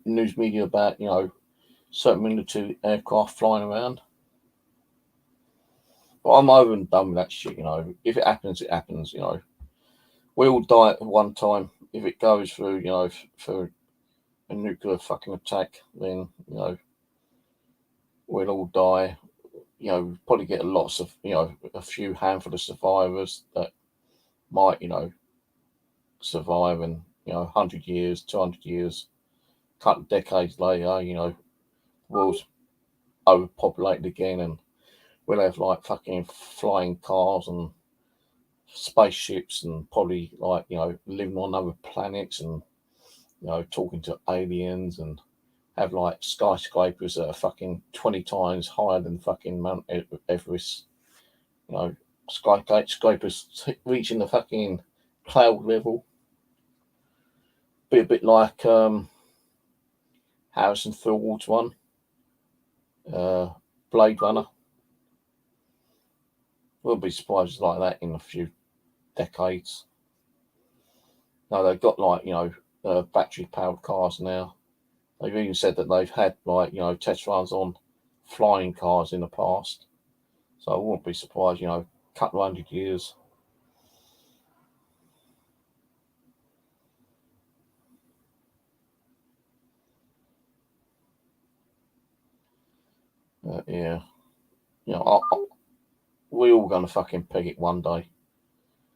Speaker 1: news media about, you know, certain military aircraft flying around. But I'm over and done with that shit, you know. If it happens, it happens, you know. We all die at one time. If it goes through, you know, for a nuclear fucking attack, then, you know, we'll all die. You know, probably get lots of, you know, a few handful of survivors that might, you know, survive, and, you know, 100 years, 200 years, a couple of decades later, you know, the world's overpopulated again, and we'll have like fucking flying cars and spaceships, and probably like, you know, living on other planets, and, you know, talking to aliens, and have like skyscrapers that are fucking 20 times higher than fucking Mount Everest. You know, skyscrapers reaching the fucking cloud level. Be a bit like Harrison Ford's one, Blade Runner. We'll be surprised like that in a few decades. No, they've got like, you know, battery powered cars now. They've even said that they've had like, you know, test runs on flying cars in the past. So I wouldn't be surprised, you know, a couple of 100 years. Yeah, you know, we're all gonna fucking peg it one day.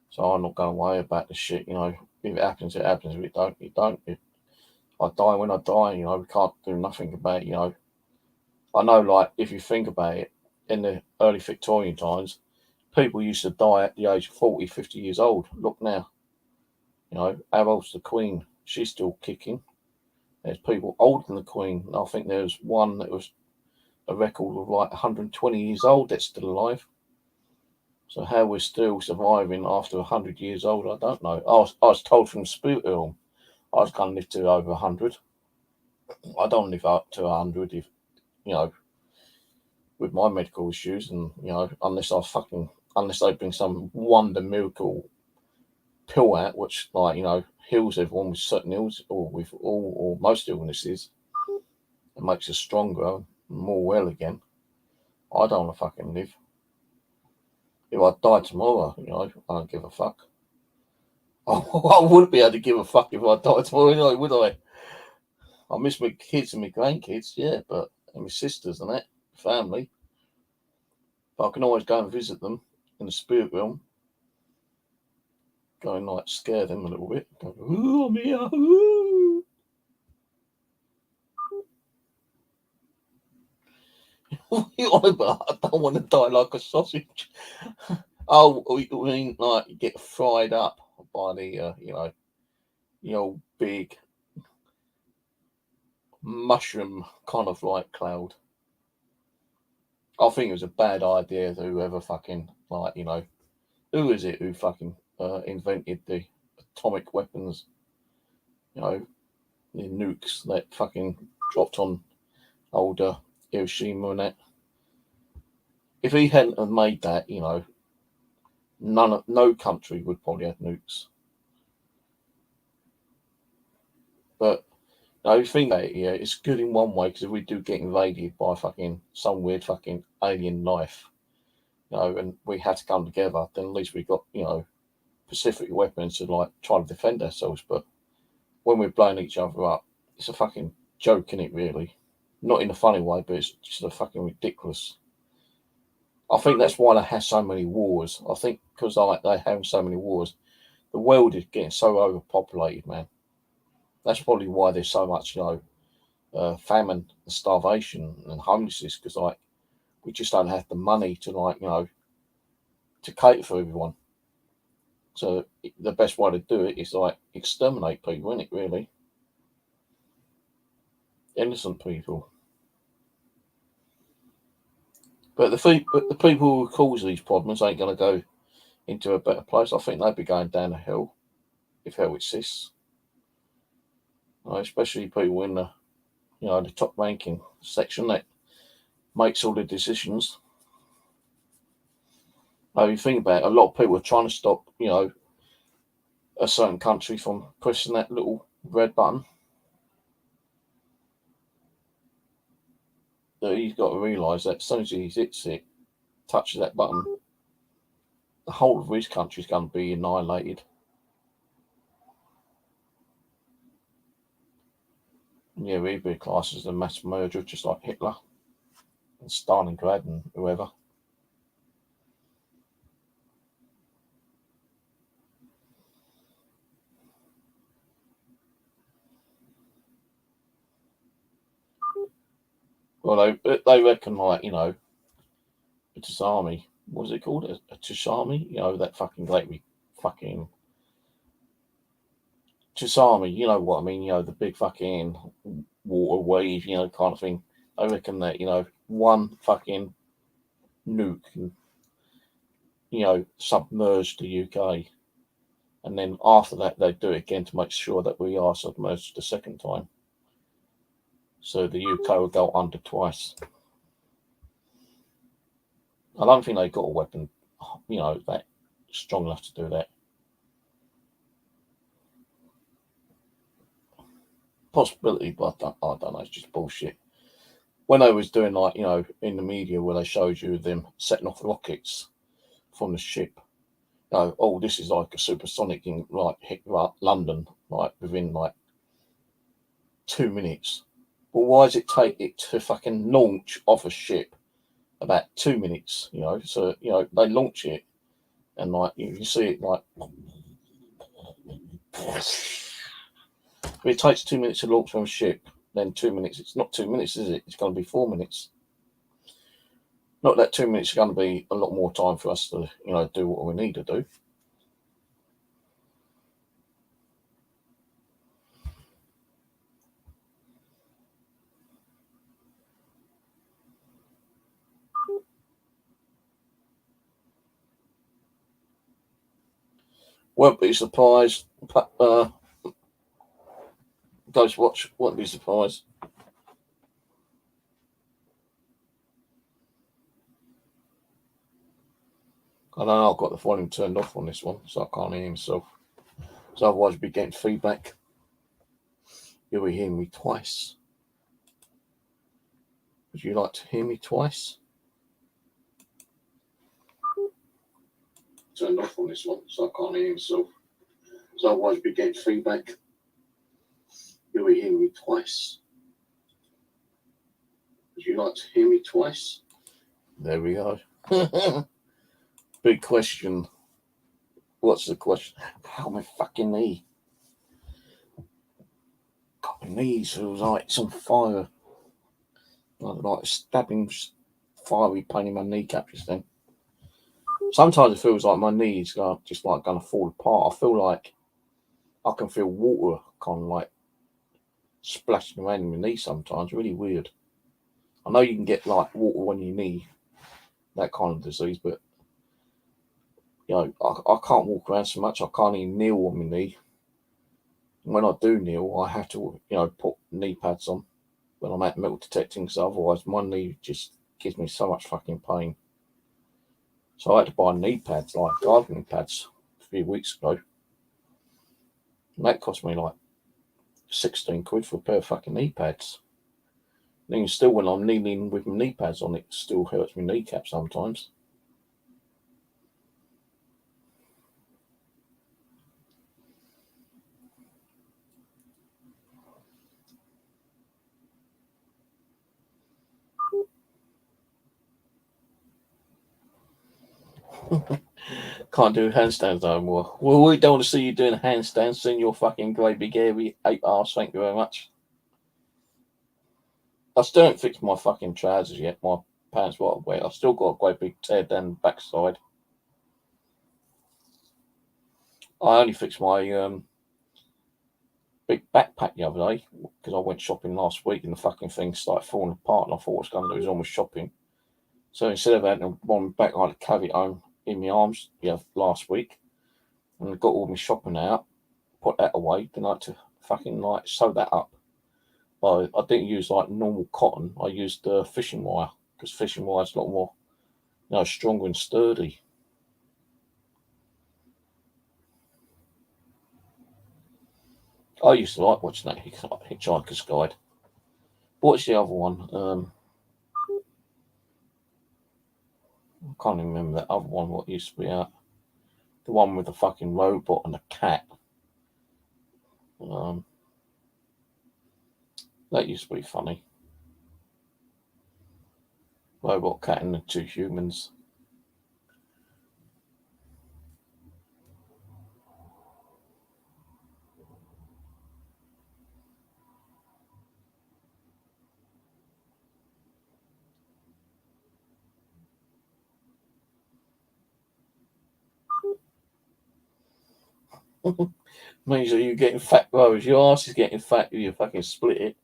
Speaker 1: So I'm not gonna worry about the shit. You know, if it happens, it happens. If it don't, it don't. If I die when I die, you know, we can't do nothing about it. You know, I know, like, if you think about it, in the early Victorian times, people used to die at the age of 40, 50 years old. Look now, you know, how old's the Queen? She's still kicking. There's people older than the Queen. I think there's one that was a record of like 120 years old that's still alive. So how we're still surviving after 100 years old, I don't know. I was told from Spirit Realm I was going to live to over 100. I don't live up to 100 if, you know, with my medical issues, and, you know, unless they bring some wonder miracle pill out, which, like, you know, heals everyone with certain ills or with all or most illnesses and makes us stronger and more well again. I don't want to fucking live. If I die tomorrow, you know, I don't give a fuck. I wouldn't be able to give a fuck if I died tomorrow, would I? I miss my kids and my grandkids, yeah, but and my sisters and that, family. But I can always go and visit them in the spirit realm. Go and like scare them a little bit. Go, ooh, I'm here. Ooh. But I don't want to die like a sausage. Oh, I mean, like, get fried up by the, you know, the old big mushroom kind of like cloud. I think it was a bad idea to whoever fucking, like, you know, who is it who fucking invented the atomic weapons, you know, the nukes that fucking dropped on older Hiroshima and that. If he hadn't have made that, you know, no country would probably have nukes. But no, think about it, yeah, it's good in one way because if we do get invaded by fucking some weird fucking alien life, you know, and we had to come together, then at least we got, you know, specific weapons to like try to defend ourselves. But when we're blowing each other up, it's a fucking joke, isn't it, really? Not in a funny way, but it's just a fucking ridiculous. I think that's why they have so many wars. I think because like they have so many wars, the world is getting so overpopulated, man. That's probably why there's so much, you know, famine, and starvation, and homelessness. Because like we just don't have the money to like, you know, to cater for everyone. So the best way to do it is like exterminate people, isn't it? Really, innocent people. But the people who cause these problems ain't going to go into a better place. I think they'd be going down a hill if hell exists. Especially people in the, you know, the top ranking section that makes all the decisions. Now you think about it, a lot of people are trying to stop, you know, a certain country from pressing that little red button. So he's got to realise that as soon as he hits it, touches that button, the whole of his country is going to be annihilated. And yeah, he'd be classed as a mass murderer, just like Hitler and Stalingrad and whoever. Well, they reckon, like, you know, a tsunami, what was it called? A tsunami? You know, that fucking great fucking tsunami, you know what I mean? You know, the big fucking water wave, you know, kind of thing. I reckon that, you know, one fucking nuke can, you know, submerge the UK. And then after that, they do it again to make sure that we are submerged the second time. So the UK will go under twice. I don't think they got a weapon, you know, that strong enough to do that. Possibility, but I don't know. It's just bullshit. When I was doing, like, you know, in the media where they showed you them setting off rockets from the ship, you know, oh, this is like a supersonic thing, like hit London, like within like 2 minutes. Well, why does it take it to fucking launch off a ship about 2 minutes? You know, so you know they launch it, and like you can see it like. If it takes 2 minutes to launch from a ship, then 2 minutes. It's not 2 minutes, is it? It's going to be 4 minutes. Not that 2 minutes is going to be a lot more time for us to, you know, do what we need to do. Won't be surprised. Ghost Watch, won't be surprised. I don't know, I've got the volume turned off on this one, so I can't hear myself. So otherwise I'd be getting feedback. You'll be hearing me twice. Would you like to hear me twice? Turned off on this one, so I can't hear myself. So otherwise I'd be getting feedback. You'll be hearing me twice. Would you like to hear me twice? There we go. Big question. What's the question? How my fucking knee? God, my knees feels like it's on fire. Like stabbing fiery pain in my kneecap just then. Sometimes it feels like my knees are just like gonna fall apart. I feel like I can feel water kind of like splashing around in my knee sometimes. Really weird. I know you can get like water on your knee, that kind of disease, but you know, I can't walk around so much. I can't even kneel on my knee. When I do kneel, I have to, put knee pads on when I'm at metal detecting, because otherwise my knee just gives me so much fucking pain. So I had to buy knee pads, like gardening pads, a few weeks ago. And that cost me like 16 quid for a pair of fucking knee pads. And even still, when I'm kneeling with my knee pads on, it still hurts my kneecap sometimes. Can't do handstands no more. Well, we don't want to see you doing handstands, seeing your fucking great big hairy ape arse. Thank you very much. I still haven't fixed my fucking trousers yet. My pants, what I wear. I've still got a great big tear down the backside. I only fixed my big backpack the other day because I went shopping last week and the fucking thing started falling apart, and I thought I was going to lose all my shopping. So instead of having one back, I had to carry it home in my arms last week, and I got all my shopping out, put that away. Then I had to fucking like sew that up. But I didn't use like normal cotton. I used fishing wire because fishing wire is a lot more, stronger and sturdy. I used to like watching that Hitchhiker's Guide. What's the other one? I can't even remember that other one. What used to be out? The one with the fucking robot and the cat. That used to be funny. Robot cat and the two humans. Means that you're getting fat, bro. If your ass is getting fat, you fucking split it.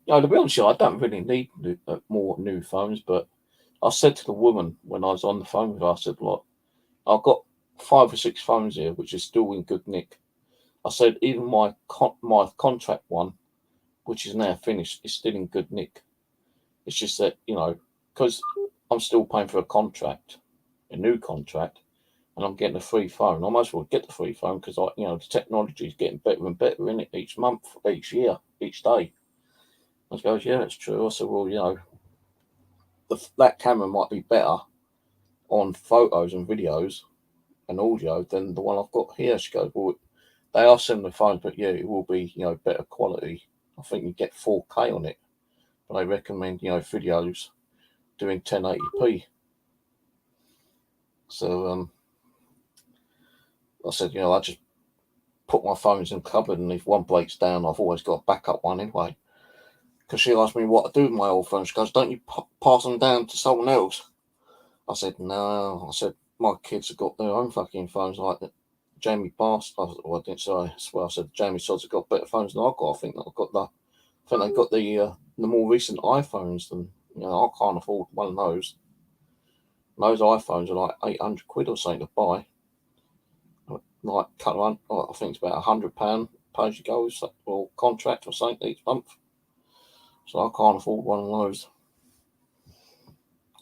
Speaker 1: To be honest, I don't really need more new phones, but I said to the woman when I was on the phone with her, I said, look, I've got 5 or 6 phones here, which is still in good nick. I said, even my contract one, which is now finished, is still in good nick. It's just that, because I'm still paying for a new contract, and I'm getting a free phone. I might as well get the free phone because, the technology is getting better and better in it each month, each year, each day. I goes, yeah, that's true. I said, well, that camera might be better on photos and videos and audio than the one I've got here. She goes, well, they are similar phones, but yeah, it will be, better quality. I think you get 4K on it, but they recommend, videos doing 1080p. So, I said, I just put my phones in the cupboard, and if one breaks down, I've always got a backup one anyway. Because she asked me what to do with my old phones. She goes, don't you pass them down to someone else? I said, no. I said, my kids have got their own fucking phones like that. Jamie Bast, I didn't say, I swear, I said, Jamie Sods have got better phones than I've got. I think they've got the more recent iPhones than, I can't afford one of those. And those iPhones are like 800 quid or something to buy. Like I think it's about £100 pay as you go or contract or something each month. So I can't afford one of those.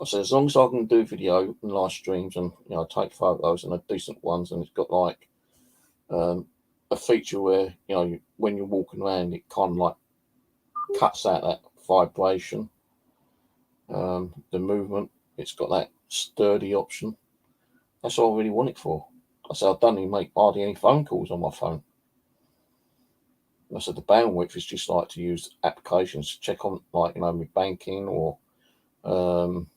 Speaker 1: I said, as long as I can do video and live streams and take photos and decent ones, and it's got like a feature where when you're walking around, it kind of like cuts out that vibration, the movement. It's got that sturdy option. That's all I really want it for. I said, I don't even make hardly any phone calls on my phone. I said, the bandwidth is just like to use applications to check on, like, my banking or, want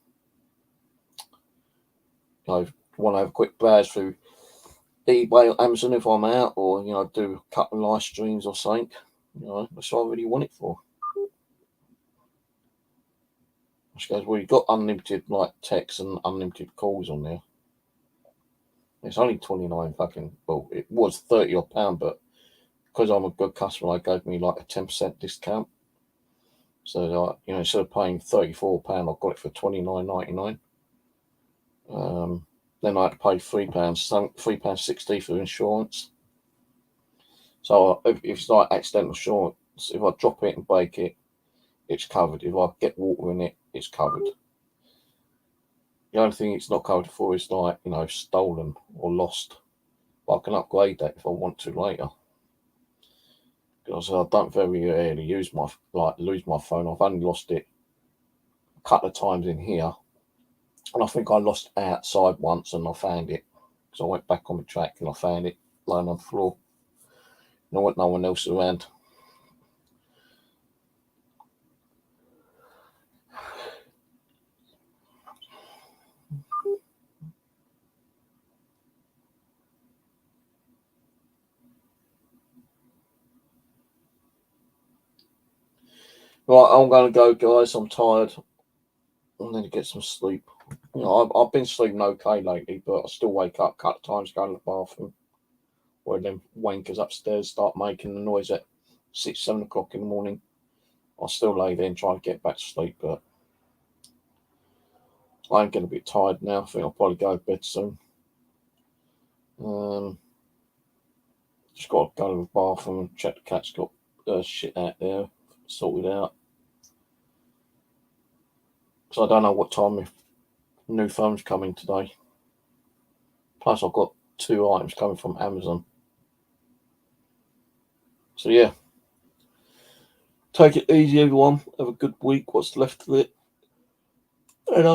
Speaker 1: to have a quick browse through eBay or Amazon if I'm out, or, do a couple of live streams or something. That's what I really want it for. She goes, well, you've got unlimited, like, text and unlimited calls on there. It's only 29 well, it was 30 odd pound, but because I'm a good customer, they gave me like a 10% discount. So, instead of paying £34, I got it for £29.99. Then I had to pay £3.60 for insurance. So if it's like accidental insurance, if I drop it and break it, it's covered. If I get water in it, it's covered. The only thing it's not covered for is like, stolen or lost. But I can upgrade that if I want to later. Because I don't very rarely lose my phone. I've only lost it a couple of times in here. And I think I lost it outside once and I found it. Because I went back on the track and I found it lying on the floor. No one else around. Right, I'm going to go, guys. I'm tired. I need to get some sleep. I've been sleeping okay lately, but I still wake up a couple of times, go to the bathroom. Where them wankers upstairs start making the noise at 6, 7 o'clock in the morning. I still lay there and try to get back to sleep, but I'm getting a bit tired now. I think I'll probably go to bed soon. Just got to go to the bathroom and check the cat's got shit out there, sorted out. Because I don't know what time my new phone's coming today. Plus, I've got 2 items coming from Amazon. So, yeah. Take it easy, everyone. Have a good week, what's left of it. And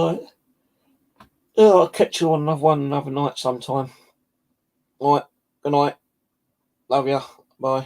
Speaker 1: I'll catch you on another night sometime. All right. Good night. Love ya. Bye.